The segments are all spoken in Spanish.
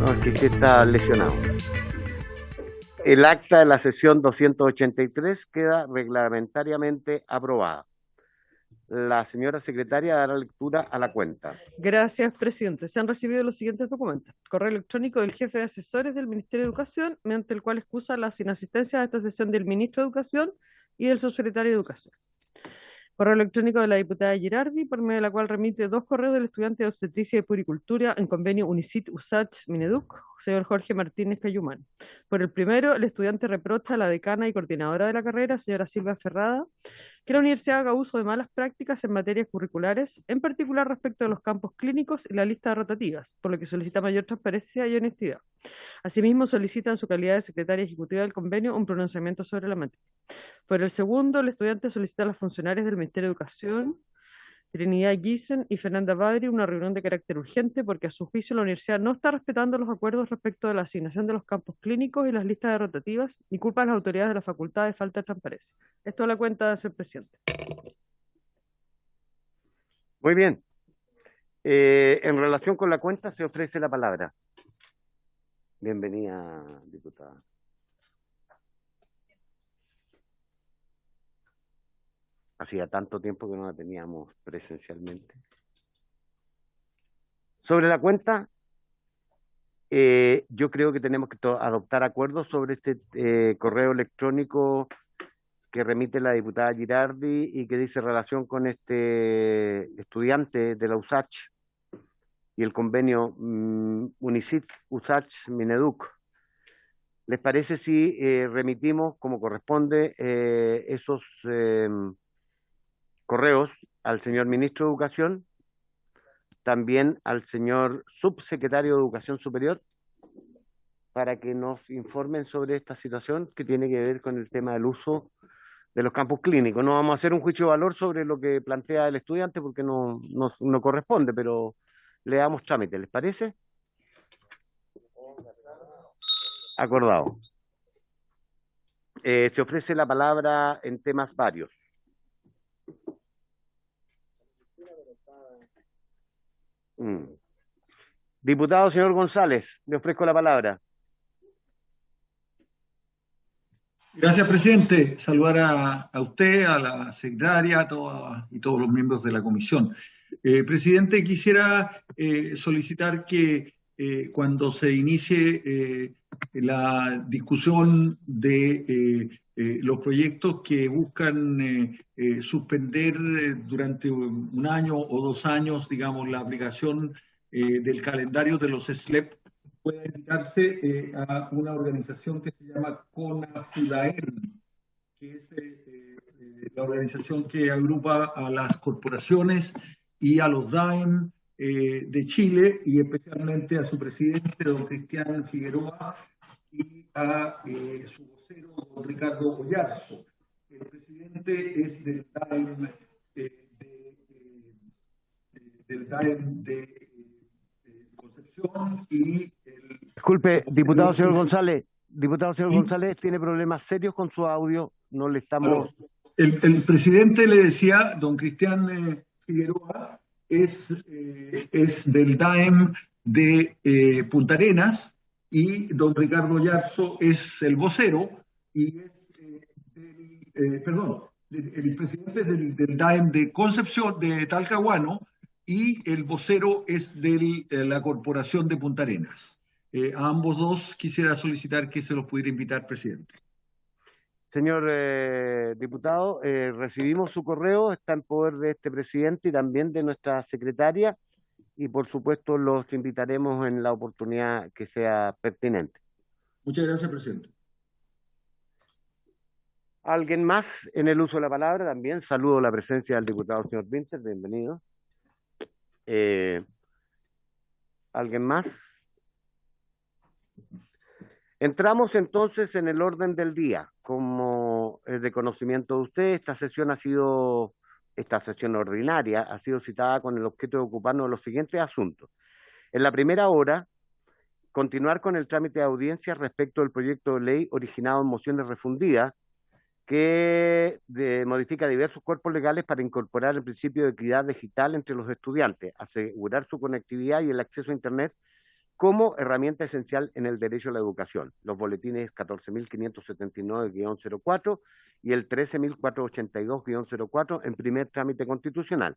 No, es que sí está lesionado. El acta de la sesión 283 queda reglamentariamente aprobada. La señora secretaria dará lectura a la cuenta. Gracias, presidente. Se han recibido los siguientes documentos. Correo electrónico del jefe de asesores del Ministerio de Educación, mediante el cual excusa la inasistencia a esta sesión del ministro de Educación y del subsecretario de Educación. Correo electrónico de la diputada Girardi, por medio de la cual remite dos correos del estudiante de obstetricia y puricultura en convenio UNICIT-USACH-Mineduc, señor Jorge Martínez Cayumán. Por el primero, el estudiante reprocha a la decana y coordinadora de la carrera, señora Silvia Ferrada, que la universidad haga uso de malas prácticas en materias curriculares, en particular respecto de los campos clínicos y la lista de rotativas, por lo que solicita mayor transparencia y honestidad. Asimismo, solicita en su calidad de secretaria ejecutiva del convenio un pronunciamiento sobre la materia. Por el segundo, el estudiante solicita a los funcionarios del Ministerio de Educación, Trinidad Gissen y Fernanda Badri, una reunión de carácter urgente porque a su juicio la universidad no está respetando los acuerdos respecto de la asignación de los campos clínicos y las listas de rotativas y culpa a las autoridades de la facultad de falta de transparencia. Esto la cuenta, señor presidente. Muy bien. En relación con la cuenta se ofrece la palabra. Bienvenida, diputada. Hacía tanto tiempo que no la teníamos presencialmente. Sobre la cuenta, yo creo que tenemos que adoptar acuerdos sobre este correo electrónico que remite la diputada Girardi y que dice relación con este estudiante de la USACH y el convenio UNICIT-USACH-Mineduc. ¿Les parece si remitimos, como corresponde, esos correos al señor ministro de Educación, también al señor subsecretario de Educación Superior, para que nos informen sobre esta situación que tiene que ver con el tema del uso de los campus clínicos? No vamos a hacer un juicio de valor sobre lo que plantea el estudiante porque no corresponde, pero le damos trámite, ¿les parece? Acordado. Se ofrece la palabra en temas varios. Diputado señor González, le ofrezco la palabra. Gracias, presidente. Saludar a usted, a la secretaria, y todos los miembros de la comisión. Presidente, quisiera solicitar que cuando se inicie la discusión de los proyectos que buscan suspender durante un año o 2 años, digamos, la aplicación del calendario de los SLEP, puede invitarse a una organización que se llama CONAFUDAEM, que es la organización que agrupa a las corporaciones y a los DAEM de Chile, y especialmente a su presidente, don Cristian Figueroa, y a su vocero, don Ricardo Ollarzo. El presidente es del DAEM de Concepción y Disculpe, diputado señor González, tiene problemas serios con su audio, no le estamos... El presidente, le decía, don Cristian Figueroa, es del DAEM de Punta Arenas, y don Ricardo Yarzo es el vocero, y es el presidente es del DAEM de Concepción, de Talcahuano, y el vocero es de la Corporación de Punta Arenas. A ambos dos quisiera solicitar que se los pudiera invitar, presidente. Señor diputado, recibimos su correo, está en poder de este presidente y también de nuestra secretaria, y por supuesto los invitaremos en la oportunidad que sea pertinente. Muchas gracias, presidente. ¿Alguien más en el uso de la palabra? También saludo la presencia del diputado señor Vincer, bienvenido. ¿Alguien más? Entramos entonces en el orden del día. Como es de conocimiento de usted, esta sesión ordinaria ha sido citada con el objeto de ocuparnos de los siguientes asuntos. En la primera hora, continuar con el trámite de audiencia respecto del proyecto de ley originado en mociones refundidas que modifica diversos cuerpos legales para incorporar el principio de equidad digital entre los estudiantes, asegurar su conectividad y el acceso a Internet como herramienta esencial en el derecho a la educación. Los boletines 14.579-04 y el 13.482-04 en primer trámite constitucional.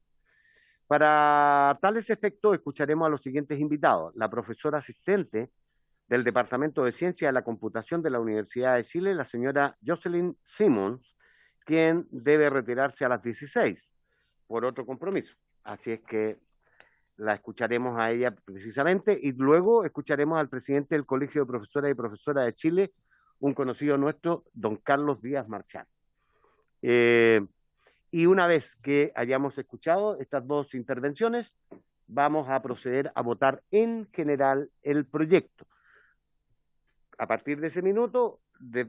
Para tales efectos, escucharemos a los siguientes invitados: la profesora asistente del Departamento de Ciencia de la Computación de la Universidad de Chile, la señora Jocelyn Simmons, quien debe retirarse a las 16 por otro compromiso. Así es que la escucharemos a ella precisamente, y luego escucharemos al presidente del Colegio de Profesoras y Profesoras de Chile, un conocido nuestro, don Carlos Díaz Marchán. Y una vez que hayamos escuchado estas dos intervenciones, vamos a proceder a votar en general el proyecto. A partir de ese minuto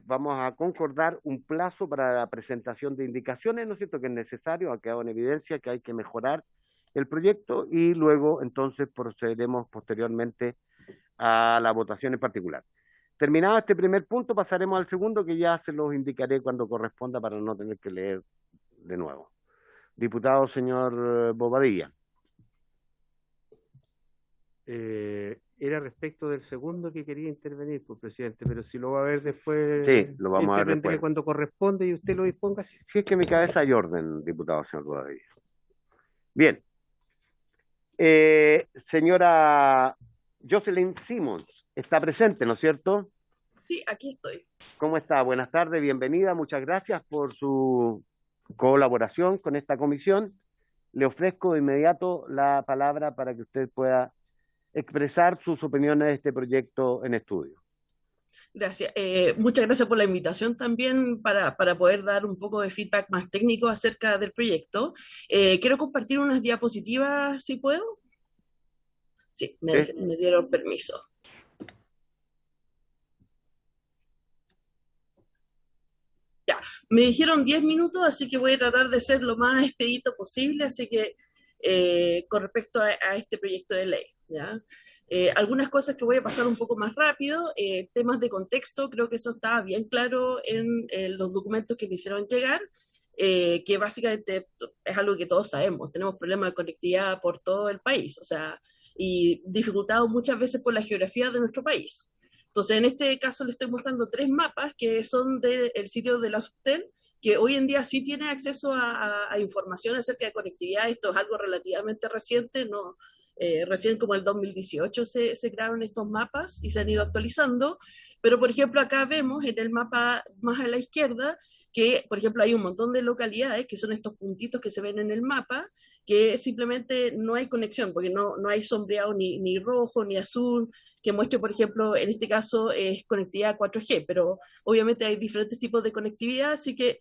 vamos a concordar un plazo para la presentación de indicaciones, ¿no es cierto?, que es necesario, ha quedado en evidencia que hay que mejorar el proyecto, y luego entonces procederemos posteriormente a la votación en particular. Terminado este primer punto, pasaremos al segundo, que ya se los indicaré cuando corresponda para no tener que leer de nuevo. Diputado señor Bobadilla. Era respecto del segundo que quería intervenir, pues, presidente, pero si lo va a ver después, sí, lo vamos a ver después cuando corresponde y usted lo disponga así. Si es que en mi cabeza hay orden, diputado señor Bobadilla. Bien. Señora Jocelyn Simmons, está presente, ¿no es cierto? Sí, aquí estoy. ¿Cómo está? Buenas tardes, bienvenida, muchas gracias por su colaboración con esta comisión. Le ofrezco de inmediato la palabra para que usted pueda expresar sus opiniones de este proyecto en estudio. Gracias. Muchas gracias por la invitación también para poder dar un poco de feedback más técnico acerca del proyecto. Quiero compartir unas diapositivas, si puedo. Sí, me dieron permiso. Ya, me dijeron 10 minutos, así que voy a tratar de ser lo más expedito posible, así que con respecto a este proyecto de ley, ¿ya? Algunas cosas que voy a pasar un poco más rápido, temas de contexto, creo que eso estaba bien claro en los documentos que me hicieron llegar, que básicamente es algo que todos sabemos, tenemos problemas de conectividad por todo el país, o sea, y dificultados muchas veces por la geografía de nuestro país. Entonces, en este caso le estoy mostrando 3 mapas que son del sitio de la Subtel, que hoy en día sí tiene acceso a información acerca de conectividad. Esto es algo relativamente reciente, no recién como el 2018 se crearon estos mapas y se han ido actualizando, pero por ejemplo acá vemos en el mapa más a la izquierda que por ejemplo hay un montón de localidades que son estos puntitos que se ven en el mapa, que simplemente no hay conexión, porque no hay sombreado ni rojo ni azul, que muestre, por ejemplo, en este caso es conectividad 4G, pero obviamente hay diferentes tipos de conectividad, así que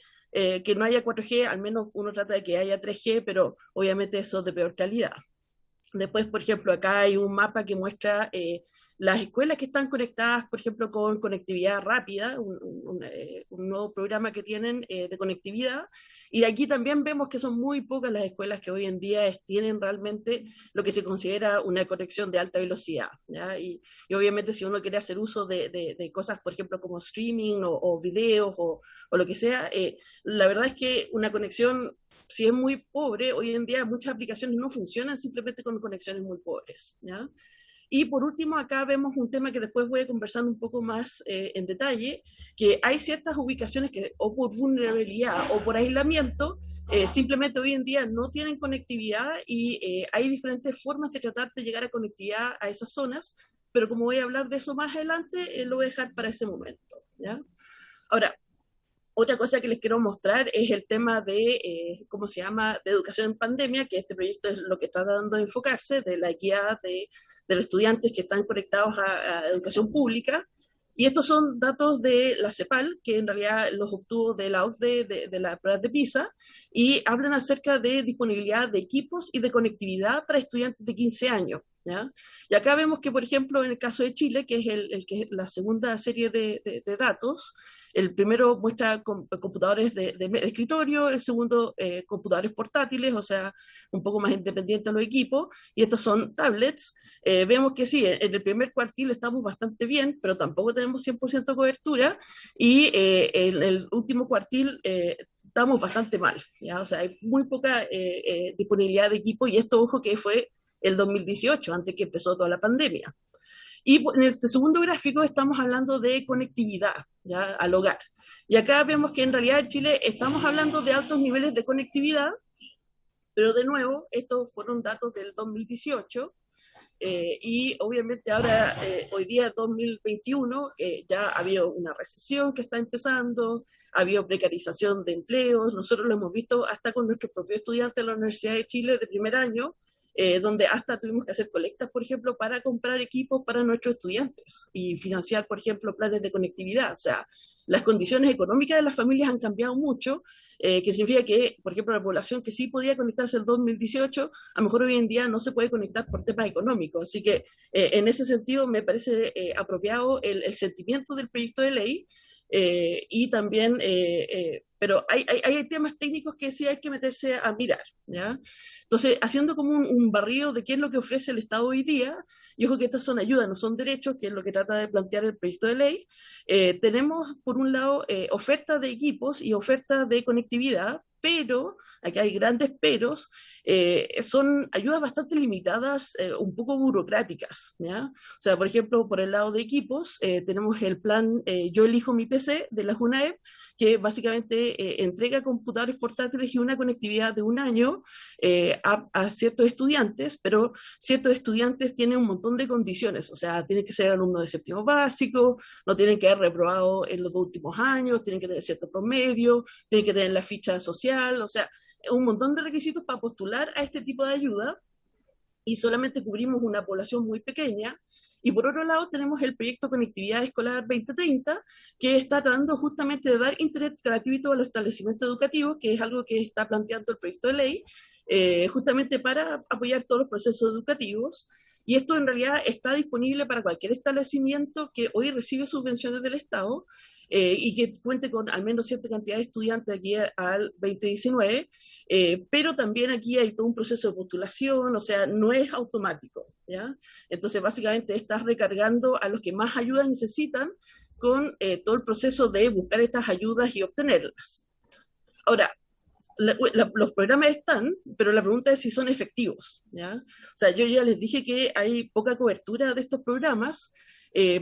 no haya 4G, al menos uno trata de que haya 3G, pero obviamente eso es de peor calidad. Después, por ejemplo, acá hay un mapa que muestra las escuelas que están conectadas, por ejemplo, con conectividad rápida, un nuevo programa que tienen de conectividad. Y de aquí también vemos que son muy pocas las escuelas que hoy en día tienen realmente lo que se considera una conexión de alta velocidad, ¿ya? Y obviamente si uno quiere hacer uso de cosas, por ejemplo, como streaming o videos o lo que sea, la verdad es que una conexión, si es muy pobre, hoy en día muchas aplicaciones no funcionan simplemente con conexiones muy pobres, ¿ya? Y por último, acá vemos un tema que después voy a conversar un poco más en detalle, que hay ciertas ubicaciones que o por vulnerabilidad o por aislamiento, simplemente hoy en día no tienen conectividad y hay diferentes formas de tratar de llegar a conectividad a esas zonas, pero como voy a hablar de eso más adelante, lo voy a dejar para ese momento, ¿ya? Ahora, otra cosa que les quiero mostrar es el tema de, ¿cómo se llama?, de educación en pandemia, que este proyecto es lo que está tratando de enfocarse, de la equidad de los estudiantes que están conectados a educación pública. Y estos son datos de la CEPAL, que en realidad los obtuvo de la OCDE, de las pruebas de PISA, y hablan acerca de disponibilidad de equipos y de conectividad para estudiantes de 15 años, ¿ya? Y acá vemos que, por ejemplo, en el caso de Chile, que es la segunda serie de datos, el primero muestra computadores de escritorio, el segundo computadores portátiles, o sea, un poco más independientes los equipos, y estos son tablets. Vemos que sí, en el primer cuartil estamos bastante bien, pero tampoco tenemos 100% cobertura, y en el último cuartil estamos bastante mal, ¿ya? O sea, hay muy poca disponibilidad de equipo, y esto, ojo, que fue el 2018, antes que empezó toda la pandemia. Y en este segundo gráfico estamos hablando de conectividad, ¿ya? Al hogar. Y acá vemos que en realidad en Chile estamos hablando de altos niveles de conectividad, pero de nuevo, estos fueron datos del 2018, y obviamente ahora, hoy día 2021, ya ha habido una recesión que está empezando, ha habido precarización de empleos, nosotros lo hemos visto hasta con nuestros propios estudiantes de la Universidad de Chile de primer año, donde hasta tuvimos que hacer colectas, por ejemplo, para comprar equipos para nuestros estudiantes y financiar, por ejemplo, planes de conectividad. O sea, las condiciones económicas de las familias han cambiado mucho, que significa que, por ejemplo, la población que sí podía conectarse en 2018, a lo mejor hoy en día no se puede conectar por temas económicos. Así que en ese sentido me parece apropiado el sentimiento del proyecto de ley, y también, pero hay temas técnicos que sí hay que meterse a mirar, ¿ya? Entonces, haciendo como un barrido de qué es lo que ofrece el Estado hoy día, yo creo que estas son ayudas, no son derechos, que es lo que trata de plantear el proyecto de ley. Tenemos, por un lado, oferta de equipos y oferta de conectividad, pero, aquí hay grandes peros, son ayudas bastante limitadas, un poco burocráticas, ¿ya? O sea, por ejemplo, por el lado de equipos, tenemos el plan Yo elijo mi PC de la JUNAEP, que básicamente entrega computadores portátiles y una conectividad de un año a ciertos estudiantes, pero ciertos estudiantes tienen un montón de condiciones, o sea, tienen que ser alumnos de séptimo básico, no tienen que haber reprobado en los 2 últimos años, tienen que tener cierto promedio, tienen que tener la ficha social, o sea, un montón de requisitos para postular a este tipo de ayuda, y solamente cubrimos una población muy pequeña. Y por otro lado tenemos el proyecto Conectividad Escolar 2030, que está tratando justamente de dar internet gratuito a los establecimientos educativos, que es algo que está planteando el proyecto de ley, justamente para apoyar todos los procesos educativos. Y esto en realidad está disponible para cualquier establecimiento que hoy recibe subvenciones del Estado, y que cuente con al menos cierta cantidad de estudiantes aquí al 2019, pero también aquí hay todo un proceso de postulación, o sea, no es automático, ¿ya? Entonces, básicamente estás recargando a los que más ayuda necesitan con todo el proceso de buscar estas ayudas y obtenerlas. Ahora, los programas están, pero la pregunta es si son efectivos, ¿ya? O sea, yo ya les dije que hay poca cobertura de estos programas,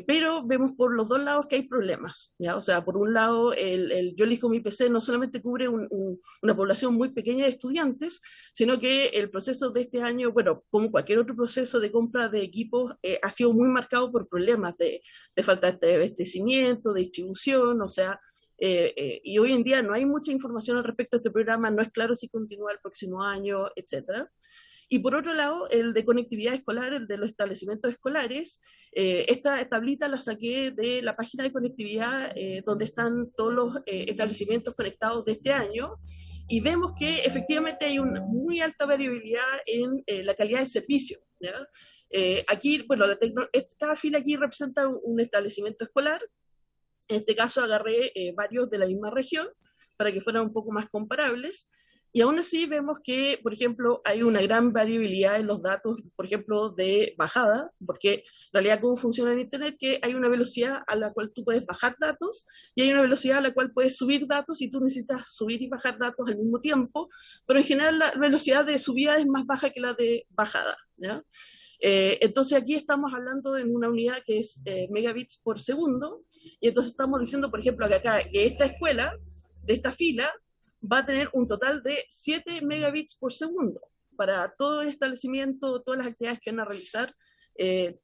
pero vemos por los dos lados que hay problemas, ¿ya? O sea, por un lado, Yo elijo mi PC no solamente cubre una población muy pequeña de estudiantes, sino que el proceso de este año, bueno, como cualquier otro proceso de compra de equipos, ha sido muy marcado por problemas de falta de abastecimiento, de distribución, o sea, y hoy en día no hay mucha información al respecto de este programa, no es claro si continúa el próximo año, etcétera. Y por otro lado, el de conectividad escolar, el de los establecimientos escolares, esta tablita la saqué de la página de conectividad, donde están todos los establecimientos conectados de este año, y vemos que efectivamente hay una muy alta variabilidad en la calidad de servicio, ¿ya? Aquí, bueno, cada fila aquí representa un establecimiento escolar. En este caso agarré varios de la misma región para que fueran un poco más comparables, y aún así vemos que, por ejemplo, hay una gran variabilidad en los datos, por ejemplo, de bajada, porque en realidad cómo funciona en Internet, que hay una velocidad a la cual tú puedes bajar datos y hay una velocidad a la cual puedes subir datos, y tú necesitas subir y bajar datos al mismo tiempo, pero en general la velocidad de subida es más baja que la de bajada, ¿ya? Entonces aquí estamos hablando en una unidad que es megabits por segundo, y entonces estamos diciendo, por ejemplo, que acá, que esta escuela, de esta fila, va a tener un total de 7 megabits por segundo para todo el establecimiento, todas las actividades que van a realizar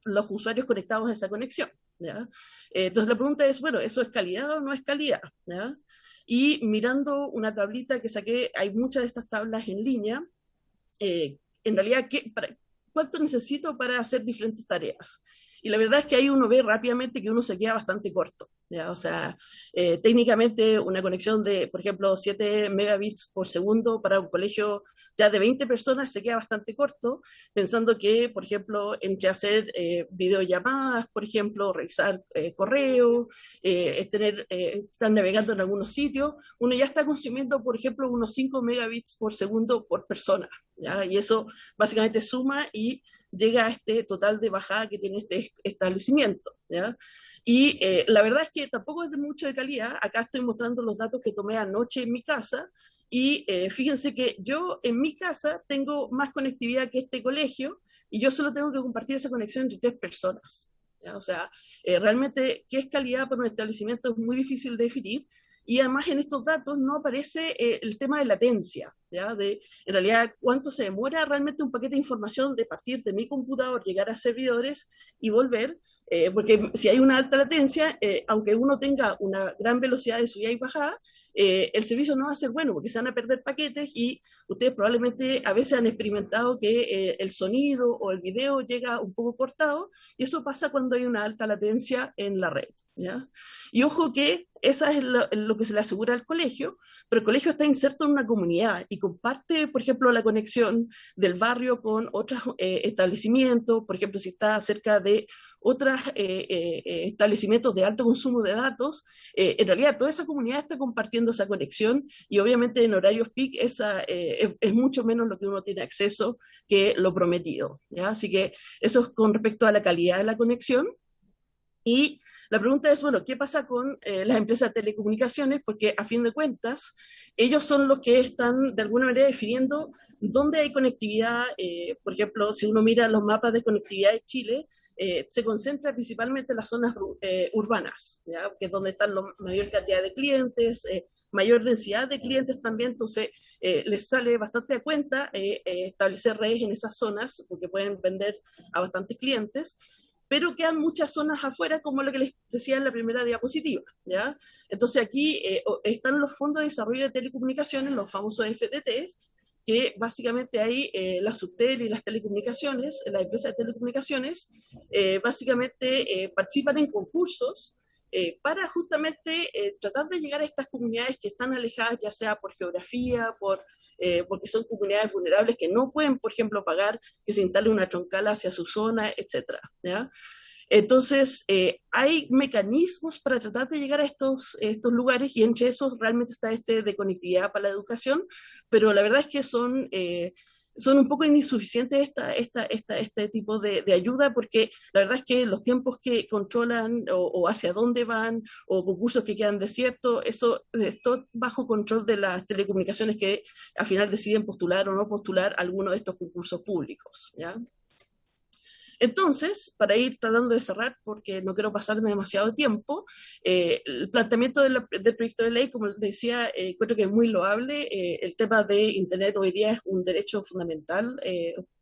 los usuarios conectados a esa conexión, ¿ya? Entonces la pregunta es, bueno, ¿eso es calidad o no es calidad? ¿Ya? Y mirando una tablita que saqué, hay muchas de estas tablas en línea, en realidad, ¿cuánto necesito para hacer diferentes tareas? Y la verdad es que ahí uno ve rápidamente que uno se queda bastante corto, ¿ya? O sea, técnicamente una conexión de, por ejemplo, 7 megabits por segundo para un colegio ya de 20 personas se queda bastante corto, pensando que, por ejemplo, entre hacer videollamadas, por ejemplo, revisar correo, estar navegando en algunos sitios, uno ya está consumiendo, por ejemplo, unos 5 megabits por segundo por persona, ¿ya? Y eso básicamente suma y llega a este total de bajada que tiene este establecimiento, ¿ya? Y la verdad es que tampoco es de mucho de calidad. Acá estoy mostrando los datos que tomé anoche en mi casa, y fíjense que yo en mi casa tengo más conectividad que este colegio, y yo solo tengo que compartir esa conexión entre 3 personas. ¿ya? O sea, realmente qué es calidad para un establecimiento es muy difícil de definir, y además en estos datos no aparece el tema de latencia, ¿ya? En realidad cuánto se demora realmente un paquete de información de partir de mi computador, llegar a servidores y volver, porque si hay una alta latencia, aunque uno tenga una gran velocidad de subida y bajada, el servicio no va a ser bueno porque se van a perder paquetes, y ustedes probablemente a veces han experimentado que el sonido o el video llega un poco cortado, y eso pasa cuando hay una alta latencia en la red, ¿ya? Y ojo que esa es lo que se le asegura al colegio, pero el colegio está inserto en una comunidad y comparte, por ejemplo, la conexión del barrio con otros establecimientos, por ejemplo, si está cerca de otros establecimientos de alto consumo de datos, en realidad toda esa comunidad está compartiendo esa conexión, y obviamente en horarios peak es mucho menos lo que uno tiene acceso que lo prometido, ¿ya? Así que eso es con respecto a la calidad de la conexión. Y la pregunta es, bueno, ¿qué pasa con las empresas de telecomunicaciones? Porque a fin de cuentas, ellos son los que están de alguna manera definiendo dónde hay conectividad. Por ejemplo, si uno mira los mapas de conectividad de Chile, se concentra principalmente en las zonas urbanas, ¿ya? Que es donde están la mayor cantidad de clientes, mayor densidad de clientes también, entonces les sale bastante a cuenta establecer redes en esas zonas, porque pueden vender a bastantes clientes, pero quedan muchas zonas afuera, como lo que les decía en la primera diapositiva, ¿ya? Entonces aquí están los fondos de desarrollo de telecomunicaciones, los famosos FDT, que básicamente ahí la Subtel y las telecomunicaciones, las empresas de telecomunicaciones, básicamente participan en concursos para justamente tratar de llegar a estas comunidades que están alejadas, ya sea por geografía, porque son comunidades vulnerables que no pueden, por ejemplo, pagar que se instale una troncal hacia su zona, etcétera, ¿ya? Entonces, hay mecanismos para tratar de llegar a estos lugares, y entre esos realmente está de conectividad para la educación, pero la verdad es que son un poco insuficientes este tipo de ayuda, porque la verdad es que los tiempos que controlan o hacia dónde van, o concursos que quedan desiertos, eso es todo bajo control de las telecomunicaciones, que al final deciden postular o no postular alguno de estos concursos públicos, ¿ya? Entonces, para ir tratando de cerrar, porque no quiero pasarme demasiado tiempo, el planteamiento del proyecto de ley, como les decía, creo que es muy loable. El tema de Internet hoy día es un derecho fundamental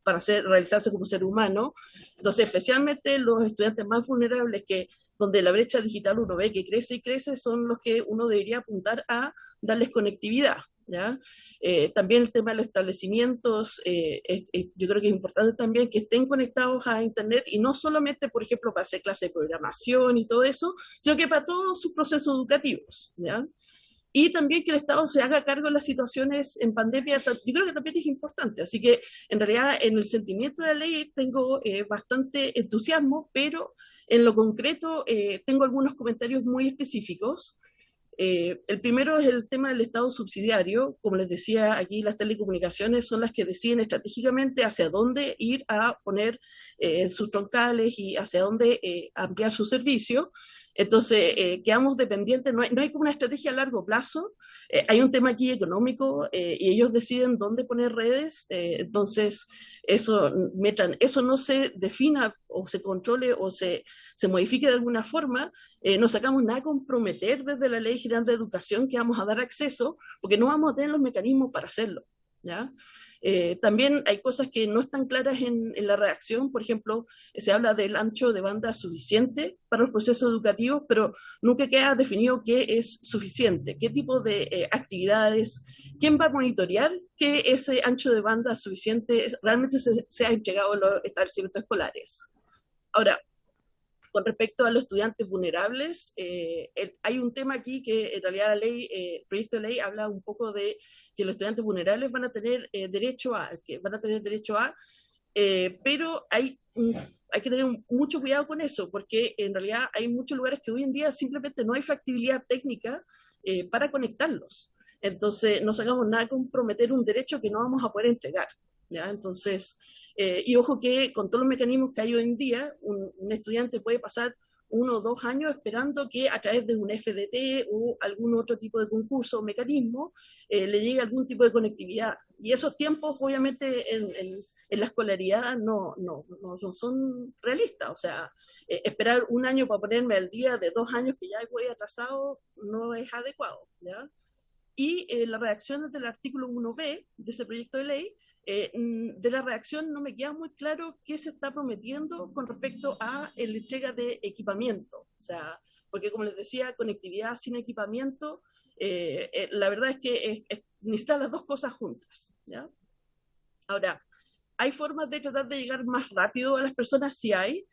para realizarse como ser humano. Entonces, especialmente los estudiantes más vulnerables, donde la brecha digital uno ve que crece y crece, son los que uno debería apuntar a darles conectividad, ¿ya? También el tema de los establecimientos, yo creo que es importante también que estén conectados a Internet, y no solamente, por ejemplo, para hacer clases de programación y todo eso, sino que para todos sus procesos educativos, ¿ya? Y también que el Estado se haga cargo de las situaciones en pandemia, yo creo que también es importante. Así que, en realidad, en el sentimiento de la ley tengo bastante entusiasmo, pero en lo concreto tengo algunos comentarios muy específicos. El primero es el tema del Estado subsidiario. Como les decía, aquí las telecomunicaciones son las que deciden estratégicamente hacia dónde ir a poner sus troncales y hacia dónde ampliar su servicio. Entonces, quedamos dependientes, no hay como una estrategia a largo plazo. Hay un tema aquí económico y ellos deciden dónde poner redes. Entonces, mientras eso no se defina o se controle o se modifique de alguna forma, no sacamos nada a comprometer desde la Ley General de Educación que vamos a dar acceso, porque no vamos a tener los mecanismos para hacerlo, ¿ya? También hay cosas que no están claras en la redacción. Por ejemplo, se habla del ancho de banda suficiente para los procesos educativos, pero nunca queda definido qué es suficiente, qué tipo de actividades, quién va a monitorear que ese ancho de banda suficiente realmente sea entregado a los establecimientos escolares. Ahora, con respecto a los estudiantes vulnerables, hay un tema aquí que en realidad el proyecto de ley habla un poco de que los estudiantes vulnerables van a tener derecho a, pero hay que tener mucho cuidado con eso, porque en realidad hay muchos lugares que hoy en día simplemente no hay factibilidad técnica para conectarlos. Entonces, no sacamos nada a comprometer un derecho que no vamos a poder entregar, ¿ya? Entonces, y ojo que con todos los mecanismos que hay hoy en día, un estudiante puede pasar 1 o 2 años esperando que a través de un FDT o algún otro tipo de concurso o mecanismo le llegue algún tipo de conectividad. Y esos tiempos, obviamente, en la escolaridad no son realistas. O sea, esperar un año para ponerme al día de 2 años que ya voy atrasado no es adecuado, ¿ya? Y las reacciones del artículo 1b de ese proyecto de ley, de la redacción no me queda muy claro qué se está prometiendo con respecto a la entrega de equipamiento. O sea, porque como les decía, conectividad sin equipamiento, la verdad es que necesita las dos cosas juntas, ¿ya? Ahora, ¿hay formas de tratar de llegar más rápido a las personas? Sí hay.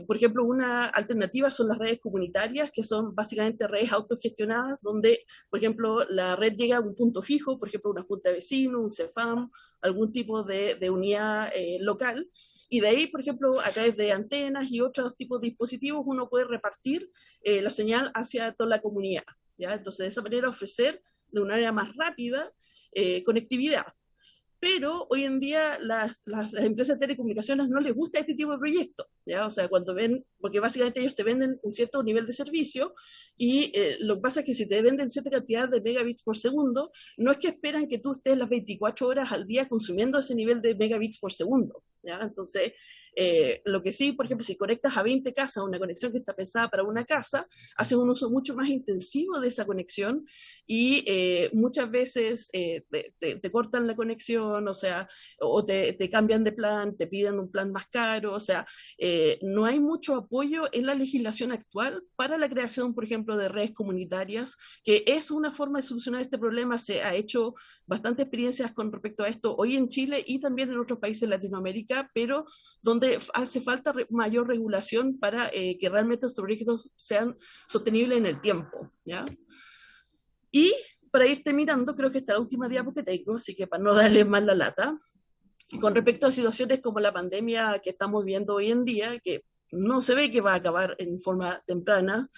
Por ejemplo, una alternativa son las redes comunitarias, que son básicamente redes autogestionadas, donde, por ejemplo, la red llega a un punto fijo, por ejemplo, una junta de vecinos, un CEFAM, algún tipo de unidad local, y de ahí, por ejemplo, a través de antenas y otros tipos de dispositivos, uno puede repartir la señal hacia toda la comunidad, ¿ya? Entonces, de esa manera ofrecer de una manera más rápida conectividad. Pero hoy en día las empresas de telecomunicaciones no les gusta este tipo de proyectos, ¿ya? O sea, cuando ven, porque básicamente ellos te venden un cierto nivel de servicio y lo que pasa es que si te venden cierta cantidad de megabits por segundo, no es que esperan que tú estés las 24 horas al día consumiendo ese nivel de megabits por segundo, ¿ya? Entonces, lo que sí, por ejemplo, si conectas a 20 casas, una conexión que está pensada para una casa, haces un uso mucho más intensivo de esa conexión y muchas veces te cortan la conexión, o sea, o te cambian de plan, te piden un plan más caro, o sea, no hay mucho apoyo en la legislación actual para la creación, por ejemplo, de redes comunitarias, que es una forma de solucionar este problema. Se ha hecho bastantes experiencias con respecto a esto hoy en Chile y también en otros países de Latinoamérica, pero donde hace falta mayor regulación para que realmente estos proyectos sean sostenibles en el tiempo, ¿ya? Y para irte mirando, creo que esta es la última diapo que tengo, así que para no darle más la lata, con respecto a situaciones como la pandemia que estamos viendo hoy en día, que no se ve que va a acabar en forma temprana,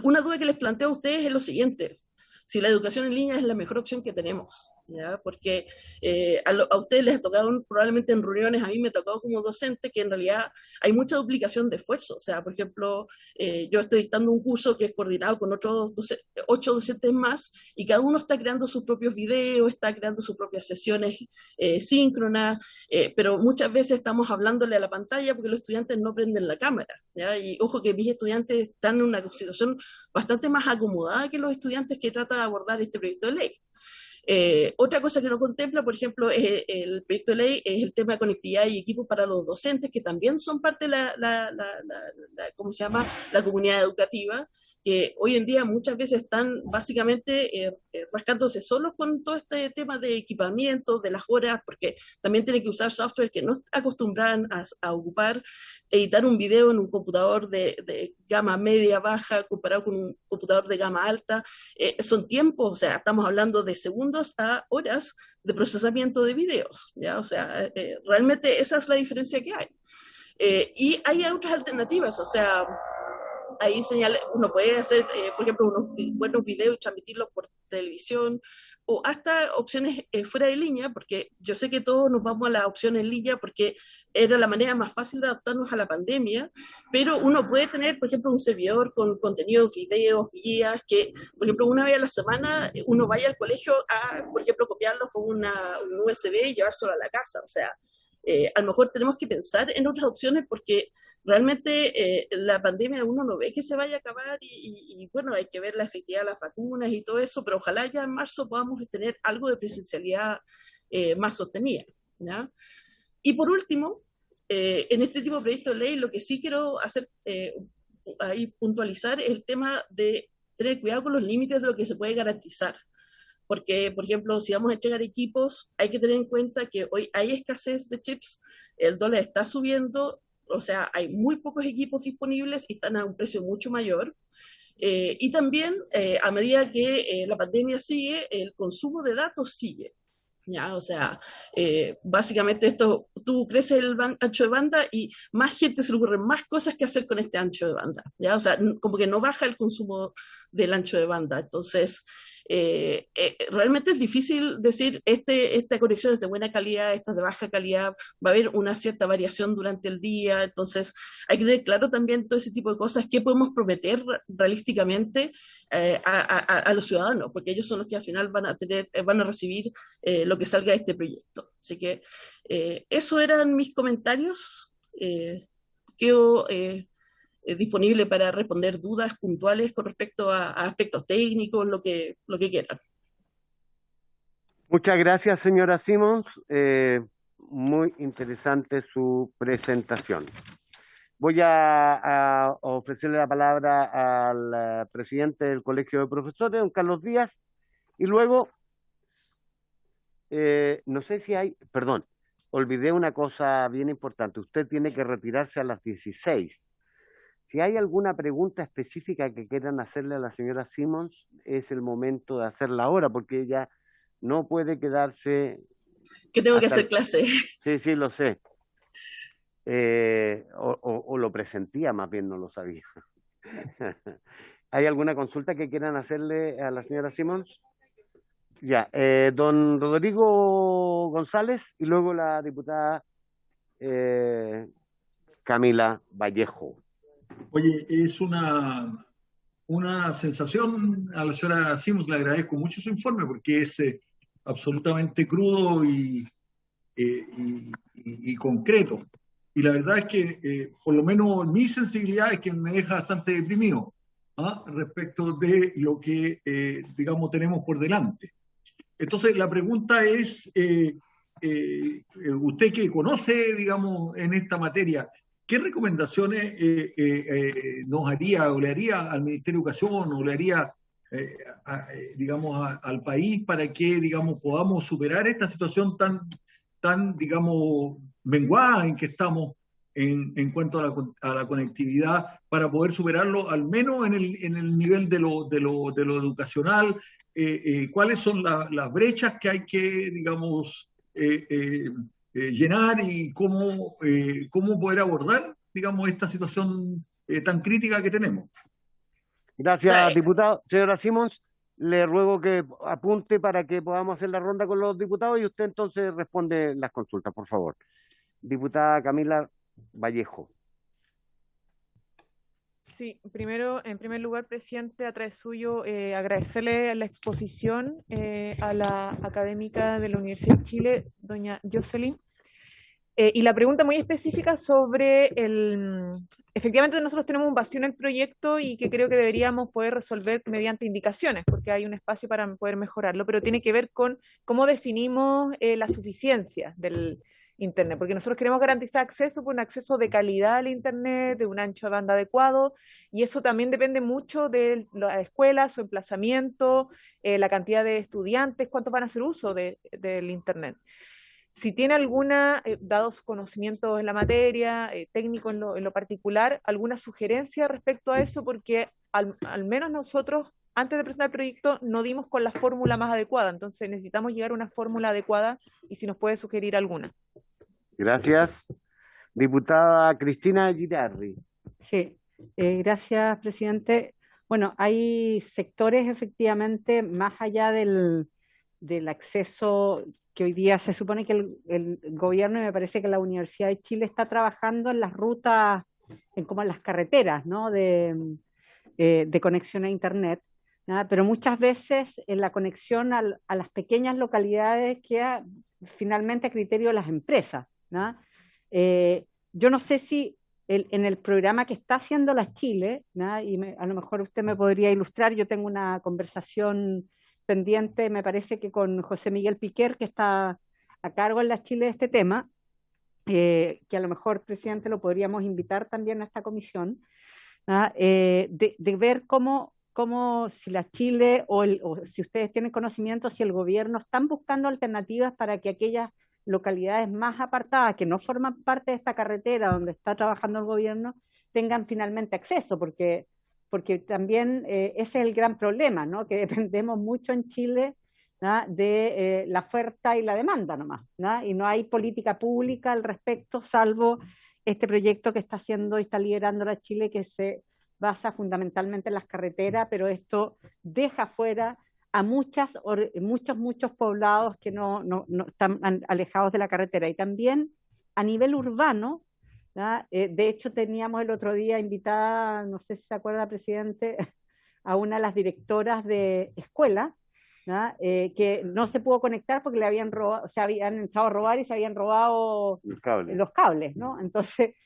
una duda que les planteo a ustedes es lo siguiente: si la educación en línea es la mejor opción que tenemos, ¿ya? Porque a ustedes les ha tocado probablemente en reuniones, a mí me ha tocado como docente que en realidad hay mucha duplicación de esfuerzo. O sea, por ejemplo, yo estoy dictando un curso que es coordinado con otros 8 docentes más y cada uno está creando sus propios videos, está creando sus propias sesiones síncronas, pero muchas veces estamos hablándole a la pantalla porque los estudiantes no prenden la cámara, ¿ya? Y ojo que mis estudiantes están en una situación bastante más acomodada que los estudiantes que tratan de abordar este proyecto de ley. Otra cosa que no contempla, por ejemplo, el proyecto de ley es el tema de conectividad y equipos para los docentes, que también son parte de ¿cómo se llama?, la comunidad educativa, que hoy en día muchas veces están básicamente rascándose solos con todo este tema de equipamiento, de las horas, porque también tienen que usar software que no acostumbran a ocupar. Editar un video en un computador de gama media baja comparado con un computador de gama alta, son tiempos, o sea, estamos hablando de segundos a horas de procesamiento de videos, ¿ya? O sea, realmente esa es la diferencia que hay. Y hay otras alternativas, o sea, ahí uno puede hacer, por ejemplo, unos buenos videos y transmitirlos por televisión, o hasta opciones fuera de línea, porque yo sé que todos nos vamos a la opción en línea porque era la manera más fácil de adaptarnos a la pandemia, pero uno puede tener, por ejemplo, un servidor con contenidos, videos, guías, que, por ejemplo, una vez a la semana uno vaya al colegio a, por ejemplo, copiarlos con un USB y llevárselo a la casa. O sea, a lo mejor tenemos que pensar en otras opciones porque realmente la pandemia uno no ve que se vaya a acabar y bueno, hay que ver la efectividad de las vacunas y todo eso, pero ojalá ya en marzo podamos tener algo de presencialidad más sostenida, ¿ya? Y por último, en este tipo de proyecto de ley, lo que sí quiero hacer ahí puntualizar es el tema de tener cuidado con los límites de lo que se puede garantizar. Porque, por ejemplo, si vamos a entregar equipos, hay que tener en cuenta que hoy hay escasez de chips, el dólar está subiendo, o sea, hay muy pocos equipos disponibles y están a un precio mucho mayor. Y también, a medida que la pandemia sigue, el consumo de datos sigue. ¿Ya? O sea, básicamente esto, tú creces el ancho de banda y más gente se le ocurren más cosas que hacer con este ancho de banda, ¿ya? O sea, como que no baja el consumo del ancho de banda. Entonces, realmente es difícil decir esta conexión es de buena calidad, esta es de baja calidad, va a haber una cierta variación durante el día. Entonces hay que tener claro también todo ese tipo de cosas, qué podemos prometer realísticamente a los ciudadanos, porque ellos son los que al final van a recibir lo que salga de este proyecto. Así que eso eran mis comentarios. quedo disponible para responder dudas puntuales con respecto a aspectos técnicos, lo que quieran. Muchas gracias, señora Simons. Muy interesante su presentación. Voy a ofrecerle la palabra al presidente del Colegio de Profesores, don Carlos Díaz, y luego, no sé si hay, perdón, olvidé una cosa bien importante. Usted tiene que retirarse a las 16. Si hay alguna pregunta específica que quieran hacerle a la señora Simons, es el momento de hacerla ahora, porque ella no puede quedarse. Que tengo que hacer clase. Sí, sí, lo sé. O lo presentía, más bien no lo sabía. ¿Hay alguna consulta que quieran hacerle a la señora Simons? Ya, don Rodrigo González y luego la diputada Camila Vallejo. Oye, es una sensación. A la señora Simons le agradezco mucho su informe porque es absolutamente crudo y concreto. Y la verdad es que, por lo menos mi sensibilidad es que me deja bastante deprimido respecto de lo que, digamos, tenemos por delante. Entonces, la pregunta es, usted que conoce, digamos, en esta materia, ¿qué recomendaciones nos haría o le haría al Ministerio de Educación o le haría, digamos, al país para que, digamos, podamos superar esta situación tan, digamos, menguada en que estamos en cuanto a la conectividad, para poder superarlo al menos en el nivel de lo educacional? ¿Cuáles son las brechas que hay que, digamos, llenar y cómo poder abordar, digamos, esta situación tan crítica que tenemos? Gracias, diputado. Señora Simons, le ruego que apunte para que podamos hacer la ronda con los diputados y usted entonces responde las consultas, por favor. Diputada Camila Vallejo. Sí, primero, en primer lugar, presidente, a través suyo, agradecerle la exposición a la académica de la Universidad de Chile, doña Jocelyn. Y la pregunta muy específica sobre efectivamente nosotros tenemos un vacío en el proyecto y que creo que deberíamos poder resolver mediante indicaciones, porque hay un espacio para poder mejorarlo, pero tiene que ver con cómo definimos la suficiencia del Internet, porque nosotros queremos garantizar acceso, por un acceso de calidad al Internet, de un ancho de banda adecuado, y eso también depende mucho de la escuela, su emplazamiento, la cantidad de estudiantes, cuántos van a hacer uso del Internet. Si tiene alguna, dado su conocimiento en la materia, técnico en lo particular, alguna sugerencia respecto a eso, porque al menos nosotros, antes de presentar el proyecto, no dimos con la fórmula más adecuada, entonces necesitamos llegar a una fórmula adecuada y si nos puede sugerir alguna. Gracias. Diputada Cristina Girardi. Sí, gracias, presidente. Bueno, hay sectores efectivamente más allá del acceso que hoy día se supone que el gobierno, y me parece que la Universidad de Chile está trabajando en las rutas, como en las carreteras, ¿no? de conexión a Internet, ¿no? Pero muchas veces en la conexión a las pequeñas localidades queda finalmente a criterio de las empresas, ¿no? Yo no sé si en el programa que está haciendo la Chile, ¿no? Y a lo mejor usted me podría ilustrar, yo tengo una conversación pendiente, me parece que con José Miguel Piquer, que está a cargo en la Chile de este tema, que a lo mejor, presidente, lo podríamos invitar también a esta comisión, ¿no? De ver cómo si la Chile o si ustedes tienen conocimiento, si el gobierno están buscando alternativas para que aquellas localidades más apartadas que no forman parte de esta carretera donde está trabajando el gobierno tengan finalmente acceso, porque también ese es el gran problema, ¿no? Que dependemos mucho en Chile, ¿no? de la oferta y la demanda nomás, ¿no? Y no hay política pública al respecto, salvo este proyecto que está haciendo y está liderando la Chile, que se basa fundamentalmente en las carreteras, pero esto deja fuera a muchos poblados que no están alejados de la carretera. Y también a nivel urbano, de hecho teníamos el otro día invitada, no sé si se acuerda, presidente, a una de las directoras de escuela, que no se pudo conectar porque le habían robado, se habían entrado a robar y se habían robado los cables, ¿no? Entonces,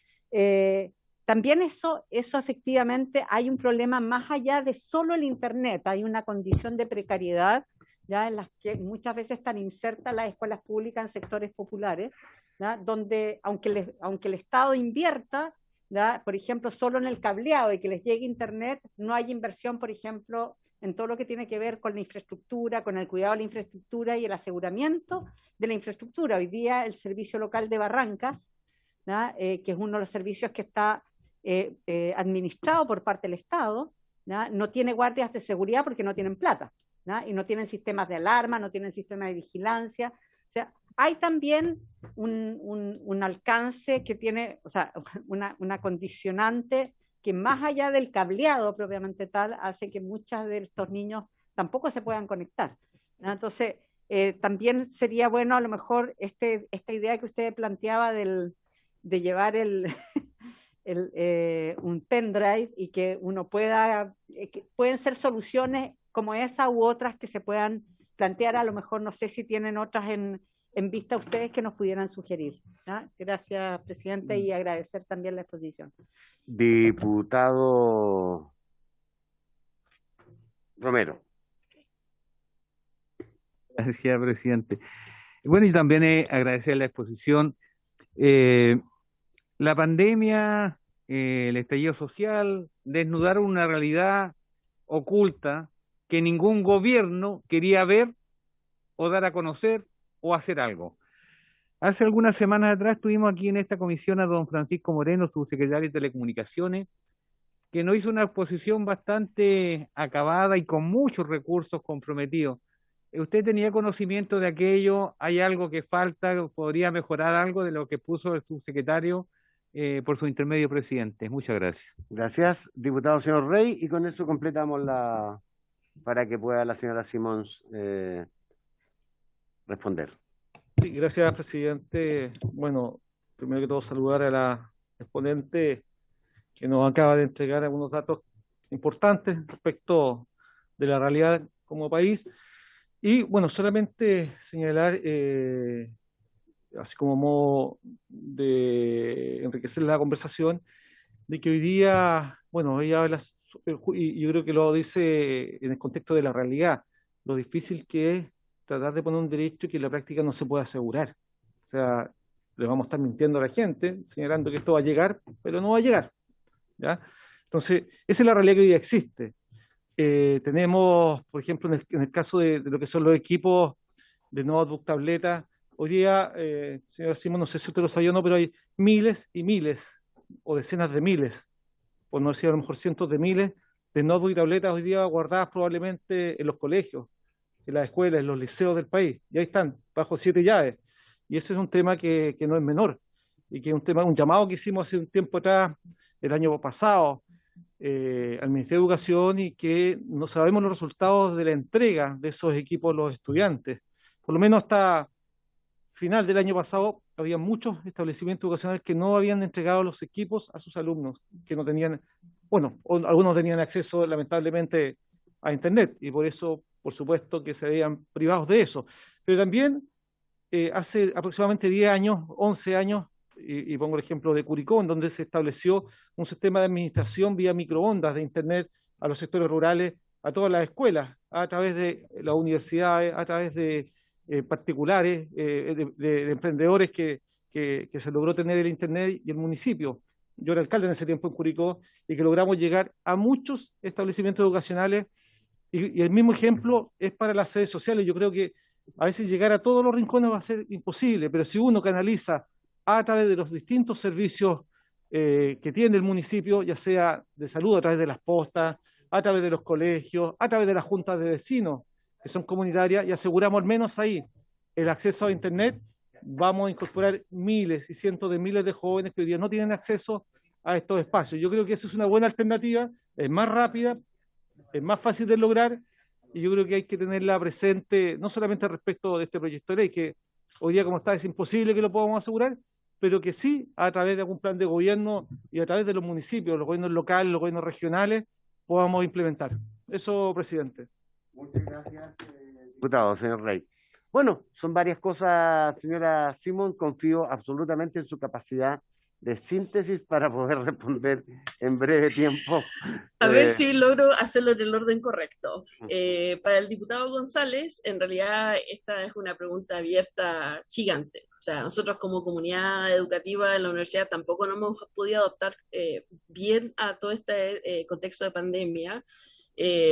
también eso efectivamente hay un problema más allá de solo el Internet, hay una condición de precariedad, ¿ya? En las que muchas veces están insertas las escuelas públicas en sectores populares, ¿ya? Donde aunque el Estado invierta, ¿ya? Por ejemplo, solo en el cableado y que les llegue Internet, no hay inversión, por ejemplo, en todo lo que tiene que ver con la infraestructura, con el cuidado de la infraestructura y el aseguramiento de la infraestructura. Hoy día el Servicio Local de Barrancas, ¿ya? Que es uno de los servicios que está administrado por parte del Estado, ¿ya? No tiene guardias de seguridad porque no tienen plata, ¿ya? Y no tienen sistemas de alarma, no tienen sistemas de vigilancia. O sea, hay también un alcance que tiene, o sea, una condicionante que más allá del cableado propiamente tal, hace que muchos de estos niños tampoco se puedan conectar, ¿no? Entonces, también sería bueno a lo mejor esta idea que usted planteaba de llevar un pendrive y que uno pueda, que pueden ser soluciones como esa u otras que se puedan plantear, a lo mejor no sé si tienen otras en vista ustedes que nos pudieran sugerir, ¿no? Gracias, presidente, y agradecer también la exposición. Diputado Romero. Gracias, presidente. Bueno, y también agradecer la exposición. La pandemia, el estallido social, desnudaron una realidad oculta que ningún gobierno quería ver o dar a conocer o hacer algo. Hace algunas semanas atrás tuvimos aquí en esta comisión a don Francisco Moreno, subsecretario de Telecomunicaciones, que nos hizo una exposición bastante acabada y con muchos recursos comprometidos. ¿Usted tenía conocimiento de aquello? ¿Hay algo que falta? ¿Podría mejorar algo de lo que puso el subsecretario por su intermedio, presidente? Muchas gracias. Gracias, diputado señor Rey, y con eso completamos para que pueda la señora Simons responder. Sí, gracias, presidente. Bueno, primero que todo saludar a la exponente que nos acaba de entregar algunos datos importantes respecto de la realidad como país. Y bueno, solamente señalar, así como modo de enriquecer la conversación, de que hoy día, bueno, ella habla, y yo creo que lo dice en el contexto de la realidad, lo difícil que es tratar de poner un derecho que en la práctica no se puede asegurar. O sea, le vamos a estar mintiendo a la gente, señalando que esto va a llegar, pero no va a llegar, ¿ya? Entonces, esa es la realidad que hoy día existe. Tenemos, por ejemplo, en el caso de lo que son los equipos de notebook, tableta, hoy día, señor Simón, no sé si usted lo sabía o no, pero hay miles y miles, o decenas de miles, por no decir a lo mejor cientos de miles, de notebook y tabletas hoy día guardadas probablemente en los colegios, en las escuelas, en los liceos del país, y ahí están, bajo 7 llaves. Y ese es un tema que no es menor, y que es un llamado que hicimos hace un tiempo atrás, el año pasado, al Ministerio de Educación, y que no sabemos los resultados de la entrega de esos equipos a los estudiantes. Por lo menos hasta final del año pasado había muchos establecimientos educacionales que no habían entregado los equipos a sus alumnos, que no tenían, bueno, algunos tenían acceso lamentablemente a Internet, y por eso, por supuesto, que se veían privados de eso. Pero también hace aproximadamente 10 años, 11 años, y pongo el ejemplo de Curicó, en donde se estableció un sistema de administración vía microondas de Internet a los sectores rurales, a todas las escuelas, a través de las universidades, a través de particulares, de emprendedores que se logró tener el Internet, y el municipio. Yo era alcalde en ese tiempo en Curicó, y que logramos llegar a muchos establecimientos educacionales, y el mismo ejemplo es para las sedes sociales. Yo creo que a veces llegar a todos los rincones va a ser imposible, pero si uno canaliza a través de los distintos servicios que tiene el municipio, ya sea de salud, a través de las postas, a través de los colegios, a través de las juntas de vecinos, que son comunitarias, y aseguramos al menos ahí el acceso a Internet, vamos a incorporar miles y cientos de miles de jóvenes que hoy día no tienen acceso a estos espacios. Yo creo que esa es una buena alternativa, es más rápida, es más fácil de lograr, y yo creo que hay que tenerla presente, no solamente respecto de este proyecto de ley, que hoy día como está es imposible que lo podamos asegurar, pero que sí, a través de algún plan de gobierno y a través de los municipios, los gobiernos locales, los gobiernos regionales, podamos implementar. Eso, presidente. Muchas gracias, diputado, señor Rey. Bueno, son varias cosas, señora Simón, confío absolutamente en su capacidad de síntesis para poder responder en breve tiempo. A ver si logro hacerlo en el orden correcto. Para el diputado González, en realidad esta es una pregunta abierta gigante. O sea, nosotros como comunidad educativa en la universidad tampoco nos hemos podido adaptar bien a todo este contexto de pandemia.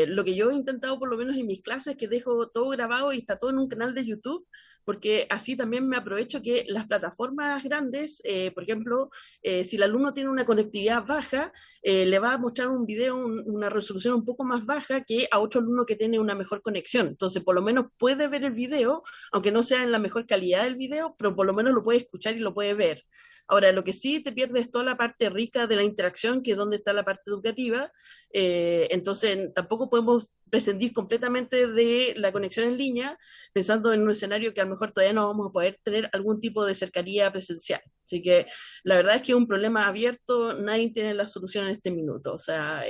Lo que yo he intentado, por lo menos en mis clases, que dejo todo grabado y está todo en un canal de YouTube, porque así también me aprovecho que las plataformas grandes, por ejemplo, si el alumno tiene una conectividad baja, le va a mostrar un video, una resolución un poco más baja que a otro alumno que tiene una mejor conexión. Entonces, por lo menos puede ver el video, aunque no sea en la mejor calidad del video, pero por lo menos lo puede escuchar y lo puede ver. Ahora, lo que sí te pierdes es toda la parte rica de la interacción, que es donde está la parte educativa. Entonces, tampoco podemos prescindir completamente de la conexión en línea, pensando en un escenario que a lo mejor todavía no vamos a poder tener algún tipo de cercanía presencial. Así que la verdad es que es un problema abierto, nadie tiene la solución en este minuto. O sea,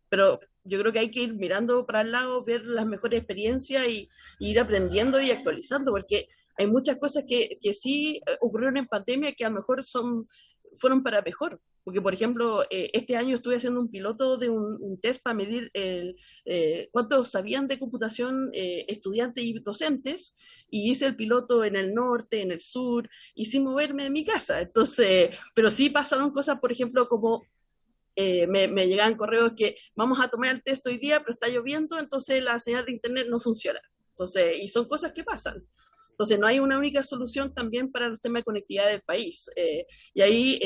pero yo creo que hay que ir mirando para el lado, ver las mejores experiencias y ir aprendiendo y actualizando, porque hay muchas cosas que sí ocurrieron en pandemia que a lo mejor fueron para mejor. Porque, por ejemplo, este año estuve haciendo un piloto de un test para medir cuántos sabían de computación estudiantes y docentes, y hice el piloto en el norte, en el sur, y sin moverme de mi casa. Entonces, pero sí pasaron cosas, por ejemplo, como me llegaban correos que vamos a tomar el test hoy día, pero está lloviendo, entonces la señal de internet no funciona. Entonces, y son cosas que pasan. Entonces, no hay una única solución también para los temas de conectividad del país. Y ahí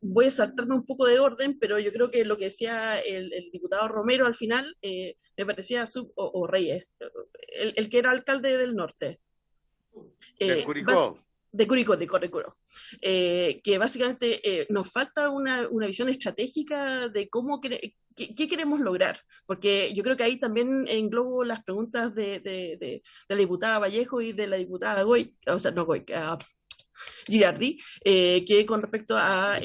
voy a saltarme un poco de orden, pero yo creo que lo que decía el diputado Romero al final me parecía o Reyes, el que era alcalde del norte. de Curicó. De Curicó, de Correcuro. Que básicamente nos falta una visión estratégica de cómo qué queremos lograr, porque yo creo que ahí también englobo las preguntas de la diputada Vallejo y de la diputada Goy, o sea, no Goy, Girardi, que con respecto a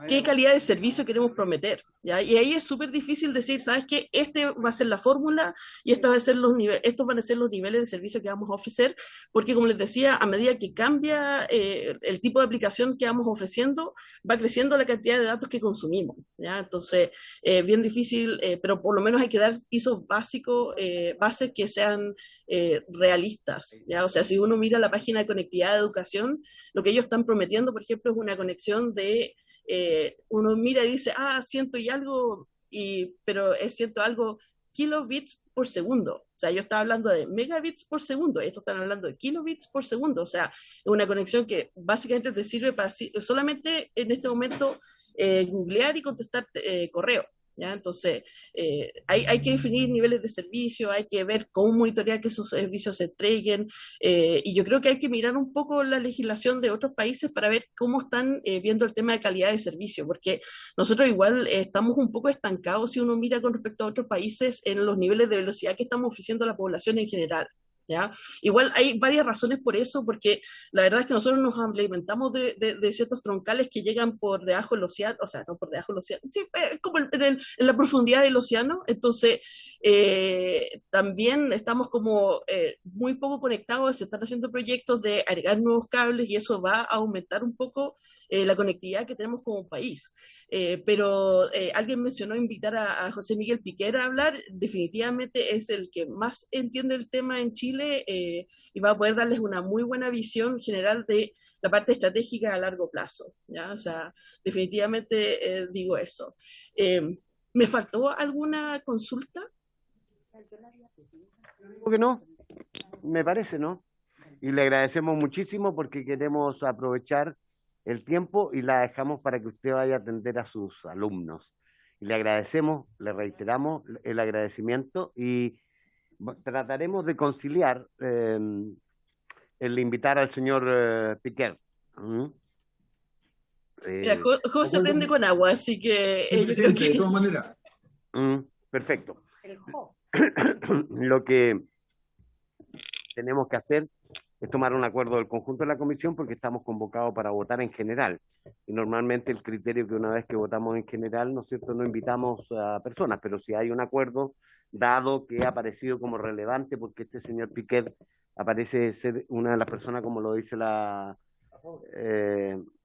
qué calidad de servicio queremos prometer, ¿ya? Y ahí es súper difícil decir, ¿sabes qué? Este va a ser la fórmula y estos van a ser los niveles de servicio que vamos a ofrecer, porque como les decía, a medida que cambia el tipo de aplicación que vamos ofreciendo, va creciendo la cantidad de datos que consumimos, ¿ya? Entonces, bien difícil, pero por lo menos hay que dar pisos básicos, bases que sean realistas, ¿ya? O sea, si uno mira la página de conectividad de educación, lo que ellos están prometiendo, por ejemplo, es una conexión de, uno mira y dice, ciento y algo, pero es ciento algo kilobits por segundo. O sea, yo estaba hablando de megabits por segundo, estos están hablando de kilobits por segundo. O sea, es una conexión que básicamente te sirve para solamente en este momento googlear y contestar correo. ¿Ya? Entonces, hay que definir niveles de servicio, hay que ver cómo monitorear que esos servicios se entreguen, y yo creo que hay que mirar un poco la legislación de otros países para ver cómo están viendo el tema de calidad de servicio, porque nosotros igual estamos un poco estancados si uno mira con respecto a otros países en los niveles de velocidad que estamos ofreciendo a la población en general. ¿Ya? Igual hay varias razones por eso, porque la verdad es que nosotros nos alimentamos de ciertos troncales que llegan por debajo del océano, o sea, no por debajo del océano, sí, como en la profundidad del océano. Entonces, también estamos como muy poco conectados, se están haciendo proyectos de agregar nuevos cables y eso va a aumentar un poco la conectividad que tenemos como país. Pero alguien mencionó invitar a José Miguel Piquera a hablar, definitivamente es el que más entiende el tema en Chile y va a poder darles una muy buena visión general de la parte estratégica a largo plazo, ¿ya? O sea, definitivamente digo eso. ¿Me faltó alguna consulta? Creo que no, me parece, ¿no? Y le agradecemos muchísimo porque queremos aprovechar el tiempo y la dejamos para que usted vaya a atender a sus alumnos. Y le agradecemos, le reiteramos el agradecimiento y trataremos de conciliar el invitar al señor Piquer. Mira, José prende con agua, así que sí, yo creo que... de todas maneras. Perfecto. Lo que tenemos que hacer es tomar un acuerdo del conjunto de la comisión porque estamos convocados para votar en general. Y normalmente el criterio que una vez que votamos en general, ¿no es cierto?, no invitamos a personas, pero si hay un acuerdo, dado que ha aparecido como relevante, porque este señor Piquet aparece ser una de las personas, como lo dice la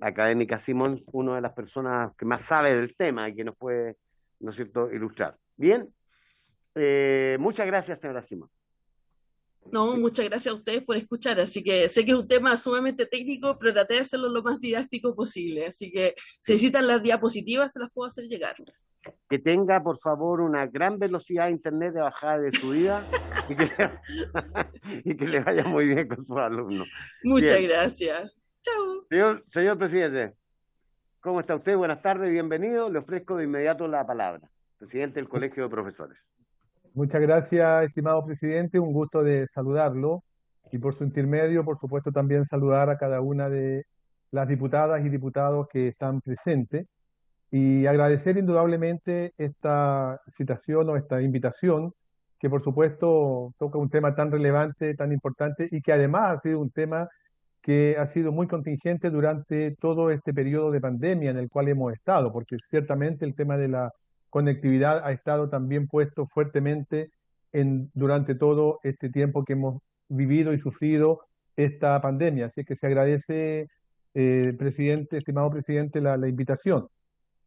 académica Simón, una de las personas que más sabe del tema y que nos puede, ¿no es cierto?, ilustrar. Bien, muchas gracias, señora Simón. No, muchas gracias a ustedes por escuchar. Así que sé que es un tema sumamente técnico, pero traté de hacerlo lo más didáctico posible. Así que si necesitan las diapositivas, se las puedo hacer llegar. Que tenga, por favor, una gran velocidad de internet de bajada de subida y que le vaya muy bien con sus alumnos. Muchas Bien. gracias. Chao. Señor presidente, ¿cómo está usted? Buenas tardes, bienvenido. Le ofrezco de inmediato la palabra. Presidente del Colegio de Profesores. Muchas gracias, estimado presidente. Un gusto de saludarlo y por su intermedio, por supuesto, también saludar a cada una de las diputadas y diputados que están presentes y agradecer indudablemente esta citación o esta invitación que por supuesto toca un tema tan relevante, tan importante y que además ha sido un tema que ha sido muy contingente durante todo este periodo de pandemia en el cual hemos estado, porque ciertamente el tema de la conectividad ha estado también puesto fuertemente durante todo este tiempo que hemos vivido y sufrido esta pandemia. Así que se agradece, presidente, estimado presidente, la invitación.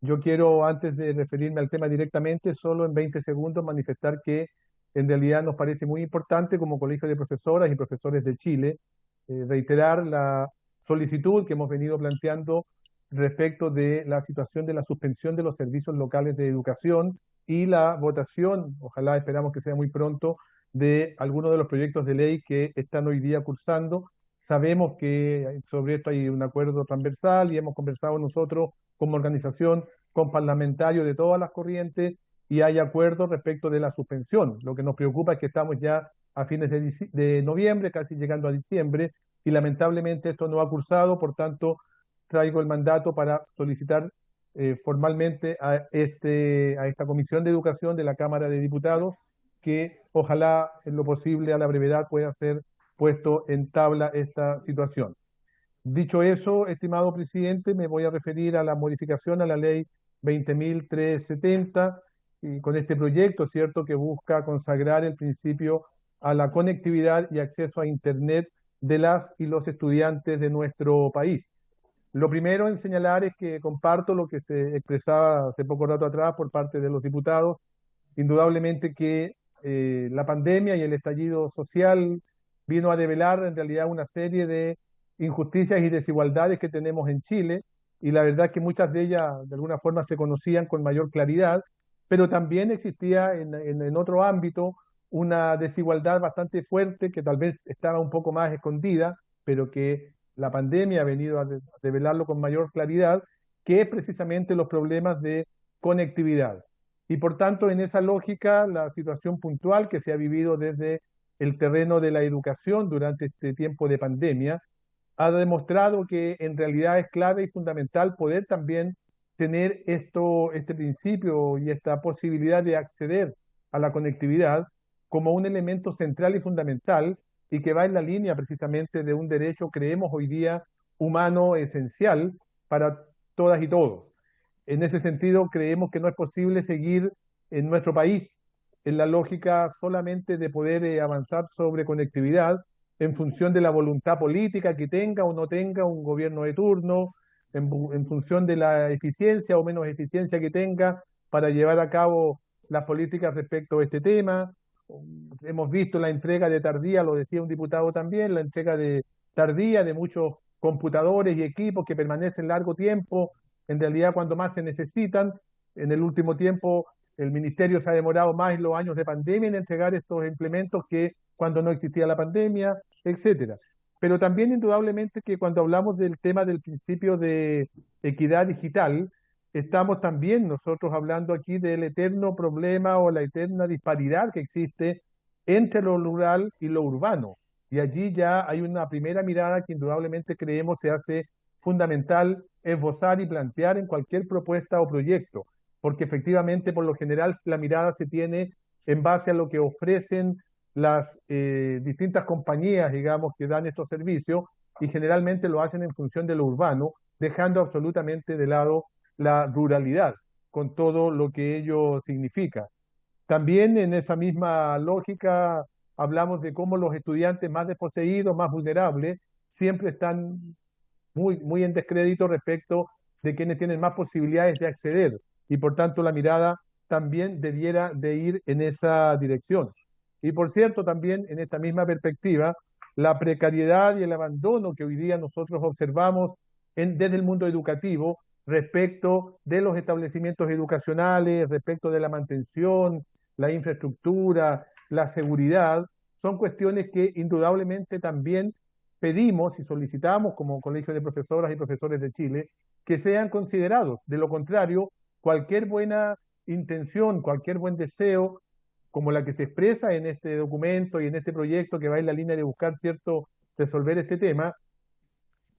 Yo quiero, antes de referirme al tema directamente, solo en 20 segundos manifestar que en realidad nos parece muy importante como Colegio de Profesoras y Profesores de Chile reiterar la solicitud que hemos venido planteando respecto de la situación de la suspensión de los servicios locales de educación y la votación, ojalá esperamos que sea muy pronto, de algunos de los proyectos de ley que están hoy día cursando. Sabemos que sobre esto hay un acuerdo transversal y hemos conversado nosotros como organización con parlamentarios de todas las corrientes y hay acuerdo respecto de la suspensión. Lo que nos preocupa es que estamos ya a fines de noviembre, casi llegando a diciembre, y lamentablemente esto no ha cursado, por tanto traigo el mandato para solicitar formalmente a esta Comisión de Educación de la Cámara de Diputados que ojalá en lo posible a la brevedad pueda ser puesto en tabla esta situación. Dicho eso, estimado presidente, me voy a referir a la modificación a la ley 20.370 y con este proyecto, ¿cierto?, que busca consagrar el principio a la conectividad y acceso a Internet de las y los estudiantes de nuestro país. Lo primero en señalar es que comparto lo que se expresaba hace poco rato atrás por parte de los diputados. Indudablemente que la pandemia y el estallido social vino a develar en realidad una serie de injusticias y desigualdades que tenemos en Chile, y la verdad es que muchas de ellas de alguna forma se conocían con mayor claridad, pero también existía en otro ámbito una desigualdad bastante fuerte que tal vez estaba un poco más escondida, pero que la pandemia ha venido a develarlo con mayor claridad, que es precisamente los problemas de conectividad. Y por tanto, en esa lógica, la situación puntual que se ha vivido desde el terreno de la educación durante este tiempo de pandemia ha demostrado que en realidad es clave y fundamental poder también tener este principio y esta posibilidad de acceder a la conectividad como un elemento central y fundamental y que va en la línea precisamente de un derecho, creemos hoy día, humano esencial para todas y todos. En ese sentido, creemos que no es posible seguir en nuestro país en la lógica solamente de poder avanzar sobre conectividad en función de la voluntad política que tenga o no tenga un gobierno de turno, en función de la eficiencia o menos eficiencia que tenga para llevar a cabo las políticas respecto a este tema. Hemos visto la entrega de tardía, lo decía un diputado también, la entrega de tardía de muchos computadores y equipos que permanecen largo tiempo, en realidad cuando más se necesitan. En el último tiempo el ministerio se ha demorado más en los años de pandemia en entregar estos implementos que cuando no existía la pandemia, etcétera. Pero también indudablemente que cuando hablamos del tema del principio de equidad digital, estamos también nosotros hablando aquí del eterno problema o la eterna disparidad que existe entre lo rural y lo urbano. Y allí ya hay una primera mirada que indudablemente creemos se hace fundamental esbozar y plantear en cualquier propuesta o proyecto, porque efectivamente por lo general la mirada se tiene en base a lo que ofrecen las distintas compañías, digamos, que dan estos servicios, y generalmente lo hacen en función de lo urbano, dejando absolutamente de lado la ruralidad, con todo lo que ello significa. También en esa misma lógica hablamos de cómo los estudiantes más desposeídos, más vulnerables, siempre están muy en descrédito respecto de quienes tienen más posibilidades de acceder y por tanto la mirada también debiera de ir en esa dirección. Y por cierto, también en esta misma perspectiva, la precariedad y el abandono que hoy día nosotros observamos desde el mundo educativo respecto de los establecimientos educacionales, respecto de la mantención, la infraestructura, la seguridad, son cuestiones que indudablemente también pedimos y solicitamos como Colegio de Profesoras y Profesores de Chile que sean considerados. De lo contrario, cualquier buena intención, cualquier buen deseo, como la que se expresa en este documento y en este proyecto que va en la línea de buscar, cierto, resolver este tema,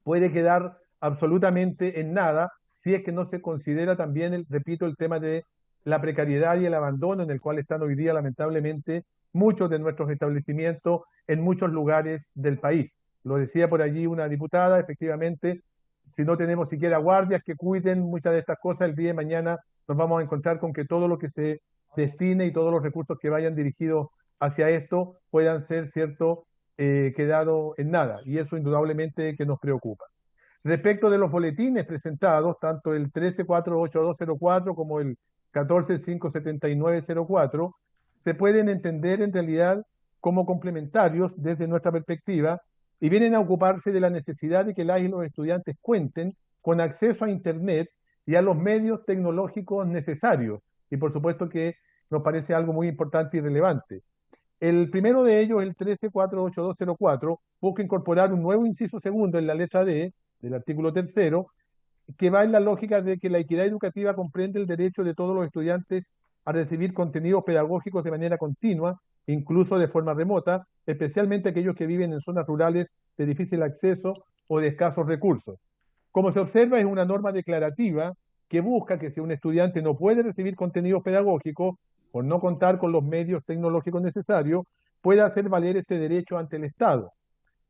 puede quedar absolutamente en nada si es que no se considera también, repito, el tema de la precariedad y el abandono en el cual están hoy día, lamentablemente, muchos de nuestros establecimientos en muchos lugares del país. Lo decía por allí una diputada, efectivamente, si no tenemos siquiera guardias que cuiden muchas de estas cosas, el día de mañana nos vamos a encontrar con que todo lo que se destine y todos los recursos que vayan dirigidos hacia esto puedan ser, cierto, quedado en nada. Y eso indudablemente que nos preocupa. Respecto de los boletines presentados, tanto el 13-48204 como el 14-57904, se pueden entender en realidad como complementarios desde nuestra perspectiva y vienen a ocuparse de la necesidad de que las y los estudiantes cuenten con acceso a Internet y a los medios tecnológicos necesarios. Y por supuesto que nos parece algo muy importante y relevante. El primero de ellos, el 13-48204, busca incorporar un nuevo inciso segundo en la letra D del artículo tercero, que va en la lógica de que la equidad educativa comprende el derecho de todos los estudiantes a recibir contenidos pedagógicos de manera continua, incluso de forma remota, especialmente aquellos que viven en zonas rurales de difícil acceso o de escasos recursos. Como se observa, es una norma declarativa que busca que si un estudiante no puede recibir contenidos pedagógicos por no contar con los medios tecnológicos necesarios, pueda hacer valer este derecho ante el Estado.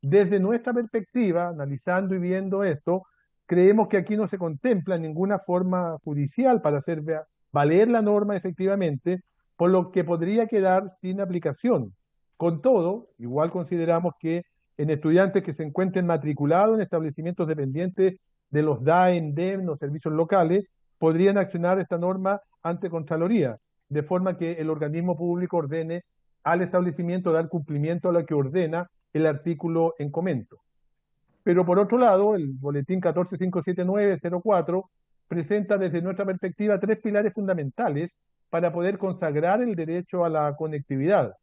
Desde nuestra perspectiva, analizando y viendo esto, creemos que aquí no se contempla ninguna forma judicial para hacer valer la norma efectivamente, por lo que podría quedar sin aplicación. Con todo, igual consideramos que en estudiantes que se encuentren matriculados en establecimientos dependientes de los DAEM, DEM o servicios locales, podrían accionar esta norma ante Contraloría, de forma que el organismo público ordene al establecimiento dar cumplimiento a lo que ordena el artículo en comento. Pero por otro lado, el boletín 14-57904 presenta desde nuestra perspectiva tres pilares fundamentales para poder consagrar el derecho a la conectividad.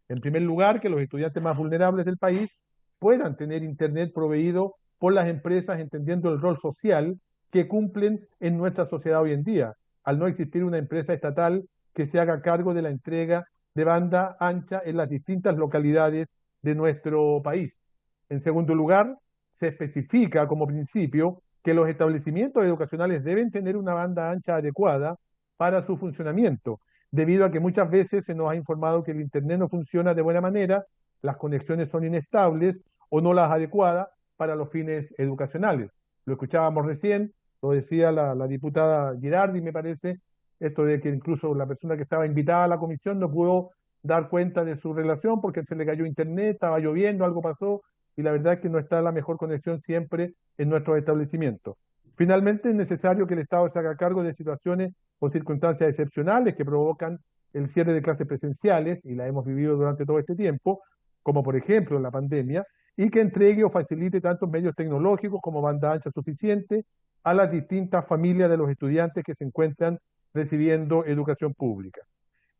En primer lugar, que los estudiantes más vulnerables del país puedan tener Internet proveído por las empresas, entendiendo el rol social que cumplen en nuestra sociedad hoy en día, al no existir una empresa estatal que se haga cargo de la entrega de banda ancha en las distintas localidades de nuestro país. En segundo lugar, se especifica como principio que los establecimientos educacionales deben tener una banda ancha adecuada para su funcionamiento, debido a que muchas veces se nos ha informado que el Internet no funciona de buena manera, las conexiones son inestables o no las adecuadas para los fines educacionales. Lo escuchábamos recién, lo decía la diputada Girardi, me parece, esto de que incluso la persona que estaba invitada a la comisión no pudo dar cuenta de su relación porque se le cayó Internet, estaba lloviendo, algo pasó, y la verdad es que no está la mejor conexión siempre en nuestros establecimientos. Finalmente, es necesario que el Estado se haga cargo de situaciones o circunstancias excepcionales que provocan el cierre de clases presenciales, y la hemos vivido durante todo este tiempo, como por ejemplo la pandemia, y que entregue o facilite tantos medios tecnológicos como banda ancha suficiente a las distintas familias de los estudiantes que se encuentran recibiendo educación pública.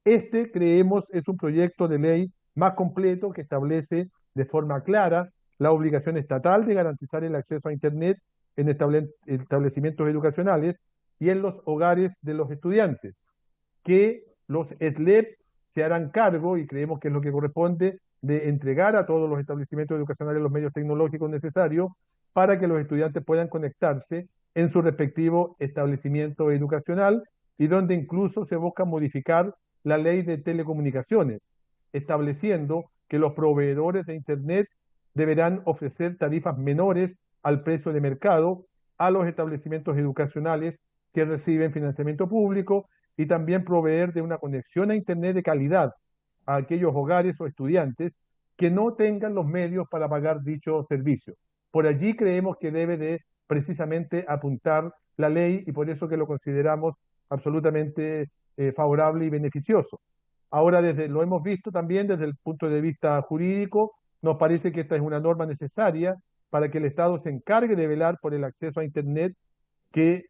Este, creemos, es un proyecto de ley más completo que establece de forma clara la obligación estatal de garantizar el acceso a Internet en establecimientos educacionales y en los hogares de los estudiantes, que los SLEP se harán cargo, y creemos que es lo que corresponde, de entregar a todos los establecimientos educacionales los medios tecnológicos necesarios para que los estudiantes puedan conectarse en su respectivo establecimiento educacional, y donde incluso se busca modificar la ley de telecomunicaciones, estableciendo que los proveedores de Internet deberán ofrecer tarifas menores al precio de mercado a los establecimientos educacionales que reciben financiamiento público, y también proveer de una conexión a Internet de calidad a aquellos hogares o estudiantes que no tengan los medios para pagar dicho servicio. Por allí creemos que debe de precisamente apuntar la ley y por eso que lo consideramos absolutamente favorable y beneficioso. Ahora, lo hemos visto también desde el punto de vista jurídico, nos parece que esta es una norma necesaria para que el Estado se encargue de velar por el acceso a Internet, que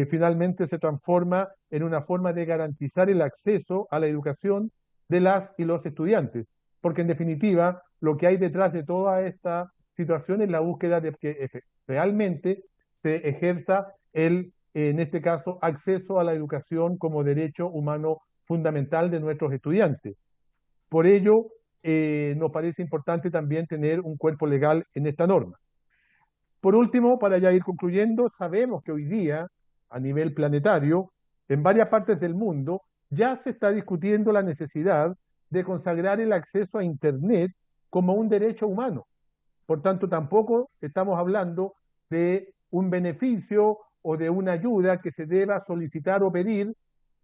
finalmente se transforma en una forma de garantizar el acceso a la educación de las y los estudiantes, porque en definitiva lo que hay detrás de toda esta situación es la búsqueda de que realmente se ejerza en este caso, acceso a la educación como derecho humano fundamental de nuestros estudiantes. Por ello, nos parece importante también tener un cuerpo legal en esta norma. Por último, para ya ir concluyendo, sabemos que hoy día, a nivel planetario, en varias partes del mundo, ya se está discutiendo la necesidad de consagrar el acceso a Internet como un derecho humano. Por tanto, tampoco estamos hablando de un beneficio o de una ayuda que se deba solicitar o pedir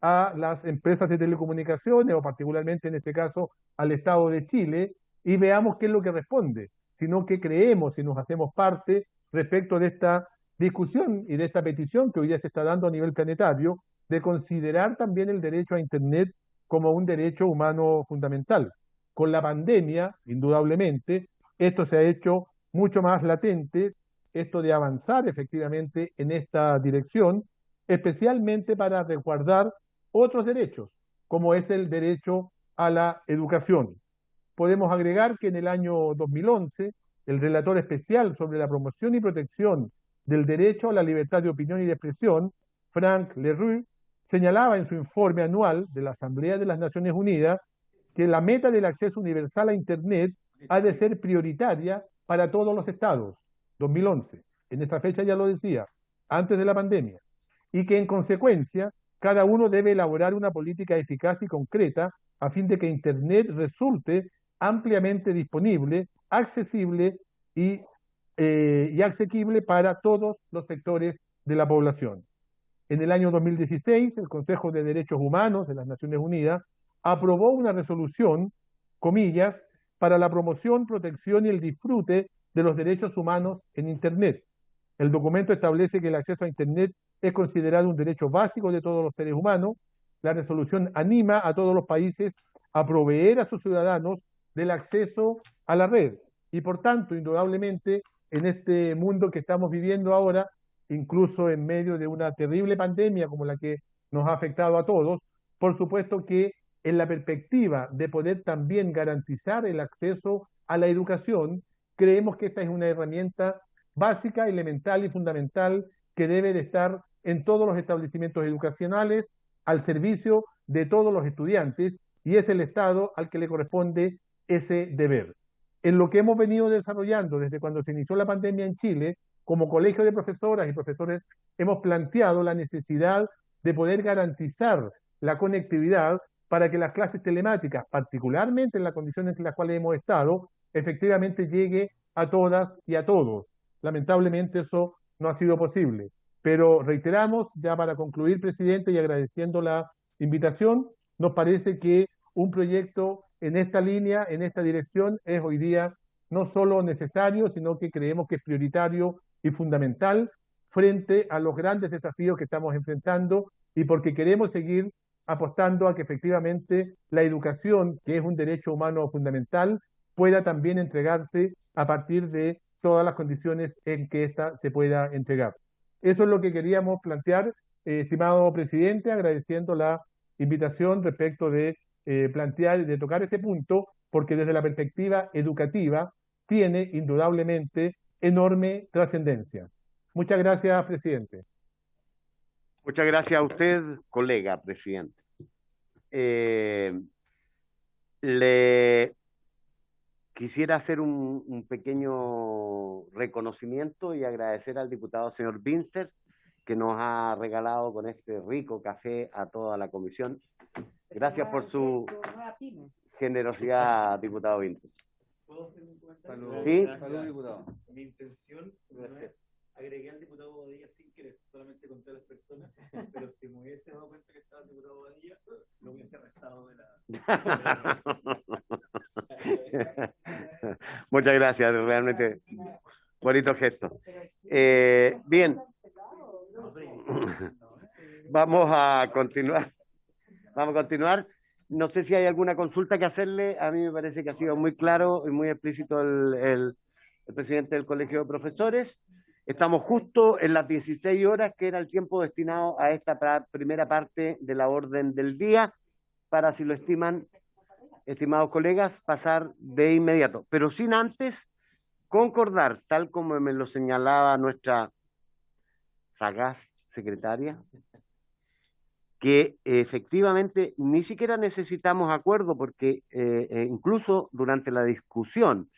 a las empresas de telecomunicaciones, o particularmente en este caso al Estado de Chile, y veamos qué es lo que responde, sino que creemos y nos hacemos parte respecto de esta discusión y de esta petición que hoy día se está dando a nivel planetario, de considerar también el derecho a Internet como un derecho humano fundamental. Con la pandemia, indudablemente, esto se ha hecho mucho más latente, esto de avanzar efectivamente en esta dirección, especialmente para resguardar otros derechos, como es el derecho a la educación. Podemos agregar que en el año 2011, el relator especial sobre la promoción y protección del derecho a la libertad de opinión y de expresión, Frank LaRue, señalaba en su informe anual de la Asamblea de las Naciones Unidas que la meta del acceso universal a Internet ha de ser prioritaria para todos los estados, 2011. En esta fecha ya lo decía, antes de la pandemia. Y que en consecuencia, cada uno debe elaborar una política eficaz y concreta a fin de que Internet resulte ampliamente disponible, accesible y asequible para todos los sectores de la población. En el año 2016, el Consejo de Derechos Humanos de las Naciones Unidas aprobó una resolución, comillas, para la promoción, protección y el disfrute de los derechos humanos en Internet. El documento establece que el acceso a Internet es considerado un derecho básico de todos los seres humanos. La resolución anima a todos los países a proveer a sus ciudadanos del acceso a la red. Y por tanto, indudablemente, en este mundo que estamos viviendo ahora, incluso en medio de una terrible pandemia como la que nos ha afectado a todos, por supuesto que en la perspectiva de poder también garantizar el acceso a la educación, creemos que esta es una herramienta básica, elemental y fundamental que debe de estar en todos los establecimientos educacionales al servicio de todos los estudiantes, y es el Estado al que le corresponde ese deber. En lo que hemos venido desarrollando desde cuando se inició la pandemia en Chile, como colegio de profesoras y profesores, hemos planteado la necesidad de poder garantizar la conectividad para que las clases telemáticas, particularmente en las condiciones en las cuales hemos estado, efectivamente llegue a todas y a todos. Lamentablemente eso no ha sido posible. Pero reiteramos, ya para concluir, presidente, y agradeciendo la invitación, nos parece que un proyecto en esta línea, en esta dirección, es hoy día no solo necesario, sino que creemos que es prioritario y fundamental frente a los grandes desafíos que estamos enfrentando y porque queremos seguir apostando a que efectivamente la educación, que es un derecho humano fundamental, pueda también entregarse a partir de todas las condiciones en que ésta se pueda entregar. Eso es lo que queríamos plantear, estimado presidente, agradeciendo la invitación respecto de plantear, de tocar este punto, porque desde la perspectiva educativa tiene indudablemente enorme trascendencia. Muchas gracias, presidente. Muchas gracias a usted, colega presidente. Le quisiera hacer un pequeño reconocimiento y agradecer al diputado señor Binster, que nos ha regalado con este rico café a toda la comisión. Gracias por su generosidad, diputado Binster. Saludos. ¿Sí? Saludos, diputado. Mi intención no es agregué al diputado Bodilla sin querer, solamente conté a las personas, pero si me hubiese dado cuenta que estaba el diputado Bodilla, lo hubiese arrestado de la... Muchas gracias, realmente bonito gesto. Bien. Vamos a continuar. Vamos a continuar. No sé si hay alguna consulta que hacerle. A mí me parece que ha sido muy claro y muy explícito el presidente del Colegio de Profesores. Estamos justo en las 16 horas, que era el tiempo destinado a esta primera parte de la orden del día, para, si lo estiman, estimados colegas, pasar de inmediato, pero sin antes concordar, tal como me lo señalaba nuestra sagaz secretaria, que efectivamente ni siquiera necesitamos acuerdo, porque incluso durante la discusión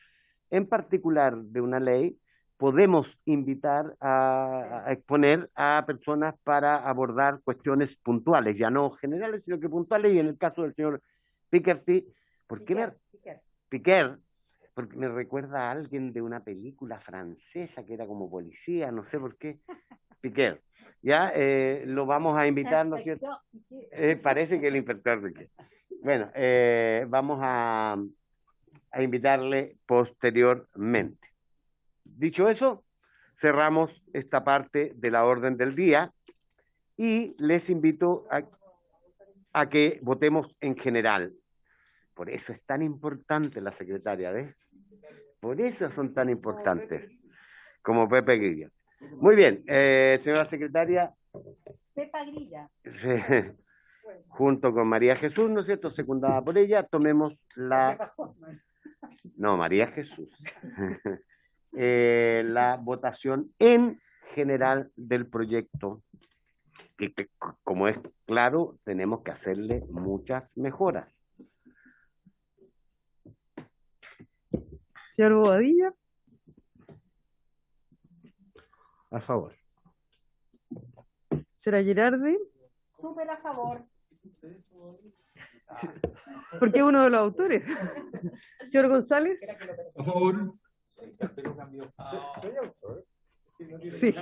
en particular de una ley, podemos invitar a exponer a personas para abordar cuestiones puntuales, ya no generales, sino que puntuales, y en el caso del señor Piquerty, Piquer, porque me recuerda a alguien de una película francesa que era como policía, no sé por qué, Piquer. Ya lo vamos a invitar, ¿no es cierto? Parece que el inspector Piquer. Bueno, vamos a invitarle posteriormente. Dicho eso, cerramos esta parte de la orden del día y les invito a que votemos en general. Por eso es tan importante la secretaria, ¿ves? Por eso son tan importantes, como Pepe Grilla. Muy bien, señora secretaria. Pepa Grilla. Junto con María Jesús, ¿no es cierto?, secundada por ella, tomemos la... No, María Jesús. La votación en general del proyecto, que como es claro, tenemos que hacerle muchas mejoras. Señor Bobadilla. A favor. Señora Girardi. Súper a favor. Porque es uno de los autores. Señor González. A favor. Soy autor. Sí.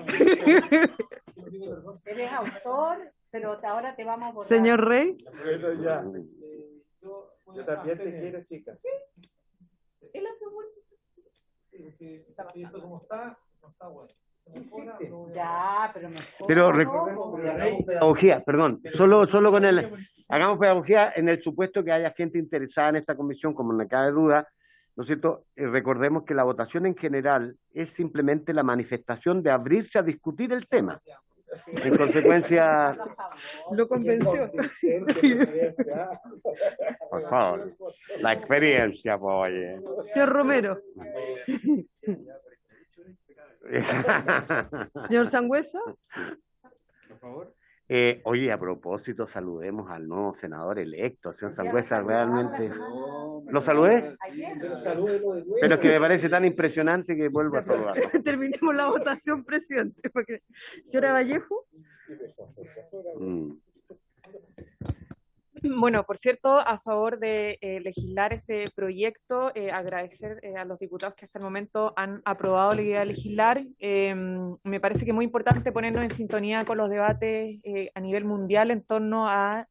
Eres autor, pero ahora te vamos a votar. Señor Rey. Bueno, ya. Yo también te quiero, chica. Él aprobó. Esto como está, no está bueno. Ya, pero mejor. Pero recordemos que hagamos pedagogía, perdón, solo con hagamos pedagogía en el supuesto que haya gente interesada en esta comisión, como no cabe duda, ¿no es cierto? Recordemos que la votación en general es simplemente la manifestación de abrirse a discutir el tema. En consecuencia... Lo convenció. Por favor, la experiencia, pues, oye. Señor Romero. Señor Sangüesa. Por favor. Oye, a propósito, saludemos al nuevo senador electo, señor Sangüesa, realmente. ¿Lo saludé? Pero es que me parece tan impresionante que vuelvo a saludarlo. Terminemos la votación, presidente. Señora Vallejo. Bueno, por cierto, a favor de legislar este proyecto, agradecer a los diputados que hasta el momento han aprobado la idea de legislar. Me parece que es muy importante ponernos en sintonía con los debates a nivel mundial en torno a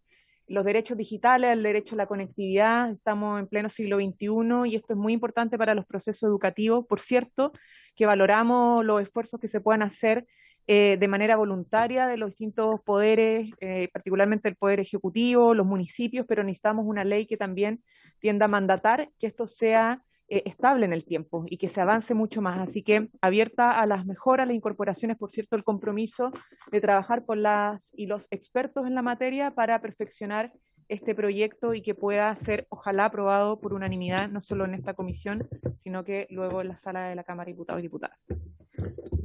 los derechos digitales, el derecho a la conectividad. Estamos en pleno siglo XXI y esto es muy importante para los procesos educativos. Por cierto, que valoramos los esfuerzos que se puedan hacer de manera voluntaria de los distintos poderes, particularmente el poder ejecutivo, los municipios, pero necesitamos una ley que también tienda a mandatar que esto sea estable en el tiempo y que se avance mucho más. Así que abierta a las mejoras, las incorporaciones, por cierto, el compromiso de trabajar con las y los expertos en la materia para perfeccionar este proyecto y que pueda ser, ojalá, aprobado por unanimidad, no solo en esta comisión, sino que luego en la sala de la Cámara de Diputados y Diputadas.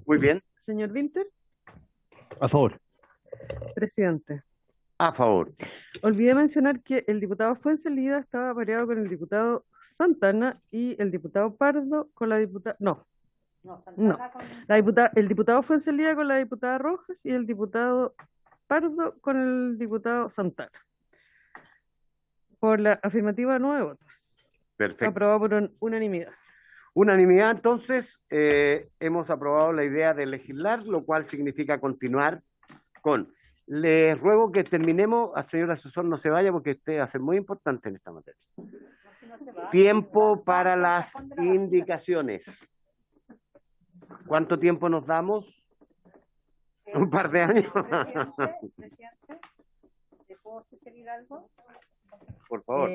Muy bien. Señor Winter. A favor. Presidente. A favor. Olvidé mencionar que el diputado Fuenzalida estaba pareado con el diputado Santana y el diputado Pardo con la diputada... No. El diputado Fuenzalida con la diputada Rojas y el diputado Pardo con el diputado Santana. Por la afirmativa, 9 votos. Perfecto. Aprobado por unanimidad. Unanimidad, entonces, hemos aprobado la idea de legislar, lo cual significa continuar con... Les ruego que terminemos, al señor asesor no se vaya porque este va a ser muy importante en esta materia. Tiempo para las indicaciones. ¿Cuánto tiempo nos damos? ¿Un par de años? Presidente, ¿te puedo sugerir algo? Por favor.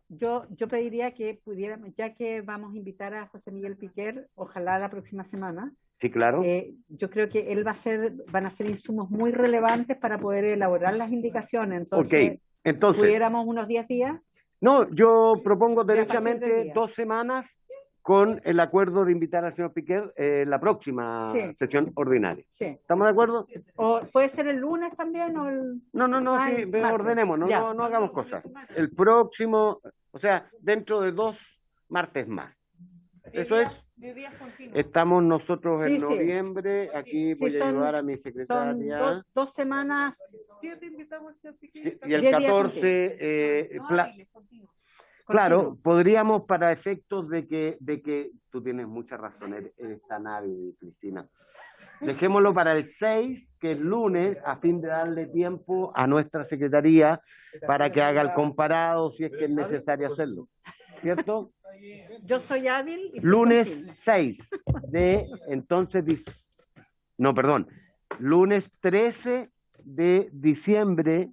Yo pediría que pudiéramos, ya que vamos a invitar a José Miguel Piquer, ojalá la próxima semana. Sí, claro. Yo creo que él van a ser insumos muy relevantes para poder elaborar las indicaciones. Entonces, ¿pudiéramos unos 10 días? No, yo propongo De a partir del derechamente día. 2 semanas con el acuerdo de invitar al señor Piquer la próxima sesión ordinaria. Sí. ¿Estamos de acuerdo? ¿O puede ser el lunes también? O el... No, Ay, sí, martes. ordenemos, no hagamos cosas. El próximo, o sea, dentro de 2 martes más. Eso es. Estamos nosotros en noviembre, aquí voy a ayudar a mi secretaria. Son 2 semanas. 7 invitamos al señor Piquer. Y el 14, claro, podríamos para efectos de que tú tienes mucha razón, eres tan hábil, Cristina. Dejémoslo para el 6, que es lunes, a fin de darle tiempo a nuestra secretaría para que haga el comparado si es que es necesario hacerlo. ¿Cierto? Yo soy hábil. Y lunes soy 6 de entonces, lunes 13 de diciembre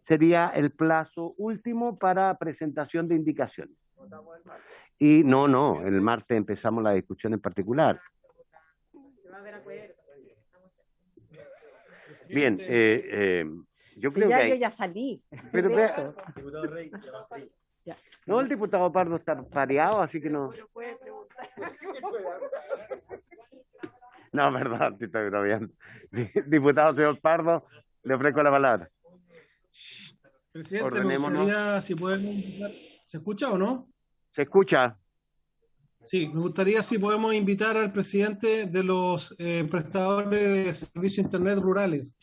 sería el plazo último para presentación de indicaciones. Y no, el martes empezamos la discusión en particular. Bien, yo creo que yo ya salí. Pero, no, el diputado Pardo está pareado, así que no. No, verdad, te estoy bromeando. Diputado señor Pardo, le ofrezco la palabra. Presidente, me gustaría si podemos invitar. ¿Se escucha o no? Se escucha. Sí, me gustaría si podemos invitar al presidente de los prestadores de servicios Internet rurales,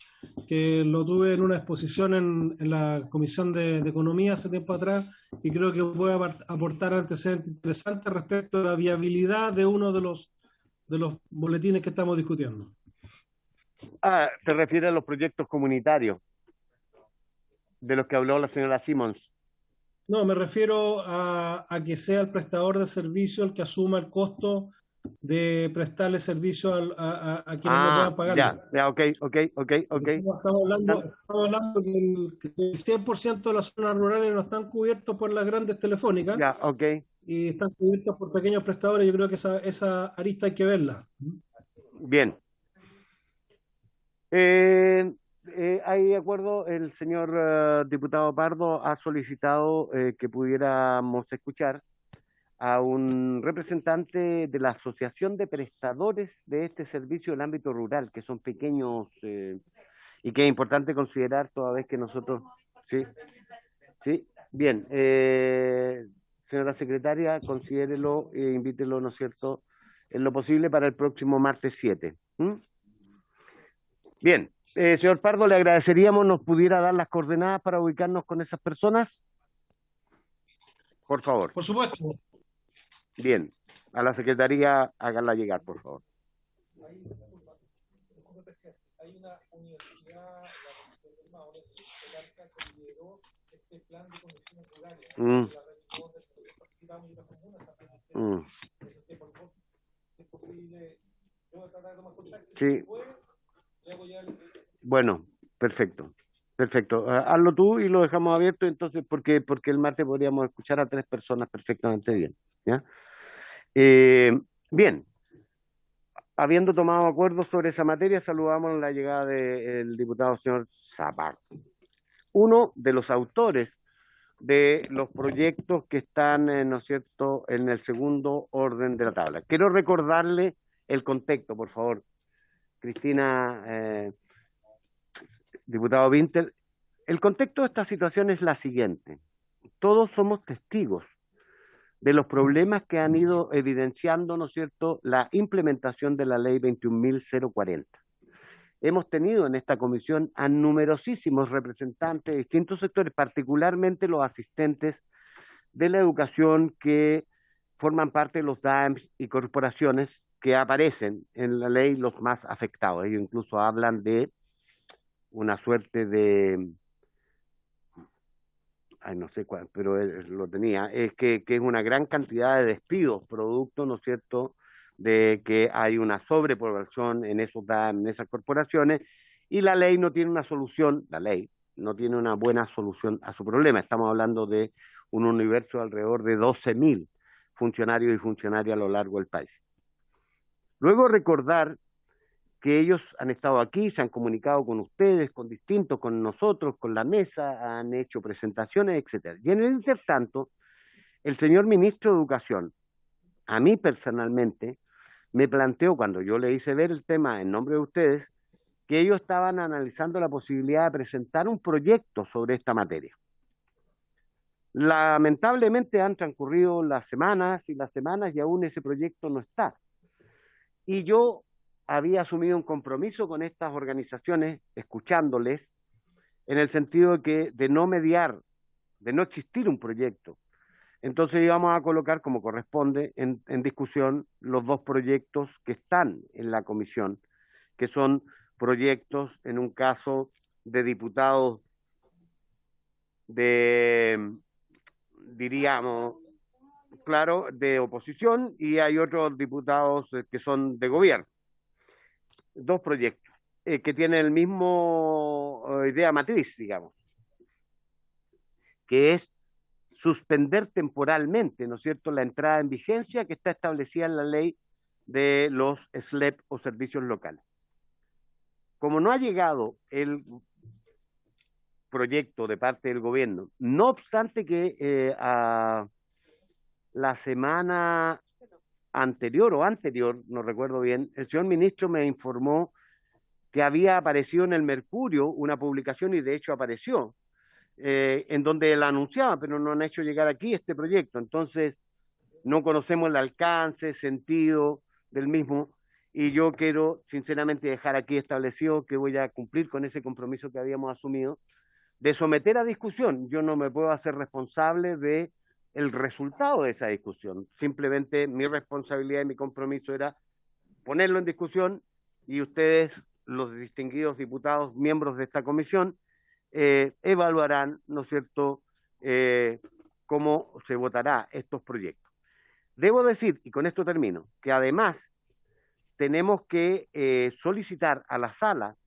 que lo tuve en una exposición en la Comisión de Economía hace tiempo atrás y creo que puede aportar antecedentes interesantes respecto a la viabilidad de uno de los boletines que estamos discutiendo. ¿Te refieres a los proyectos comunitarios de los que habló la señora Simons? No, me refiero a que sea el prestador de servicio el que asuma el costo de prestarle servicio a quienes no puedan pagarlo. Ya, ok. Estamos hablando que el 100% de las zonas rurales no están cubiertos por las grandes telefónicas. Ya, ok. Y están cubiertos por pequeños prestadores. Yo creo que esa arista hay que verla. Bien. Hay de acuerdo, el señor diputado Pardo ha solicitado que pudiéramos escuchar a un representante de la Asociación de Prestadores de este servicio en el ámbito rural, que son pequeños y que es importante considerar toda vez que nosotros... Sí, bien. Señora secretaria, considérelo e invítelo, ¿no es cierto?, en lo posible para el próximo martes 7. Bien, señor Pardo, le agradeceríamos nos pudiera dar las coordenadas para ubicarnos con esas personas. Por favor. Por supuesto. Bien, a la secretaría háganla llegar, por favor. Hay una universidad, que lideró este plan de condiciones rurales. Sí. Bueno, perfecto. Hazlo tú y lo dejamos abierto entonces porque el martes podríamos escuchar a 3 personas perfectamente bien. ¿Ya? Bien. Habiendo tomado acuerdos sobre esa materia, saludamos la llegada del diputado señor Zapata, uno de los autores de los proyectos que están, ¿no es cierto?, en el segundo orden de la tabla. Quiero recordarle el contexto, por favor. Cristina, diputado Vinter, el contexto de esta situación es la siguiente. Todos somos testigos de los problemas que han ido evidenciando, ¿no es cierto?, la implementación de la ley 21.040. Hemos tenido en esta comisión a numerosísimos representantes de distintos sectores, particularmente los asistentes de la educación que forman parte de los DAEMS y corporaciones que aparecen en la ley los más afectados. Ellos incluso hablan de una suerte de... no sé cuál, pero lo tenía, es que es una gran cantidad de despidos, producto, ¿no es cierto?, de que hay una sobrepoblación en esos DAM, en esas corporaciones, y la ley no tiene una solución, la ley no tiene una buena solución a su problema. Estamos hablando de un universo de alrededor de 12.000 funcionarios y funcionarias a lo largo del país. Luego recordar que ellos han estado aquí, se han comunicado con ustedes, con distintos, con nosotros, con la mesa, han hecho presentaciones, etcétera. Y en el intertanto, el señor ministro de Educación, a mí personalmente, me planteó, cuando yo le hice ver el tema en nombre de ustedes, que ellos estaban analizando la posibilidad de presentar un proyecto sobre esta materia. Lamentablemente han transcurrido las semanas y aún ese proyecto no está. Y yo había asumido un compromiso con estas organizaciones, escuchándoles, en el sentido de no mediar, de no existir un proyecto. Entonces íbamos a colocar, como corresponde, en discusión los dos proyectos que están en la comisión, que son proyectos, en un caso, de diputados diríamos, claro, de oposición, y hay otros diputados que son de gobierno. Dos proyectos que tienen el mismo idea matriz, digamos, que es suspender temporalmente, ¿no es cierto?, la entrada en vigencia que está establecida en la ley de los SLEP o servicios locales. Como no ha llegado el proyecto de parte del gobierno, no obstante que a la semana anterior, no recuerdo bien, el señor ministro me informó que había aparecido en el Mercurio una publicación, y de hecho apareció, en donde él anunciaba, pero no han hecho llegar aquí este proyecto. Entonces, no conocemos el alcance, sentido del mismo, y yo quiero sinceramente dejar aquí establecido que voy a cumplir con ese compromiso que habíamos asumido, de someter a discusión. Yo no me puedo hacer responsable de el resultado de esa discusión. Simplemente mi responsabilidad y mi compromiso era ponerlo en discusión, y ustedes, los distinguidos diputados, miembros de esta comisión, evaluarán, ¿no es cierto?, cómo se votará estos proyectos. Debo decir, y con esto termino, que además tenemos que solicitar a la sala,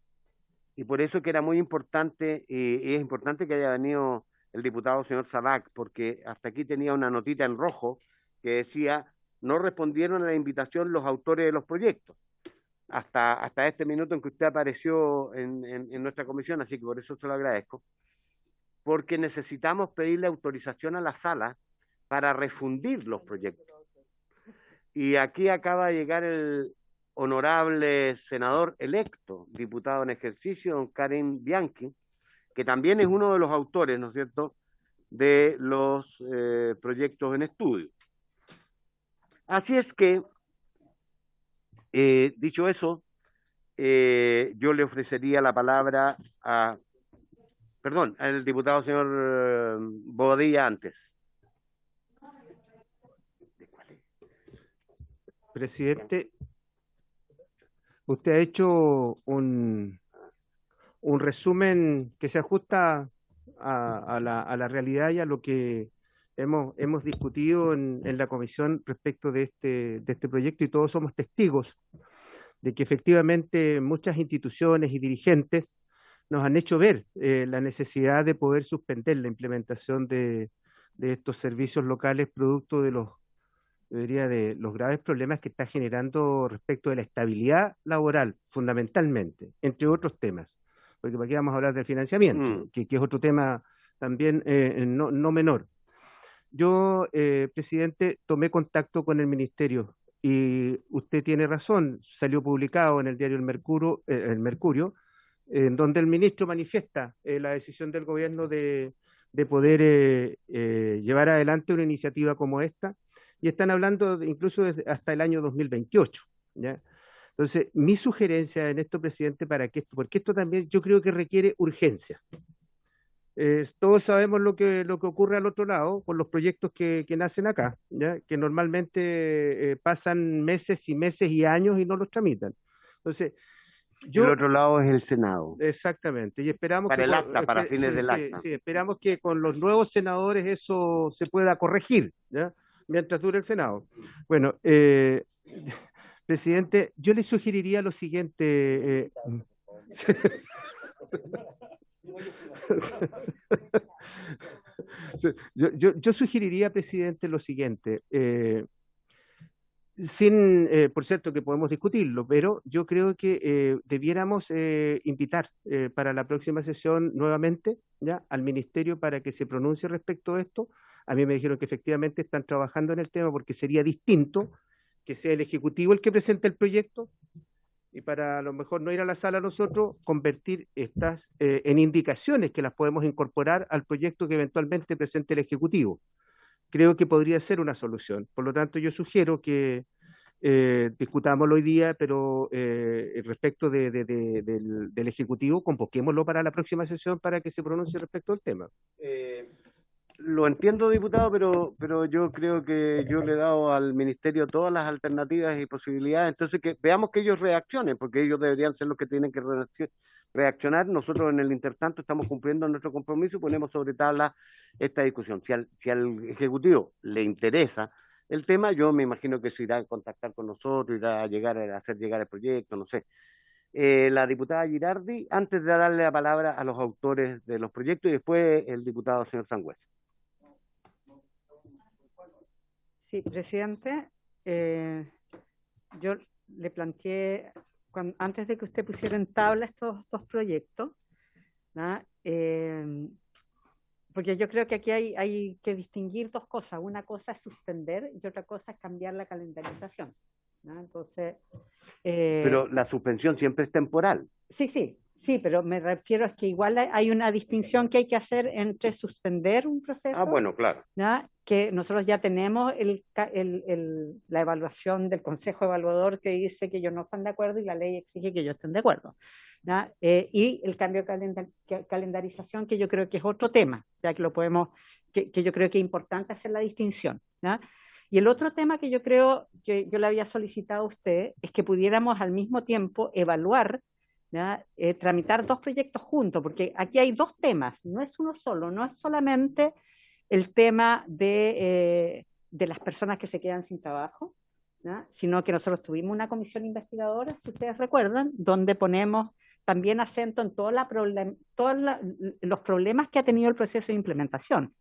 y por eso que era muy importante, y es importante que haya venido el diputado señor Sabac, porque hasta aquí tenía una notita en rojo que decía: no respondieron a la invitación los autores de los proyectos, hasta este minuto en que usted apareció en nuestra comisión, así que por eso se lo agradezco, porque necesitamos pedirle autorización a la sala para refundir los proyectos. Y aquí acaba de llegar el honorable senador electo, diputado en ejercicio, don Karim Bianchi, que también es uno de los autores, ¿no es cierto?, de los proyectos en estudio. Así es que, dicho eso, yo le ofrecería la palabra al diputado señor Bobadilla antes. Presidente, usted ha hecho un resumen que se ajusta a la realidad y a lo que hemos discutido en la comisión respecto de este proyecto, y todos somos testigos de que efectivamente muchas instituciones y dirigentes nos han hecho ver la necesidad de poder suspender la implementación de estos servicios locales producto de los graves problemas que está generando respecto de la estabilidad laboral, fundamentalmente, entre otros temas, porque aquí vamos a hablar del financiamiento, que es otro tema también no menor. Yo, presidente, tomé contacto con el ministerio, y usted tiene razón, salió publicado en el diario El Mercurio, en donde el ministro manifiesta la decisión del gobierno de poder llevar adelante una iniciativa como esta, y están hablando incluso hasta el año 2028, ¿ya? Entonces, mi sugerencia en esto, presidente, porque esto también yo creo que requiere urgencia. Todos sabemos lo que ocurre al otro lado con los proyectos que nacen acá, ¿ya?, que normalmente pasan meses y meses y años y no los tramitan. Entonces, el otro lado es el Senado. Exactamente, y esperamos para el acta, para fines del acta. Sí, esperamos que con los nuevos senadores eso se pueda corregir, ¿ya?, mientras dure el Senado. Bueno, Presidente, yo le sugeriría lo siguiente. Yo sugeriría, presidente, lo siguiente. Por cierto, que podemos discutirlo, pero yo creo que debiéramos invitar para la próxima sesión nuevamente ya al ministerio para que se pronuncie respecto a esto. A mí me dijeron que efectivamente están trabajando en el tema porque sería distinto que sea el Ejecutivo el que presente el proyecto y para a lo mejor no ir a la sala nosotros, convertir estas en indicaciones que las podemos incorporar al proyecto que eventualmente presente el Ejecutivo. Creo que podría ser una solución. Por lo tanto, yo sugiero que discutámoslo hoy día, pero respecto del Ejecutivo, convoquémoslo para la próxima sesión para que se pronuncie respecto al tema. Lo entiendo, diputado, pero yo creo que yo le he dado al ministerio todas las alternativas y posibilidades, entonces que veamos que ellos reaccionen, porque ellos deberían ser los que tienen que reaccionar. Nosotros en el intertanto estamos cumpliendo nuestro compromiso y ponemos sobre tabla esta discusión. Si al Ejecutivo le interesa el tema, yo me imagino que se irá a contactar con nosotros, irá a hacer llegar el proyecto, no sé. La diputada Girardi, antes de darle la palabra a los autores de los proyectos y después el diputado señor Sangüesa. Sí, presidente, yo le planteé, antes de que usted pusiera en tabla estos dos proyectos, ¿no? Porque yo creo que aquí hay que distinguir dos cosas. Una cosa es suspender y otra cosa es cambiar la calendarización, ¿no? Entonces... pero la suspensión siempre es temporal. Sí, pero me refiero a que igual hay una distinción que hay que hacer entre suspender un proceso. Bueno, claro. ¿No? Que nosotros ya tenemos la evaluación del Consejo Evaluador que dice que ellos no están de acuerdo y la ley exige que ellos estén de acuerdo, ¿no? Y el cambio de calendarización, que yo creo que es otro tema, ya que lo podemos, que yo creo que es importante hacer la distinción, ¿no? Y el otro tema que yo creo que yo le había solicitado a usted es que pudiéramos al mismo tiempo evaluar, tramitar dos proyectos juntos, porque aquí hay dos temas, no es uno solo, no es solamente el tema de las personas que se quedan sin trabajo, ¿no? Sino que nosotros tuvimos una comisión investigadora, si ustedes recuerdan, donde ponemos también acento en todos los problemas que ha tenido el proceso de implementación,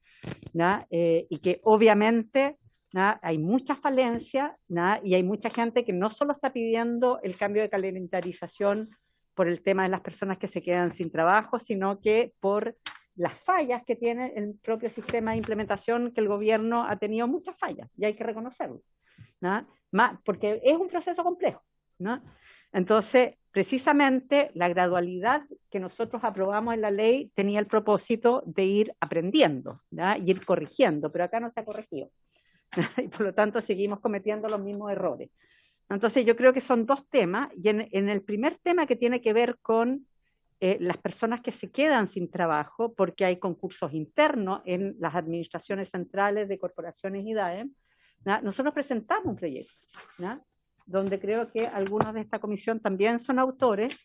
¿no? Y que obviamente, ¿no? Hay muchas falencias, ¿no? Y hay mucha gente que no solo está pidiendo el cambio de calendarización por el tema de las personas que se quedan sin trabajo, sino que por las fallas que tiene el propio sistema de implementación, que el gobierno ha tenido muchas fallas, y hay que reconocerlo, ¿no? Porque es un proceso complejo, ¿no? Entonces, precisamente la gradualidad que nosotros aprobamos en la ley tenía el propósito de ir aprendiendo, ¿no? Y ir corrigiendo, pero acá no se ha corregido, y por lo tanto seguimos cometiendo los mismos errores. Entonces yo creo que son dos temas, y en el primer tema, que tiene que ver con las personas que se quedan sin trabajo, porque hay concursos internos en las administraciones centrales de corporaciones y DAE, ¿no? Nosotros presentamos un proyecto, ¿no? Donde creo que algunos de esta comisión también son autores,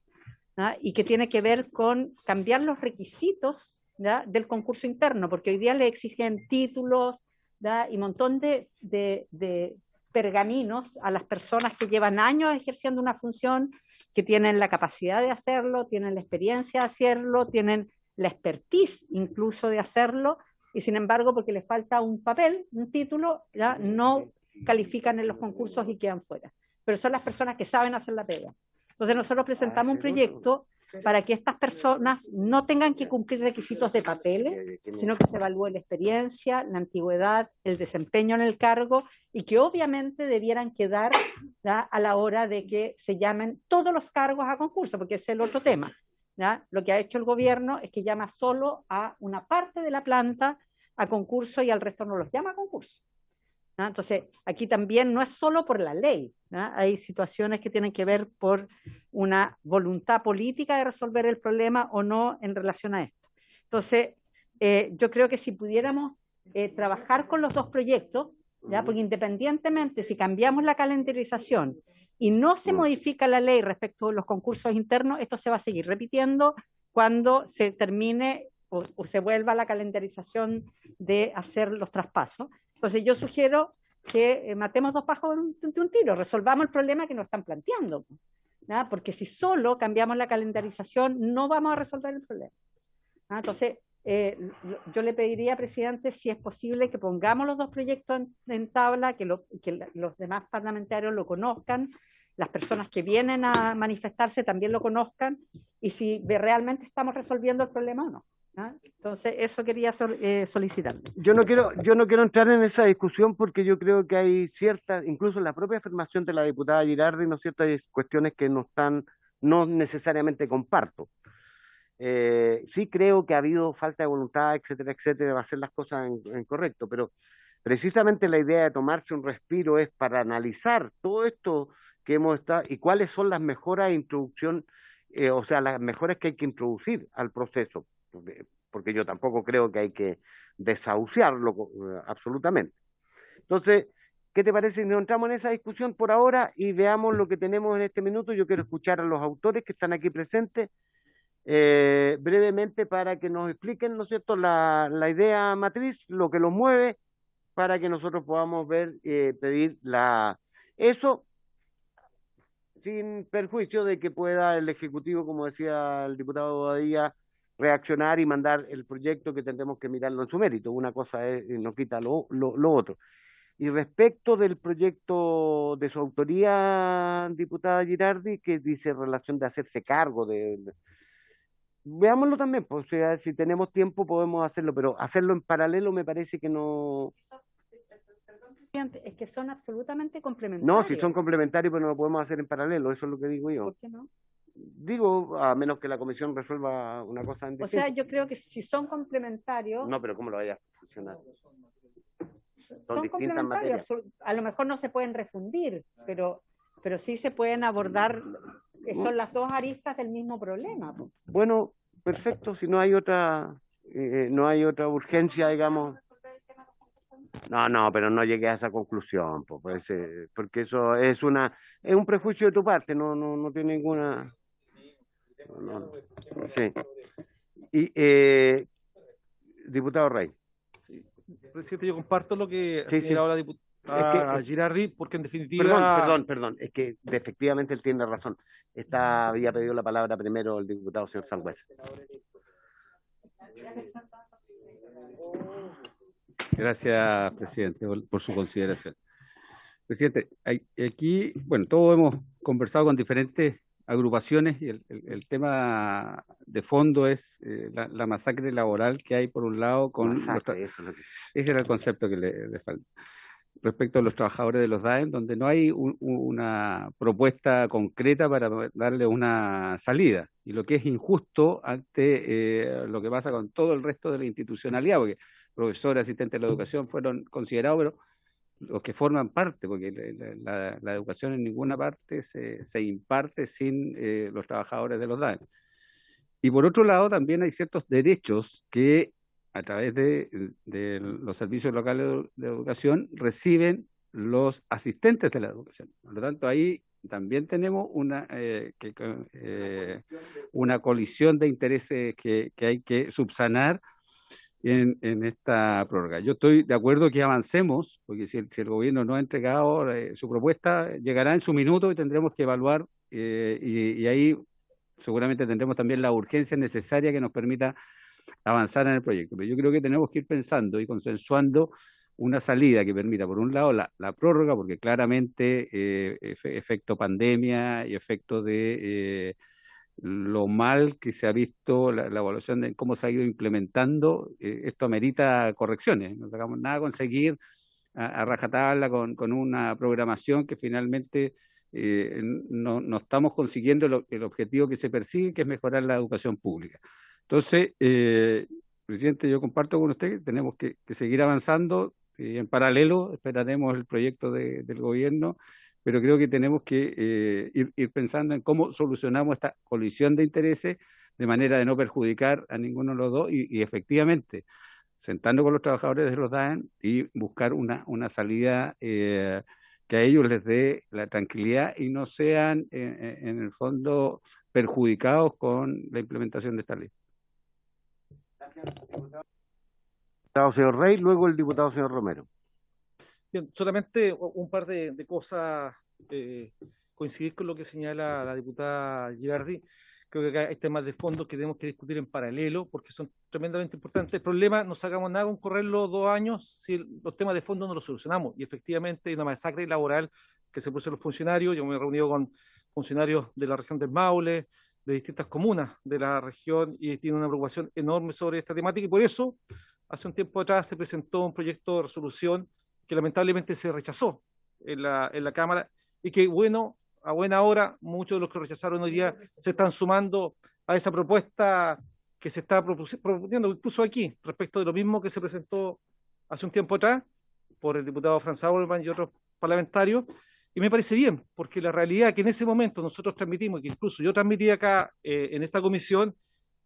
¿no? Y que tiene que ver con cambiar los requisitos, ¿no? Del concurso interno, porque hoy día le exigen títulos, ¿no? Y un montón de pergaminos a las personas que llevan años ejerciendo una función, que tienen la capacidad de hacerlo, tienen la experiencia de hacerlo, tienen la expertise incluso de hacerlo, y sin embargo, porque les falta un papel, un título, ya no califican en los concursos y quedan fuera. Pero son las personas que saben hacer la pega. Entonces nosotros presentamos un proyecto para que estas personas no tengan que cumplir requisitos de papeles, sino que se evalúe la experiencia, la antigüedad, el desempeño en el cargo, y que obviamente debieran quedar, ¿ya? A la hora de que se llamen todos los cargos a concurso, porque ese es el otro tema, ¿ya? Lo que ha hecho el gobierno es que llama solo a una parte de la planta a concurso y al resto no los llama a concurso, ¿no? Entonces, aquí también no es solo por la ley, ¿no? Hay situaciones que tienen que ver por una voluntad política de resolver el problema o no en relación a esto. Entonces, yo creo que si pudiéramos trabajar con los dos proyectos, ¿ya? Porque independientemente si cambiamos la calendarización y no se modifica la ley respecto de los concursos internos, esto se va a seguir repitiendo cuando se termine o se vuelva a la calendarización de hacer los traspasos. Entonces yo sugiero que matemos dos pájaros de un tiro, resolvamos el problema que nos están planteando, ¿ya? Porque si solo cambiamos la calendarización no vamos a resolver el problema. Entonces, yo le pediría, presidente, si es posible que pongamos los dos proyectos en tabla, que los demás parlamentarios lo conozcan, las personas que vienen a manifestarse también lo conozcan, y si realmente estamos resolviendo el problema o no. Entonces, eso quería solicitar. Yo no quiero entrar en esa discusión porque yo creo que hay ciertas, incluso en la propia afirmación de la diputada Girardi, ¿no es cierto?, hay cuestiones que no necesariamente comparto. Sí creo que ha habido falta de voluntad, etcétera, etcétera, de hacer las cosas en correcto, pero precisamente la idea de tomarse un respiro es para analizar todo esto que hemos estado y cuáles son las mejoras de introducción, o sea, las mejoras que hay que introducir al proceso, porque yo tampoco creo que hay que desahuciarlo absolutamente. Entonces, ¿qué te parece si no entramos en esa discusión por ahora y veamos lo que tenemos en este minuto? Yo quiero escuchar a los autores que están aquí presentes brevemente para que nos expliquen, ¿no es cierto?, la idea matriz, lo que los mueve, para que nosotros podamos ver, pedir eso sin perjuicio de que pueda el Ejecutivo, como decía el diputado Bobadilla, reaccionar y mandar el proyecto, que tendremos que mirarlo en su mérito. Una cosa es, no quita lo otro. Y respecto del proyecto de su autoría, diputada Girardi, que dice relación de hacerse cargo veámoslo también, pues, o sea, si tenemos tiempo podemos hacerlo, pero hacerlo en paralelo me parece que no. Es que son absolutamente complementarios. No, si son complementarios, pero no lo podemos hacer en paralelo, eso es lo que digo yo. ¿Por qué no? Digo, a menos que la comisión resuelva una cosa en distinto. O sea, yo creo que si son complementarios... No, pero ¿cómo lo vaya a funcionar? Son complementarios. A lo mejor no se pueden refundir, pero sí se pueden abordar, son las dos aristas del mismo problema. Bueno, perfecto, si no hay otra urgencia, digamos. No, pero no llegué a esa conclusión, porque eso es un prejuicio de tu parte, no tiene ninguna. Sí. Y diputado Rey. Sí. Presidente, yo comparto lo que sí, señalaba la diputada Girardi, porque en definitiva... Perdón, es que efectivamente él tiene razón. Había pedido la palabra primero el diputado señor Sangüesa. Gracias, presidente, por su consideración. Presidente, aquí, bueno, todos hemos conversado con diferentes agrupaciones y el tema de fondo es la masacre laboral que hay por un lado con... Ese era el concepto que le falta. Respecto a los trabajadores de los DAEM, donde no hay una propuesta concreta para darle una salida. Y lo que es injusto ante lo que pasa con todo el resto de la institucionalidad, porque profesores, asistentes de la educación fueron considerados, pero los que forman parte, porque la educación en ninguna parte se imparte sin los trabajadores de los DAEM. Y por otro lado, también hay ciertos derechos que a través de los servicios locales de educación reciben los asistentes de la educación. Por lo tanto, ahí también tenemos una colisión de intereses que hay que subsanar en esta prórroga. Yo estoy de acuerdo que avancemos, porque si el gobierno no ha entregado su propuesta, llegará en su minuto y tendremos que evaluar, y ahí seguramente tendremos también la urgencia necesaria que nos permita avanzar en el proyecto. Pero yo creo que tenemos que ir pensando y consensuando una salida que permita, por un lado, la prórroga, porque claramente efecto pandemia y efecto de lo mal que se ha visto la evaluación de cómo se ha ido implementando, esto amerita correcciones. No sacamos nada con seguir a rajatabla con una programación que finalmente no estamos consiguiendo el objetivo que se persigue, que es mejorar la educación pública. Entonces, presidente, yo comparto con usted que tenemos que seguir avanzando y en paralelo esperaremos el proyecto del gobierno, pero creo que tenemos que ir pensando en cómo solucionamos esta colisión de intereses de manera de no perjudicar a ninguno de los dos y efectivamente sentarnos con los trabajadores de los DAEM y buscar una salida que a ellos les dé la tranquilidad y no sean en el fondo perjudicados con la implementación de esta ley. Diputado señor Rey, luego el diputado señor Romero. Bien, solamente un par de cosas, coincidir con lo que señala la diputada Girardi. Creo que acá hay temas de fondo que tenemos que discutir en paralelo porque son tremendamente importantes. El problema, no sacamos nada con correrlo 2 años si los temas de fondo no los solucionamos. Y efectivamente hay una masacre laboral que se puso a los funcionarios. Yo me he reunido con funcionarios de la región del Maule, de distintas comunas de la región, y tiene una preocupación enorme sobre esta temática, y por eso hace un tiempo atrás se presentó un proyecto de resolución que lamentablemente se rechazó en la Cámara, y que, bueno, a buena hora, muchos de los que rechazaron hoy día se están sumando a esa propuesta que se está proponiendo incluso aquí, respecto de lo mismo que se presentó hace un tiempo atrás por el diputado Franz Sauermann y otros parlamentarios. Y me parece bien, porque la realidad es que en ese momento nosotros transmitimos, que incluso yo transmití acá en esta comisión,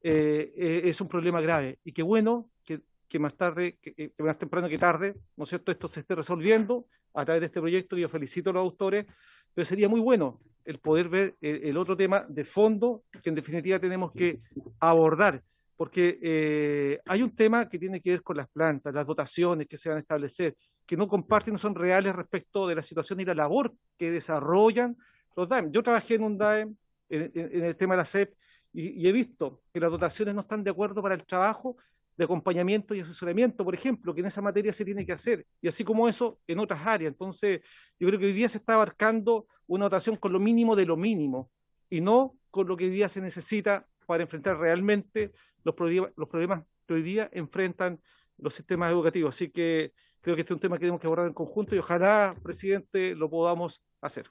es un problema grave. Y qué bueno que más tarde, que más temprano que tarde, ¿no es cierto?, esto se esté resolviendo a través de este proyecto. Yo felicito a los autores, pero sería muy bueno el poder ver el otro tema de fondo que en definitiva tenemos que abordar, porque hay un tema que tiene que ver con las plantas, las dotaciones que se van a establecer, que no comparten, no son reales respecto de la situación y la labor que desarrollan los DAEM. Yo trabajé en un DAEM en el tema de la SEP y he visto que las dotaciones no están de acuerdo para el trabajo de acompañamiento y asesoramiento, por ejemplo, que en esa materia se tiene que hacer, y así como eso en otras áreas. Entonces, yo creo que hoy día se está abarcando una dotación con lo mínimo de lo mínimo, y no con lo que hoy día se necesita para enfrentar realmente los problemas que hoy día enfrentan los sistemas educativos. Así que creo que este es un tema que tenemos que abordar en conjunto, y ojalá, presidente, lo podamos hacer.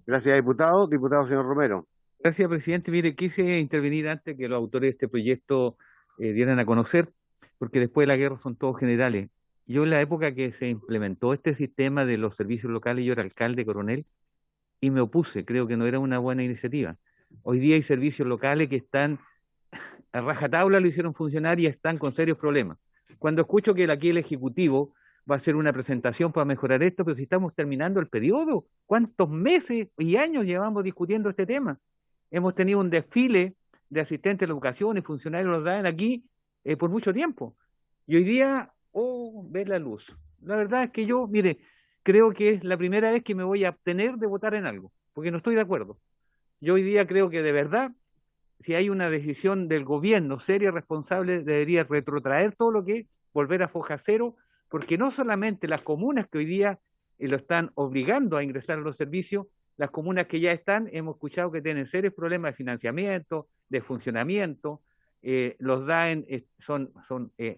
Gracias, diputado. Diputado, señor Romero. Gracias, presidente. Mire, quise intervenir antes que los autores de este proyecto dieran a conocer, porque después de la guerra son todos generales. Yo en la época que se implementó este sistema de los servicios locales, yo era alcalde coronel y me opuse, creo que no era una buena iniciativa. Hoy día hay servicios locales que están a rajatabla, lo hicieron funcionar y están con serios problemas. Cuando escucho que aquí el Ejecutivo va a hacer una presentación para mejorar esto, pero si estamos terminando el periodo, ¿cuántos meses y años llevamos discutiendo este tema? Hemos tenido un desfile de asistentes de la educación y funcionarios los dan aquí por mucho tiempo. Y hoy día, ve la luz. La verdad es que yo, mire, creo que es la primera vez que me voy a abstener de votar en algo, porque no estoy de acuerdo. Yo hoy día creo que de verdad, si hay una decisión del gobierno seria y responsable, debería retrotraer todo lo que es, volver a foja cero, porque no solamente las comunas que hoy día lo están obligando a ingresar a los servicios, las comunas que ya están, hemos escuchado que tienen serios problemas de financiamiento, de funcionamiento. Los DAEN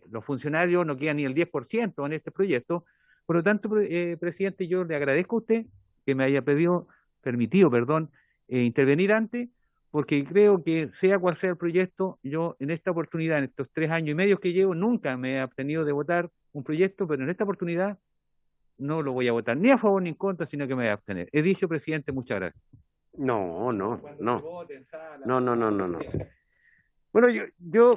los funcionarios no quedan ni el 10% en este proyecto. Por lo tanto, presidente, yo le agradezco a usted que me haya permitido intervenir antes, porque creo que sea cual sea el proyecto, yo en esta oportunidad, en estos 3 años y medio que llevo, nunca me he abstenido de votar un proyecto, pero en esta oportunidad no lo voy a votar ni a favor ni en contra, sino que me voy a abstener. He dicho, presidente, muchas gracias. No. Bueno, yo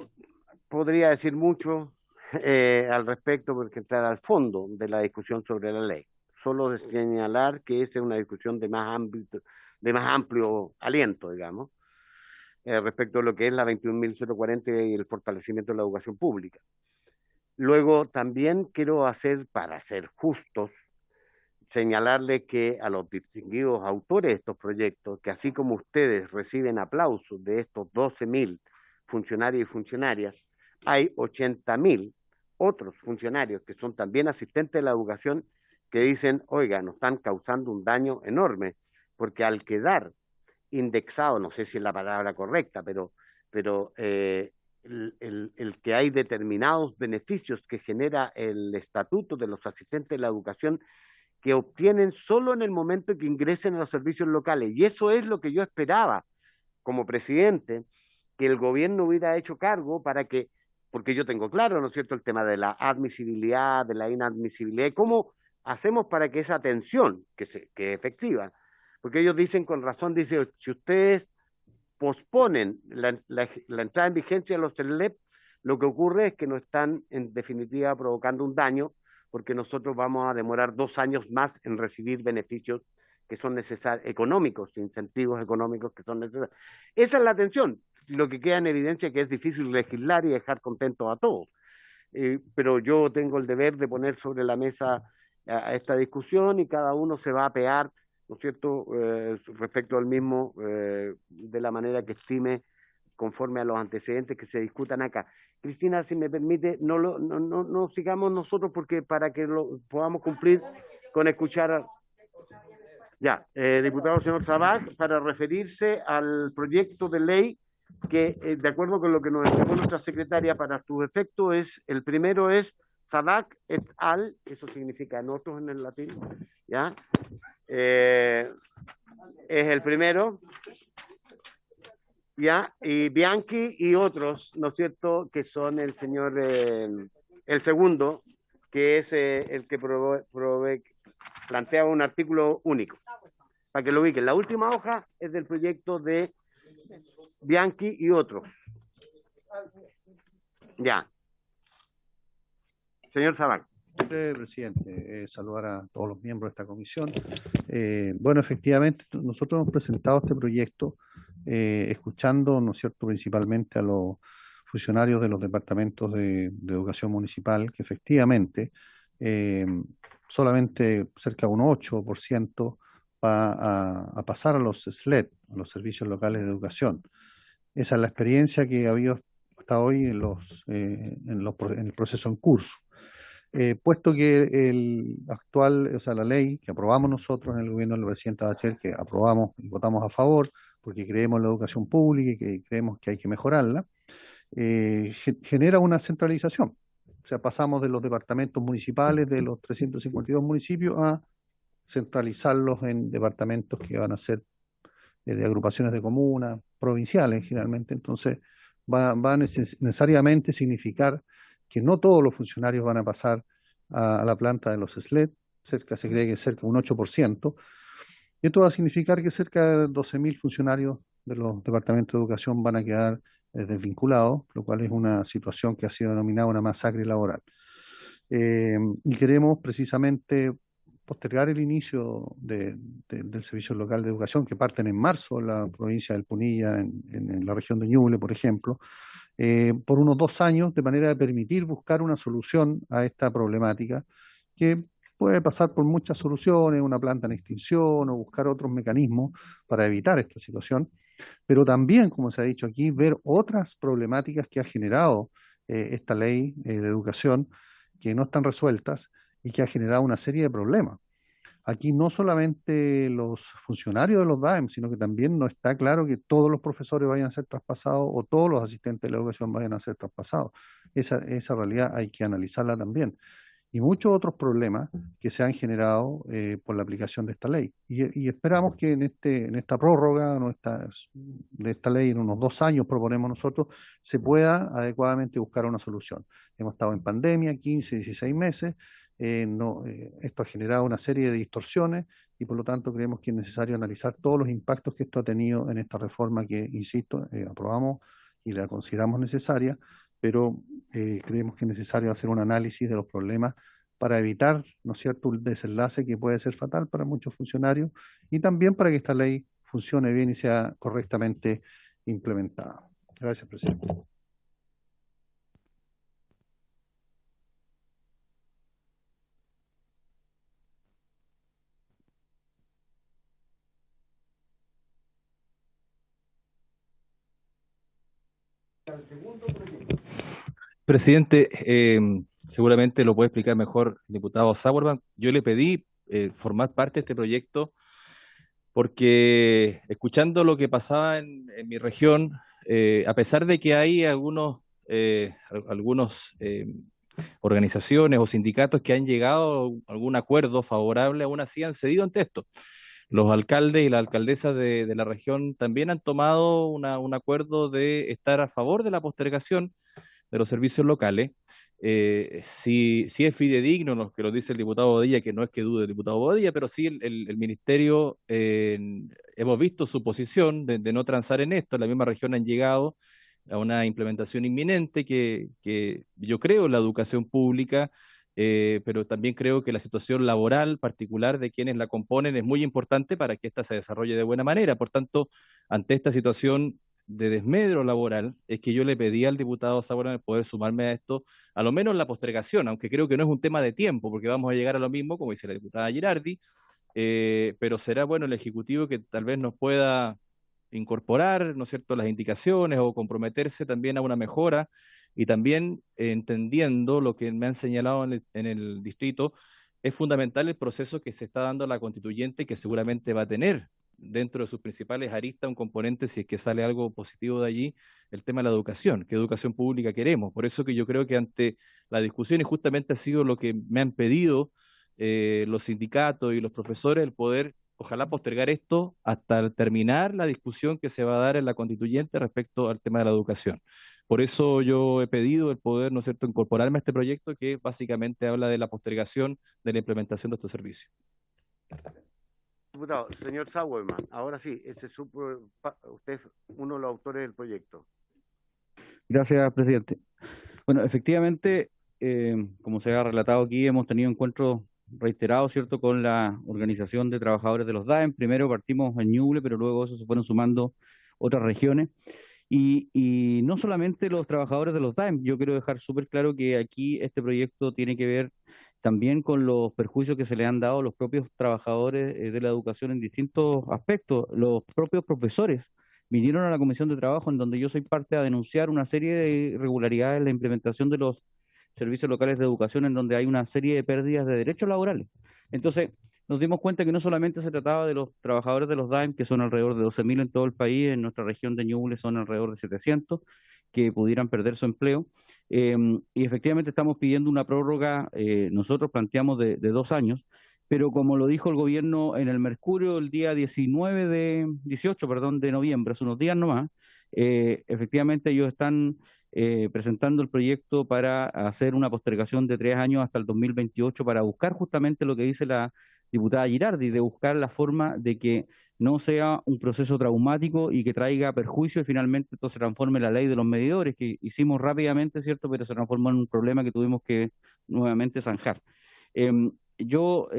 podría decir mucho al respecto, porque entrar al fondo de la discusión sobre la ley. Solo de señalar que esta es una discusión de más amplio aliento, digamos, respecto a lo que es la 21.040 y el fortalecimiento de la educación pública. Luego, también quiero para ser justos, señalarle que a los distinguidos autores de estos proyectos, que así como ustedes reciben aplausos de estos 12.000 funcionarios y funcionarias, hay 80.000 otros funcionarios que son también asistentes de la educación que dicen, oiga, nos están causando un daño enorme, porque al quedar indexado, no sé si es la palabra correcta, pero el que hay determinados beneficios que genera el estatuto de los asistentes de la educación que obtienen solo en el momento que ingresen a los servicios locales. Y eso es lo que yo esperaba como presidente, que el gobierno hubiera hecho cargo porque yo tengo claro, ¿no es cierto?, el tema de la admisibilidad, de la inadmisibilidad, y cómo hacemos para que esa atención, que es efectiva, porque ellos dicen con razón, si ustedes posponen la entrada en vigencia de los CELEP, lo que ocurre es que nos están en definitiva provocando un daño, porque nosotros vamos a demorar 2 años más en recibir beneficios que son necesarios, económicos, incentivos económicos que son necesarios. Esa es la tensión, lo que queda en evidencia que es difícil legislar y dejar contentos a todos. Pero yo tengo el deber de poner sobre la mesa a esta discusión y cada uno se va a apear, ¿no es cierto?, respecto al mismo de la manera que estime conforme a los antecedentes que se discutan acá. Cristina, si me permite, no sigamos nosotros porque para que lo podamos cumplir con escuchar ya, diputado señor Sabag, para referirse al proyecto de ley que, de acuerdo con lo que nos explicó nuestra secretaria, para tu efecto el primero es Sabag et al, eso significa nosotros en el latín, ¿ya? Es el primero, ¿ya? Y Bianchi y otros, ¿no es cierto?, que son el señor, el segundo, que es el que plantea un artículo único. Para que lo ubiquen, la última hoja es del proyecto de Bianchi y otros. Ya. Señor Sabag. Presidente, saludar a todos los miembros de esta comisión. Bueno, efectivamente, nosotros hemos presentado este proyecto escuchando, ¿no es cierto?, principalmente a los funcionarios de los departamentos de educación municipal, que efectivamente solamente cerca de un 8% va a pasar a los SLED, a los servicios locales de educación. Esa es la experiencia que ha habido hasta hoy en el proceso en curso. Puesto que el actual, o sea, la ley que aprobamos nosotros en el gobierno del presidente Bachelet, que aprobamos y votamos a favor, porque creemos en la educación pública y que creemos que hay que mejorarla, genera una centralización. O sea, pasamos de los departamentos municipales de los 352 municipios a centralizarlos en departamentos que van a ser de agrupaciones de comunas, provinciales generalmente. Entonces, va a necesariamente significar que no todos los funcionarios van a pasar a la planta de los SLED, se cree que cerca de un 8%, y esto va a significar que cerca de 12.000 funcionarios de los departamentos de educación van a quedar desvinculados, lo cual es una situación que ha sido denominada una masacre laboral. Y queremos precisamente postergar el inicio del servicio local de educación, que parten en marzo en la provincia del Punilla, en la región de Ñuble, por ejemplo, por unos 2 años, de manera de permitir buscar una solución a esta problemática, que puede pasar por muchas soluciones, una planta en extinción o buscar otros mecanismos para evitar esta situación, pero también, como se ha dicho aquí, ver otras problemáticas que ha generado esta ley de educación que no están resueltas y que ha generado una serie de problemas. Aquí no solamente los funcionarios de los DAEM, sino que también no está claro que todos los profesores vayan a ser traspasados o todos los asistentes de la educación vayan a ser traspasados. Esa realidad hay que analizarla también. Y muchos otros problemas que se han generado por la aplicación de esta ley. Y esperamos que en esta prórroga de esta ley, en unos 2 años, proponemos nosotros, se pueda adecuadamente buscar una solución. Hemos estado en pandemia 15, 16 meses, esto ha generado una serie de distorsiones y por lo tanto creemos que es necesario analizar todos los impactos que esto ha tenido en esta reforma que, insisto, aprobamos y la consideramos necesaria, pero creemos que es necesario hacer un análisis de los problemas para evitar, ¿no es cierto?, un desenlace que puede ser fatal para muchos funcionarios y también para que esta ley funcione bien y sea correctamente implementada. Gracias, presidente. Presidente, seguramente lo puede explicar mejor el diputado Sauerman. Yo le pedí formar parte de este proyecto porque escuchando lo que pasaba en mi región, a pesar de que hay algunos organizaciones o sindicatos que han llegado a algún acuerdo favorable, aún así han cedido ante esto. Los alcaldes y las alcaldesas de la región también han tomado un acuerdo de estar a favor de la postergación de los servicios locales. Si es fidedigno lo que lo dice el diputado Bodilla, que no es que dude el diputado Bodilla, pero sí el ministerio, hemos visto su posición de no transar en esto. En la misma región han llegado a una implementación inminente que yo creo en la educación pública, pero también creo que la situación laboral particular de quienes la componen es muy importante para que ésta se desarrolle de buena manera. Por tanto, ante esta situación, de desmedro laboral es que yo le pedí al diputado Sauerman poder sumarme a esto, a lo menos la postergación, aunque creo que no es un tema de tiempo, porque vamos a llegar a lo mismo, como dice la diputada Girardi, pero será bueno el Ejecutivo que tal vez nos pueda incorporar, ¿no es cierto?, las indicaciones o comprometerse también a una mejora y también entendiendo lo que me han señalado en el distrito, es fundamental el proceso que se está dando a la constituyente que seguramente va a tener dentro de sus principales aristas un componente, si es que sale algo positivo de allí, el tema de la educación, qué educación pública queremos. Por eso que yo creo que ante la discusión, y justamente ha sido lo que me han pedido los sindicatos y los profesores, el poder, ojalá postergar esto hasta terminar la discusión que se va a dar en la constituyente respecto al tema de la educación. Por eso yo he pedido el poder, ¿no es cierto?, incorporarme a este proyecto que básicamente habla de la postergación de la implementación de estos servicios. Diputado, señor Sauerman, ahora sí, usted es uno de los autores del proyecto. Gracias, presidente. Bueno, efectivamente, como se ha relatado aquí, hemos tenido encuentros reiterados, ¿cierto?, con la organización de trabajadores de los DAEM. Primero partimos en Ñuble, pero luego eso se fueron sumando otras regiones. Y no solamente los trabajadores de los DAEM, yo quiero dejar súper claro que aquí este proyecto tiene que ver también con los perjuicios que se le han dado a los propios trabajadores de la educación en distintos aspectos. Los propios profesores vinieron a la Comisión de Trabajo, en donde yo soy parte, a denunciar una serie de irregularidades en la implementación de los servicios locales de educación, en donde hay una serie de pérdidas de derechos laborales. Entonces, nos dimos cuenta que no solamente se trataba de los trabajadores de los DAEM, que son alrededor de 12.000 en todo el país, en nuestra región de Ñuble son alrededor de 700, que pudieran perder su empleo. Y efectivamente estamos pidiendo una prórroga, nosotros planteamos de 2 años, pero como lo dijo el gobierno en el Mercurio el día 18 de noviembre, hace unos días nomás, efectivamente ellos están presentando el proyecto para hacer una postergación de 3 años hasta el 2028 para buscar justamente lo que dice la diputada Girardi, de buscar la forma de que no sea un proceso traumático y que traiga perjuicio y finalmente esto se transforme en la ley de los medidores, que hicimos rápidamente, ¿cierto?, pero se transformó en un problema que tuvimos que nuevamente zanjar. Yo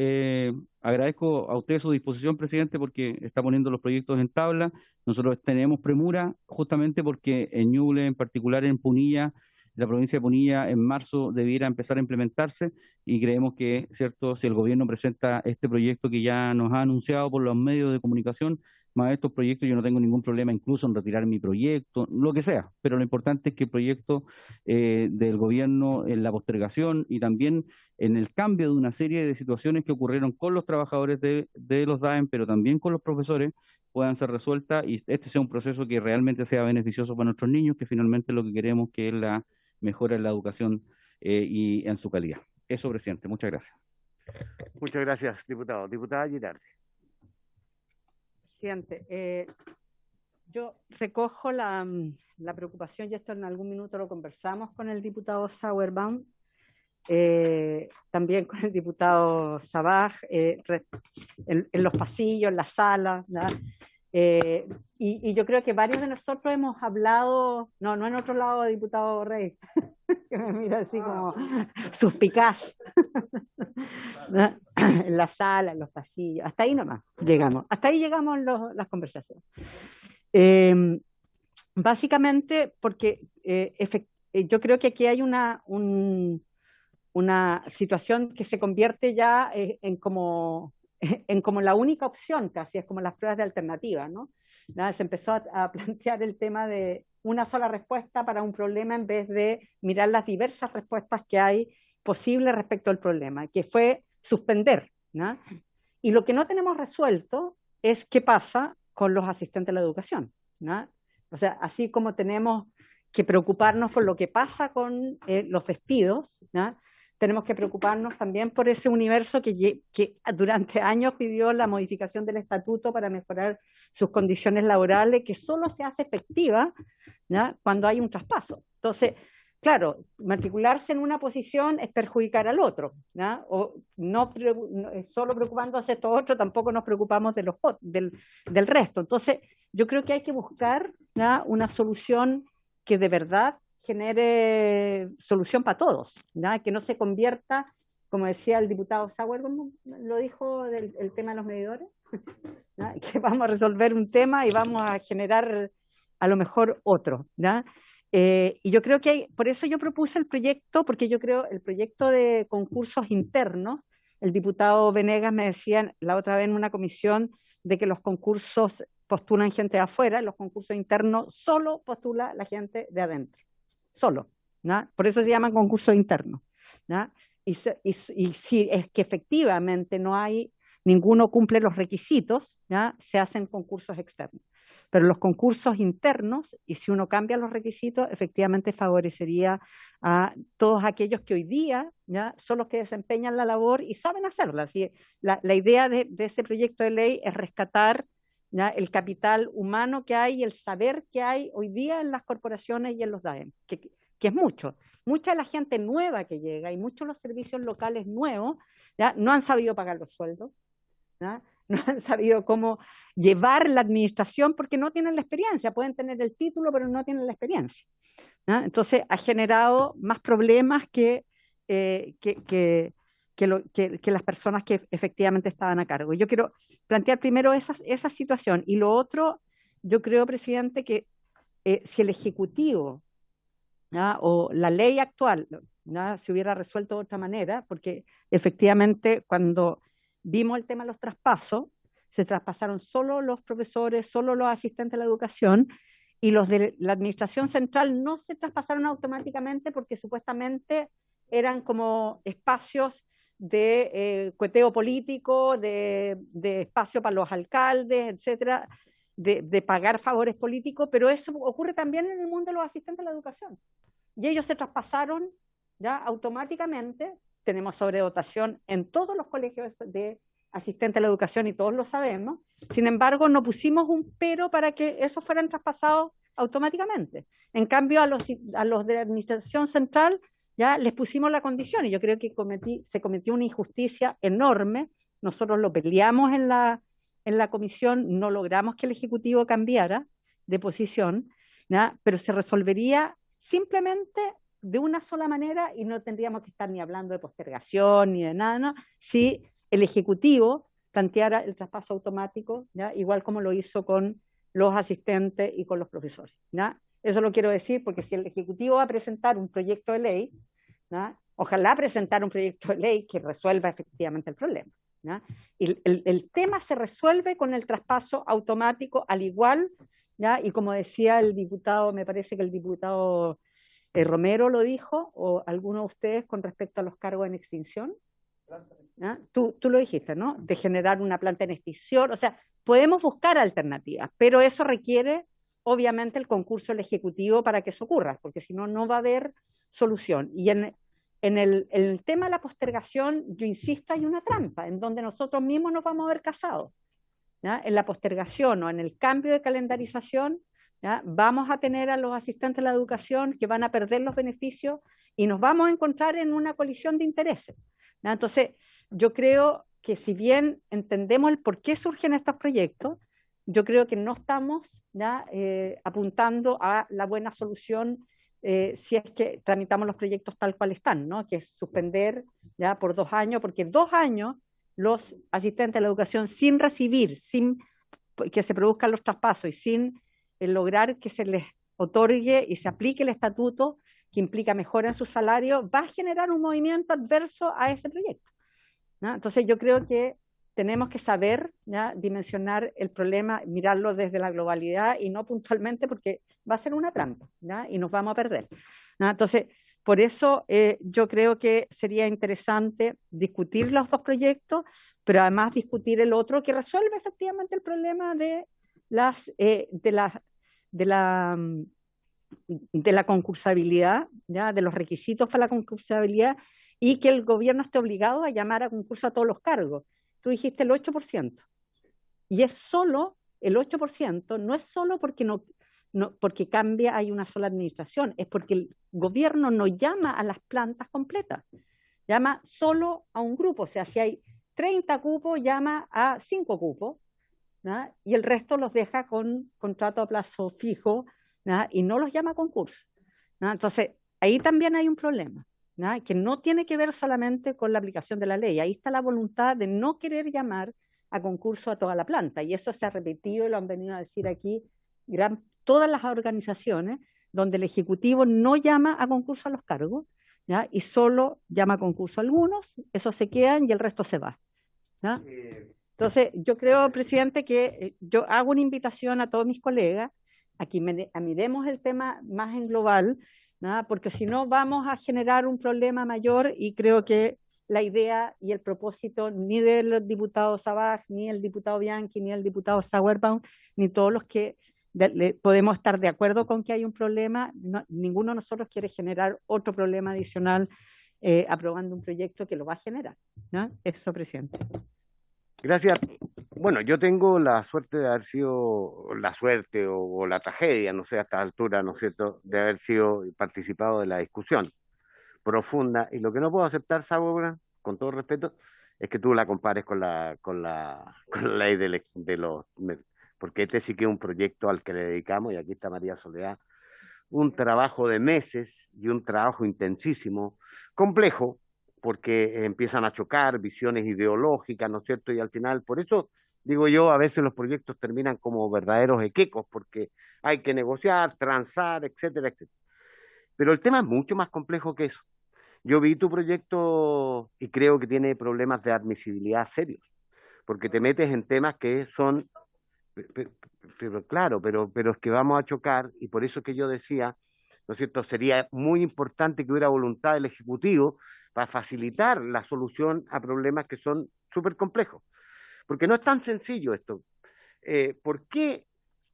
agradezco a usted su disposición, presidente, porque está poniendo los proyectos en tabla. Nosotros tenemos premura justamente porque en Ñuble, en particular en Punilla, la provincia de Punilla, en marzo debiera empezar a implementarse y creemos que, cierto, si el gobierno presenta este proyecto que ya nos ha anunciado por los medios de comunicación, más estos proyectos, yo no tengo ningún problema incluso en retirar mi proyecto, lo que sea, pero lo importante es que el proyecto del gobierno en la postergación y también en el cambio de una serie de situaciones que ocurrieron con los trabajadores de los DAEM, pero también con los profesores, puedan ser resueltas y este sea un proceso que realmente sea beneficioso para nuestros niños, que finalmente lo que queremos que es la mejora en la educación y en su calidad. Eso, presidente. Muchas gracias. Muchas gracias, diputado. Diputada Girardi. Presidente, yo recojo la preocupación, y esto en algún minuto lo conversamos con el diputado Sauerman, también con el diputado Sabaj, en los pasillos, en la sala, y yo creo que varios de nosotros hemos hablado, no en otro lado, diputado Rey, que me mira así como suspicaz, en la sala, en los pasillos, hasta ahí nomás llegamos, hasta ahí llegamos las conversaciones. Básicamente porque yo creo que aquí hay una situación que se convierte ya en como la única opción, casi es como las pruebas de alternativa, ¿no? Se empezó a plantear el tema de una sola respuesta para un problema en vez de mirar las diversas respuestas que hay posibles respecto al problema, que fue suspender, ¿no? Y lo que no tenemos resuelto es qué pasa con los asistentes de la educación, ¿no? O sea, así como tenemos que preocuparnos por lo que pasa con los despidos, ¿no? Tenemos que preocuparnos también por ese universo que durante años pidió la modificación del estatuto para mejorar sus condiciones laborales, que solo se hace efectiva, ¿no?, cuando hay un traspaso. Entonces, claro, matricularse en una posición es perjudicar al otro, ¿no? O no solo preocupándose de esto otro, tampoco nos preocupamos del resto. Entonces, yo creo que hay que buscar, ¿no?, una solución que de verdad genere solución para todos, ¿no?, que no se convierta, como decía el diputado Sauer, lo dijo el tema de los medidores, ¿no?, que vamos a resolver un tema y vamos a generar a lo mejor otro, ¿ya? Y yo creo que por eso yo propuse el proyecto, porque yo creo el proyecto de concursos internos, el diputado Venegas me decía la otra vez en una comisión de que los concursos postulan gente de afuera, los concursos internos solo postula la gente de adentro, solo, ¿no? Por eso se llaman concursos internos, ¿no? Y si es que efectivamente no hay, ninguno cumple los requisitos, ¿ya? Se hacen concursos externos. Pero los concursos internos, y si uno cambia los requisitos, efectivamente favorecería a todos aquellos que hoy día, ¿ya? Son los que desempeñan la labor y saben hacerla. Así, la idea de ese proyecto de ley es rescatar, ¿ya? El capital humano que hay y el saber que hay hoy día en las corporaciones y en los DAEM, que es mucho. Mucha de la gente nueva que llega y muchos de los servicios locales nuevos, ¿ya? No han sabido pagar los sueldos, ¿ya? No han sabido cómo llevar la administración porque no tienen la experiencia, pueden tener el título pero no tienen la experiencia, ¿no? Entonces ha generado más problemas que las personas que efectivamente estaban a cargo. Yo quiero plantear primero esa situación y lo otro, yo creo, presidente, que si el Ejecutivo, ¿ya? O la ley actual, ¿ya? Se hubiera resuelto de otra manera, porque efectivamente cuando vimos el tema de los traspasos, se traspasaron solo los profesores, solo los asistentes de la educación, y los de la administración central no se traspasaron automáticamente porque supuestamente eran como espacios de cueteo político, de espacio para los alcaldes, etcétera, de pagar favores políticos, pero eso ocurre también en el mundo de los asistentes de la educación. Y ellos se traspasaron ya automáticamente. Tenemos sobredotación en todos los colegios de asistentes a la educación y todos lo sabemos. Sin embargo, no pusimos un pero para que esos fueran traspasados automáticamente. En cambio, a los de la administración central ya les pusimos la condición y yo creo que se cometió una injusticia enorme. Nosotros lo peleamos en la comisión, no logramos que el Ejecutivo cambiara de posición, ¿ya? Pero se resolvería simplemente de una sola manera y no tendríamos que estar ni hablando de postergación ni de nada, ¿no? Si el Ejecutivo planteara el traspaso automático, ¿ya? Igual como lo hizo con los asistentes y con los profesores, ¿ya? Eso lo quiero decir porque si el Ejecutivo va a presentar un proyecto de ley, ¿ya? Ojalá presentar un proyecto de ley que resuelva efectivamente el problema, ¿ya? Y el tema se resuelve con el traspaso automático al igual, ¿ya? Y como decía el diputado, me parece que el diputado Romero lo dijo, o alguno de ustedes con respecto a los cargos en extinción, ¿ya? Tú lo dijiste, ¿no? De generar una planta en extinción, o sea, podemos buscar alternativas, pero eso requiere obviamente el concurso del Ejecutivo para que eso ocurra, porque si no, no va a haber solución. Y en el tema de la postergación, yo insisto, hay una trampa, en donde nosotros mismos nos vamos a ver casados, ¿ya? En la postergación o en el cambio de calendarización, ¿ya? Vamos a tener a los asistentes de la educación que van a perder los beneficios y nos vamos a encontrar en una colisión de intereses, ¿ya? Entonces, yo creo que si bien entendemos el por qué surgen estos proyectos, yo creo que no estamos, ¿ya? Apuntando a la buena solución si es que tramitamos los proyectos tal cual están, ¿no? Que es suspender, ¿ya? Por 2 años, porque 2 años los asistentes de la educación sin recibir, sin que se produzcan los traspasos y sin lograr que se les otorgue y se aplique el estatuto que implica mejora en su salario, va a generar un movimiento adverso a ese proyecto, ¿no? Entonces yo creo que tenemos que saber, ¿ya? Dimensionar el problema, mirarlo desde la globalidad y no puntualmente porque va a ser una trampa, ¿ya? Y nos vamos a perder, ¿no? Entonces, por eso yo creo que sería interesante discutir los 2 proyectos, pero además discutir el otro que resuelve efectivamente el problema de la concursabilidad, ¿ya? De los requisitos para la concursabilidad y que el gobierno esté obligado a llamar a concurso a todos los cargos. Tú dijiste el 8%, y es solo el 8%, no es solo porque porque cambia, hay una sola administración, es porque el gobierno no llama a las plantas completas, llama solo a un grupo, o sea, si hay 30 cupos, llama a 5 cupos, ¿no? Y el resto los deja con contrato a plazo fijo, ¿no? Y no los llama a concurso, ¿no? Entonces, ahí también hay un problema, ¿no? Que no tiene que ver solamente con la aplicación de la ley, ahí está la voluntad de no querer llamar a concurso a toda la planta, y eso se ha repetido y lo han venido a decir aquí todas las organizaciones donde el Ejecutivo no llama a concurso a los cargos, ¿ya? Y solo llama a concurso a algunos, esos se quedan y el resto se va, ¿ya? Entonces, yo creo, presidente, que yo hago una invitación a todos mis colegas a que miremos el tema más en global, ¿no? Porque si no vamos a generar un problema mayor, y creo que la idea y el propósito ni del diputado Sabaj, ni el diputado Bianchi, ni el diputado Sauerbaum, ni todos los que podemos estar de acuerdo con que hay un problema, ninguno de nosotros quiere generar otro problema adicional aprobando un proyecto que lo va a generar, ¿no? Eso, presidente. Gracias. Bueno, yo tengo la suerte de haber sido, la suerte o la tragedia, no sé, a esta altura, ¿no es cierto?, de haber sido participado de la discusión profunda. Y lo que no puedo aceptar, Sabora, con todo respeto, es que tú la compares con la ley de los... Porque este sí que es un proyecto al que le dedicamos, y aquí está María Soledad, un trabajo de meses y un trabajo intensísimo, complejo, porque empiezan a chocar visiones ideológicas, ¿no es cierto? Y al final, por eso digo yo, a veces los proyectos terminan como verdaderos equecos, porque hay que negociar, transar, etcétera, etcétera. Pero el tema es mucho más complejo que eso. Yo vi tu proyecto y creo que tiene problemas de admisibilidad serios, porque te metes en temas que son, pero claro, pero es que vamos a chocar, y por eso es que yo decía, ¿no es cierto?, sería muy importante que hubiera voluntad del Ejecutivo para facilitar la solución a problemas que son súper complejos. Porque no es tan sencillo esto. ¿Por qué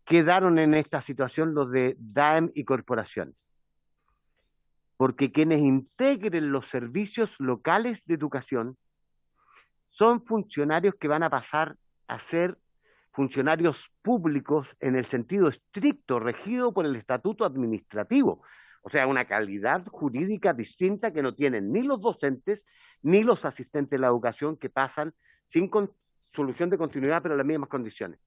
quedaron en esta situación los de DAEM y corporaciones? Porque quienes integren los servicios locales de educación son funcionarios que van a pasar a ser funcionarios públicos en el sentido estricto, regido por el estatuto administrativo. O sea, una calidad jurídica distinta que no tienen ni los docentes ni los asistentes de la educación, que pasan sin solución de continuidad, pero en las mismas condiciones.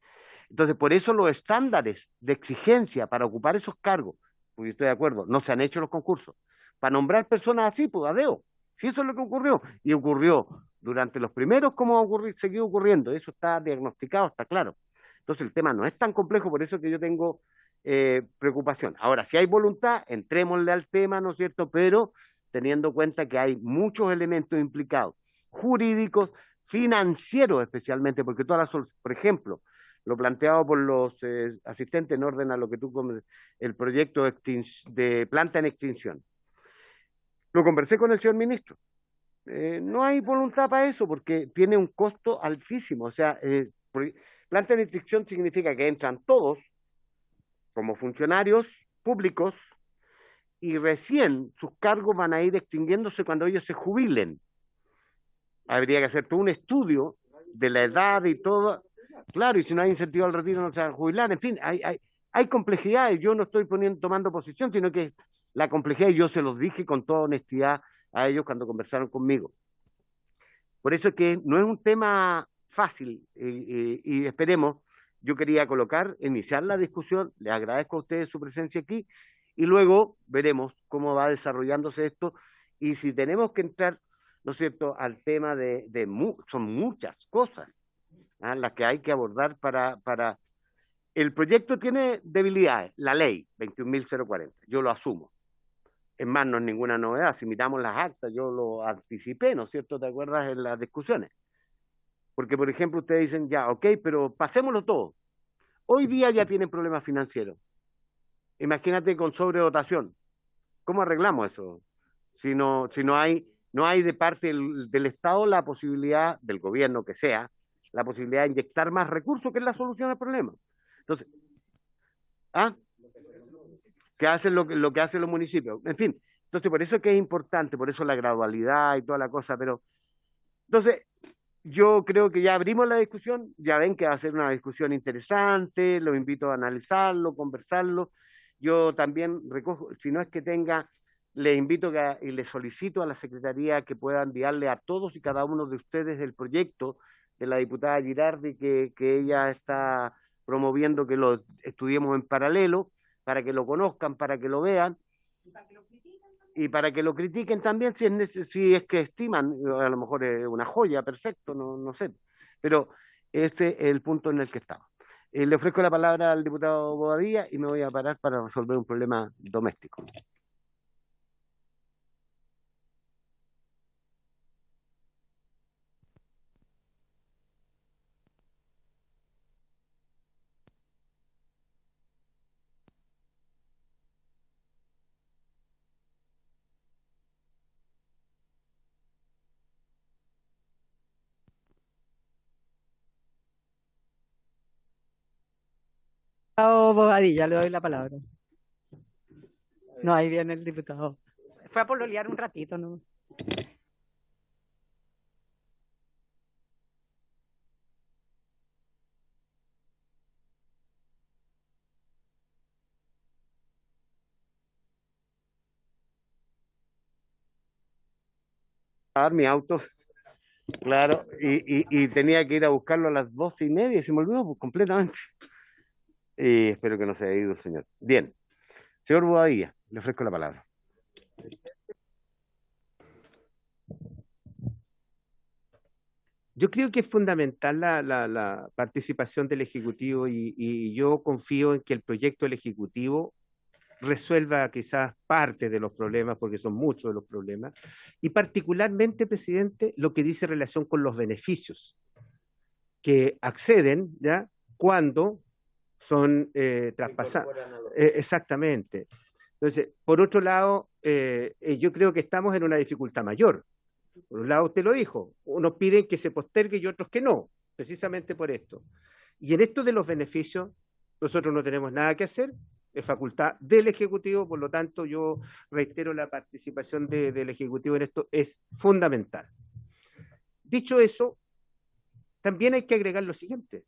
Entonces, por eso los estándares de exigencia para ocupar esos cargos, porque estoy de acuerdo, no se han hecho los concursos, para nombrar personas así, pues a dedo. Si eso es lo que ocurrió, y ocurrió durante los primeros, como ha seguido ocurriendo, eso está diagnosticado, está claro. Entonces, el tema no es tan complejo, por eso que yo tengo preocupación. Ahora, si hay voluntad, entrémosle al tema, ¿no es cierto?, pero teniendo en cuenta que hay muchos elementos implicados, jurídicos, financieros especialmente, porque todas las, por ejemplo, lo planteado por los asistentes en orden a lo que tú comes, el proyecto de planta en extinción. Lo conversé con el señor ministro. No hay voluntad para eso porque tiene un costo altísimo. O sea, planta en extinción significa que entran todos como funcionarios públicos y recién sus cargos van a ir extinguiéndose cuando ellos se jubilen. Habría que hacer todo un estudio de la edad y todo. Claro, y si no hay incentivo al retiro no se van a jubilar. En fin, hay complejidades. Yo no estoy tomando posición, sino que la complejidad, y yo se los dije con toda honestidad a ellos cuando conversaron conmigo. Por eso es que no es un tema fácil y esperemos. Yo quería iniciar la discusión, les agradezco a ustedes su presencia aquí y luego veremos cómo va desarrollándose esto y si tenemos que entrar, ¿no es cierto?, al tema son muchas cosas las que hay que abordar para... El proyecto tiene debilidades, la ley 21.040, yo lo asumo. Es más, no es ninguna novedad, si miramos las actas, yo lo anticipé, ¿no es cierto?, ¿te acuerdas en las discusiones? Porque, por ejemplo, ustedes dicen, ya, ok, pero pasémoslo todo. Hoy día ya tienen problemas financieros. Imagínate con sobredotación. ¿Cómo arreglamos eso? Si no hay de parte del Estado la posibilidad, del gobierno que sea, la posibilidad de inyectar más recursos, que es la solución al problema. Entonces, que hacen lo que hacen los municipios. En fin, entonces por eso es que es importante, por eso la gradualidad y toda la cosa, pero... Entonces, yo creo que ya abrimos la discusión, ya ven que va a ser una discusión interesante, los invito a analizarlo, conversarlo. Yo también recojo, si no es que les invito y les solicito a la Secretaría que pueda enviarle a todos y cada uno de ustedes el proyecto de la diputada Girardi que ella está promoviendo que lo estudiemos en paralelo, para que lo conozcan, para que lo vean. Y para que lo critiquen también si es que estiman, a lo mejor es una joya, perfecto, no sé. Pero este es el punto en el que estamos. Le ofrezco la palabra al diputado Bobadilla y me voy a parar para resolver un problema doméstico. Bobadilla, le doy la palabra. No, ahí viene el diputado. Fue a pololear un ratito, ¿no? Mi auto, claro, y tenía que ir a buscarlo a las 12:30 y se me olvidó pues, completamente. Y espero que no se haya ido el señor. Bien, señor Bobadilla, le ofrezco la palabra. Yo creo que es fundamental la participación del Ejecutivo y yo confío en que el proyecto del Ejecutivo resuelva quizás parte de los problemas, porque son muchos de los problemas, y particularmente, presidente, lo que dice relación con los beneficios que acceden, ¿ya?, cuando son traspasados. Exactamente. Entonces, por otro lado, yo creo que estamos en una dificultad mayor. Por un lado, usted lo dijo, unos piden que se postergue y otros que no, precisamente por esto. Y en esto de los beneficios, nosotros no tenemos nada que hacer, es facultad del Ejecutivo, por lo tanto, yo reitero la participación del Ejecutivo en esto, es fundamental. Dicho eso, también hay que agregar lo siguiente.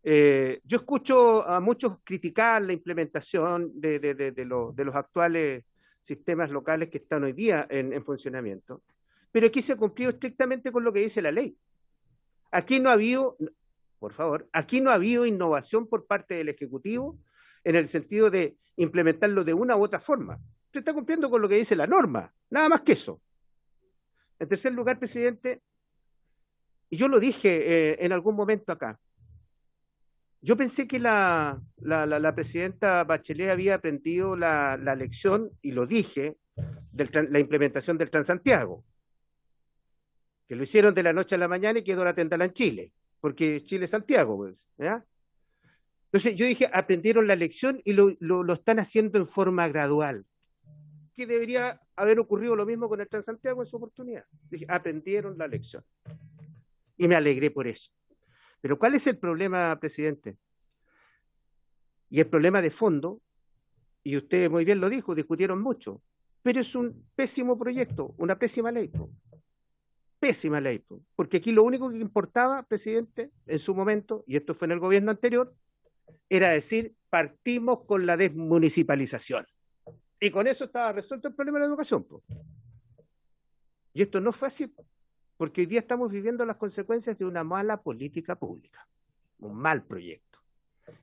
Yo escucho a muchos criticar la implementación de los actuales sistemas locales que están hoy día en funcionamiento, pero aquí se ha cumplido estrictamente con lo que dice la ley. Aquí no ha habido, por favor, aquí no ha habido innovación por parte del Ejecutivo en el sentido de implementarlo de una u otra forma. Se está cumpliendo con lo que dice la norma, nada más que eso. En tercer lugar, presidente, y yo lo dije en algún momento acá, yo pensé que la presidenta Bachelet había aprendido la lección, y lo dije, de la implementación del Transantiago, que lo hicieron de la noche a la mañana y quedó la tendala en Chile, porque Chile es Santiago, pues, ¿ya? Entonces yo dije, aprendieron la lección y lo están haciendo en forma gradual, que debería haber ocurrido lo mismo con el Transantiago en su oportunidad. Dije, aprendieron la lección. Y me alegré por eso. Pero ¿cuál es el problema, presidente? Y el problema de fondo, y usted muy bien lo dijo, discutieron mucho, pero es un pésimo proyecto, una pésima ley. Pésima ley. Porque aquí lo único que importaba, presidente, en su momento, y esto fue en el gobierno anterior, era decir, partimos con la desmunicipalización. Y con eso estaba resuelto el problema de la educación. Y esto no fue así, porque hoy día estamos viviendo las consecuencias de una mala política pública, un mal proyecto,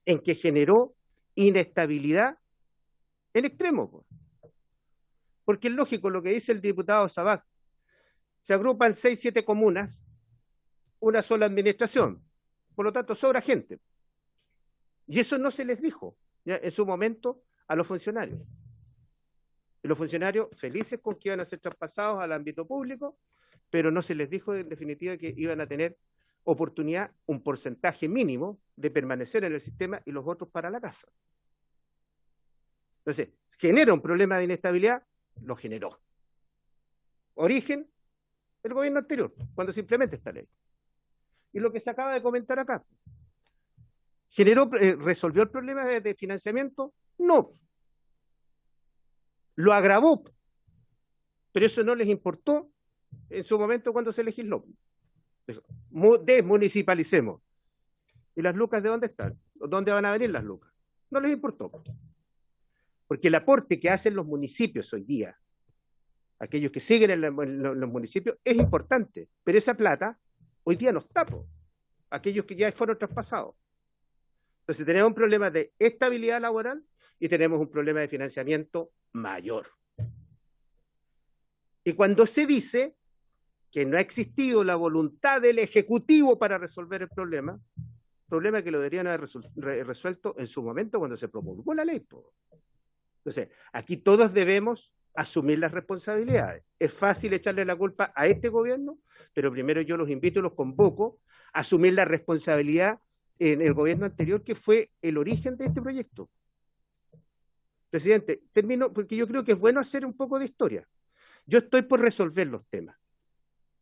en que generó inestabilidad en extremo. Porque es lógico lo que dice el diputado Sabac, se agrupan 6, 7 comunas, una sola administración, por lo tanto sobra gente. Y eso no se les dijo, ¿ya?, en su momento a los funcionarios. Y los funcionarios felices con que iban a ser traspasados al ámbito público, pero no se les dijo en definitiva que iban a tener oportunidad, un porcentaje mínimo de permanecer en el sistema y los otros para la casa. Entonces, ¿genera un problema de inestabilidad? Lo generó. Origen, el gobierno anterior, cuando se implementa esta ley. Y lo que se acaba de comentar acá, ¿resolvió el problema de financiamiento? No. Lo agravó, pero eso no les importó en su momento cuando se legisló. Desmunicipalicemos. ¿Y las lucas de dónde están? ¿Dónde van a venir las lucas? No les importó. Porque el aporte que hacen los municipios hoy día, aquellos que siguen en los municipios, es importante, pero esa plata hoy día no está, aquellos que ya fueron traspasados. Entonces tenemos un problema de estabilidad laboral y tenemos un problema de financiamiento mayor. Y cuando se dice que no ha existido la voluntad del Ejecutivo para resolver el problema, problema que lo deberían haber resuelto en su momento cuando se promulgó la ley. Entonces, aquí todos debemos asumir las responsabilidades. Es fácil echarle la culpa a este gobierno, pero primero yo los invito y los convoco a asumir la responsabilidad en el gobierno anterior, que fue el origen de este proyecto. Presidente, termino porque yo creo que es bueno hacer un poco de historia. Yo estoy por resolver los temas,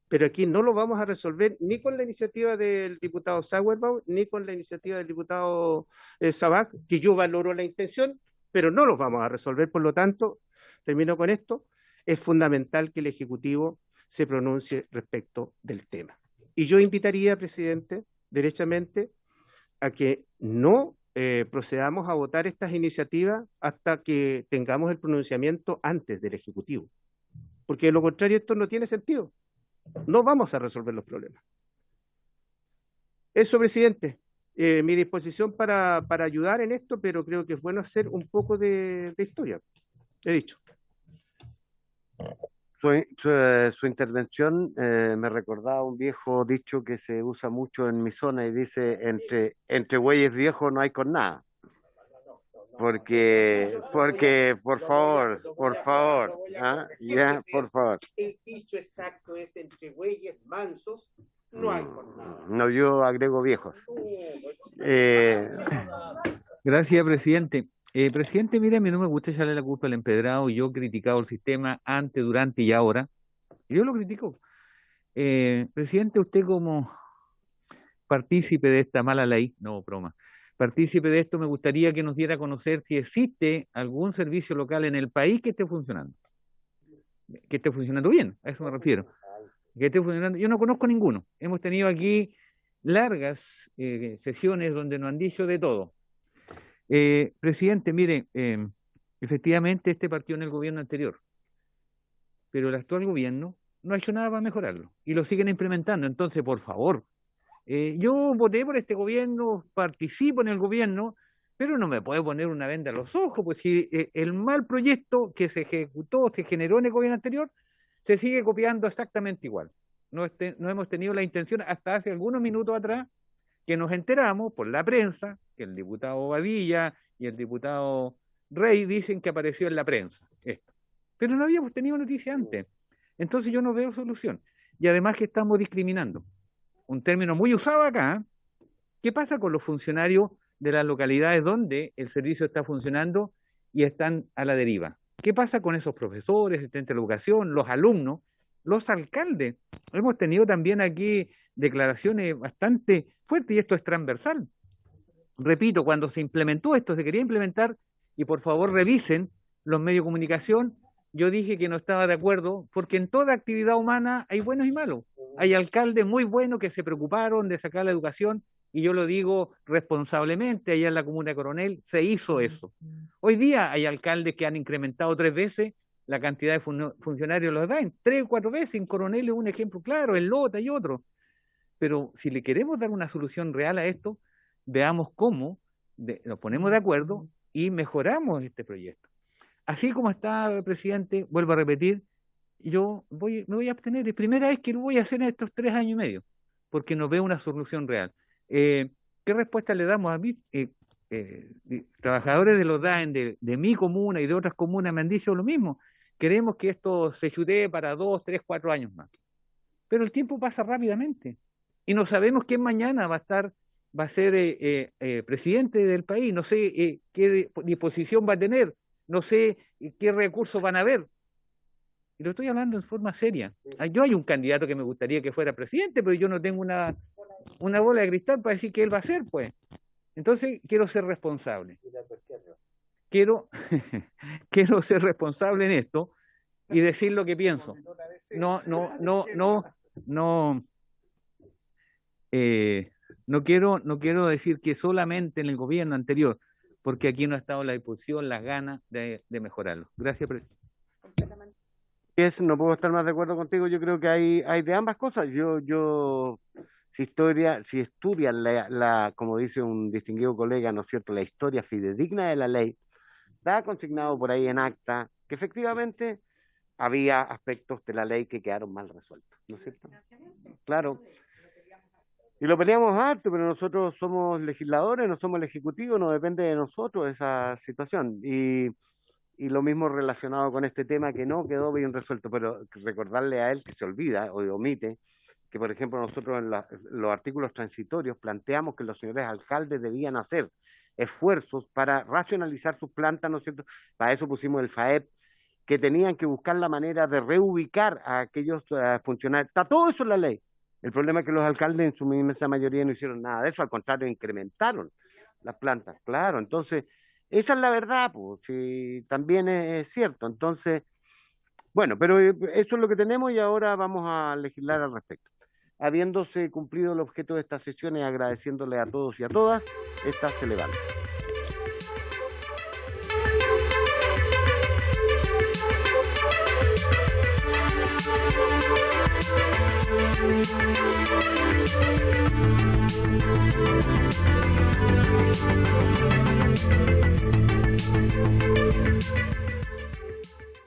pero aquí no lo vamos a resolver ni con la iniciativa del diputado Sauerbaum, ni con la iniciativa del diputado Sabac, que yo valoro la intención, pero no los vamos a resolver. Por lo tanto, termino con esto, es fundamental que el Ejecutivo se pronuncie respecto del tema. Y yo invitaría, presidente, derechamente, a que no procedamos a votar estas iniciativas hasta que tengamos el pronunciamiento antes del Ejecutivo. Porque de lo contrario esto no tiene sentido. No vamos a resolver los problemas. Eso, presidente. Mi disposición para ayudar en esto, pero creo que es bueno hacer un poco de historia. He dicho. Su intervención me recordaba un viejo dicho que se usa mucho en mi zona y dice, entre bueyes viejos no hay con nada. Porque, por favor, ¿ah? Ya, por favor. El dicho exacto es entre bueyes mansos no hay con nada. No, yo agrego viejos. Gracias, presidente. Presidente, mire, a mí no me gusta echarle la culpa al empedrado. Yo he criticado el sistema antes, durante y ahora. Yo lo critico. Presidente, usted como partícipe de esta mala ley, no, broma, partícipe de esto, me gustaría que nos diera a conocer si existe algún servicio local en el país que esté funcionando bien, a eso me refiero, que esté funcionando. Yo no conozco ninguno. Hemos tenido aquí largas sesiones donde nos han dicho de todo. Presidente, mire, efectivamente este partió en el gobierno anterior, pero el actual gobierno no ha hecho nada para mejorarlo y lo siguen implementando. Entonces, por favor, yo voté por este gobierno, participo en el gobierno, pero no me puede poner una venda a los ojos, pues si el mal proyecto que se ejecutó, se generó en el gobierno anterior, se sigue copiando exactamente igual. No hemos tenido la intención hasta hace algunos minutos atrás que nos enteramos por la prensa que el diputado Badilla y el diputado Rey dicen que apareció en la prensa esto, pero no habíamos tenido noticia antes. Entonces yo no veo solución. Y además que estamos discriminando, un término muy usado acá. ¿Qué pasa con los funcionarios de las localidades donde el servicio está funcionando y están a la deriva? ¿Qué pasa con esos profesores, asistentes de educación, los alumnos, los alcaldes? Hemos tenido también aquí declaraciones bastante fuertes y esto es transversal. Repito, cuando se implementó esto, se quería implementar, y por favor revisen los medios de comunicación, yo dije que no estaba de acuerdo, porque en toda actividad humana hay buenos y malos. Hay alcaldes muy buenos que se preocuparon de sacar la educación, y yo lo digo responsablemente, allá en la comuna de Coronel se hizo eso. Hoy día hay alcaldes que han incrementado 3 veces la cantidad de funcionarios los dan, 3 o 4 veces, en Coronel es un ejemplo claro, en Lota y otro. Pero si le queremos dar una solución real a esto, veamos cómo nos ponemos de acuerdo y mejoramos este proyecto. Así como está, presidente, vuelvo a repetir, yo me voy a abstener. Es primera vez que lo voy a hacer en estos 3 años y medio, porque no veo una solución real. ¿Qué respuesta le damos a mí? Trabajadores de los DAEN de mi comuna y de otras comunas me han dicho lo mismo. Queremos que esto se chutee para 2, 3, 4 años más. Pero el tiempo pasa rápidamente y no sabemos quién mañana va a ser presidente del país. No sé qué disposición va a tener, no sé qué recursos van a haber. Y lo estoy hablando en forma seria. Yo hay un candidato que me gustaría que fuera presidente, pero yo no tengo una bola de cristal para decir que él va a ser, pues. Entonces quiero ser responsable. Quiero ser responsable en esto y decir lo que pienso. No quiero decir que solamente en el gobierno anterior, porque aquí no ha estado la disposición, las ganas de mejorarlo. Gracias, presidente. No puedo estar más de acuerdo contigo. Yo creo que hay de ambas cosas. Si estudian como dice un distinguido colega, ¿no es cierto?, la historia fidedigna de la ley, está consignado por ahí en acta que efectivamente había aspectos de la ley que quedaron mal resueltos, ¿no es cierto? Claro. Y lo peleamos harto, pero nosotros somos legisladores, no somos el Ejecutivo, no depende de nosotros esa situación. Y lo mismo relacionado con este tema que no quedó bien resuelto, pero recordarle a él que se olvida o omite que, por ejemplo, nosotros en los artículos transitorios planteamos que los señores alcaldes debían hacer esfuerzos para racionalizar sus plantas, ¿no es cierto? Para eso pusimos el FAEP, que tenían que buscar la manera de reubicar a aquellos funcionarios. Está todo eso en la ley. El problema es que los alcaldes en su inmensa mayoría no hicieron nada de eso, al contrario, incrementaron las plantas. Claro, entonces, esa es la verdad, pues, sí, también es cierto. Entonces, bueno, pero eso es lo que tenemos y ahora vamos a legislar al respecto. Habiéndose cumplido el objeto de esta sesión y agradeciéndole a todos y a todas, esta se levanta.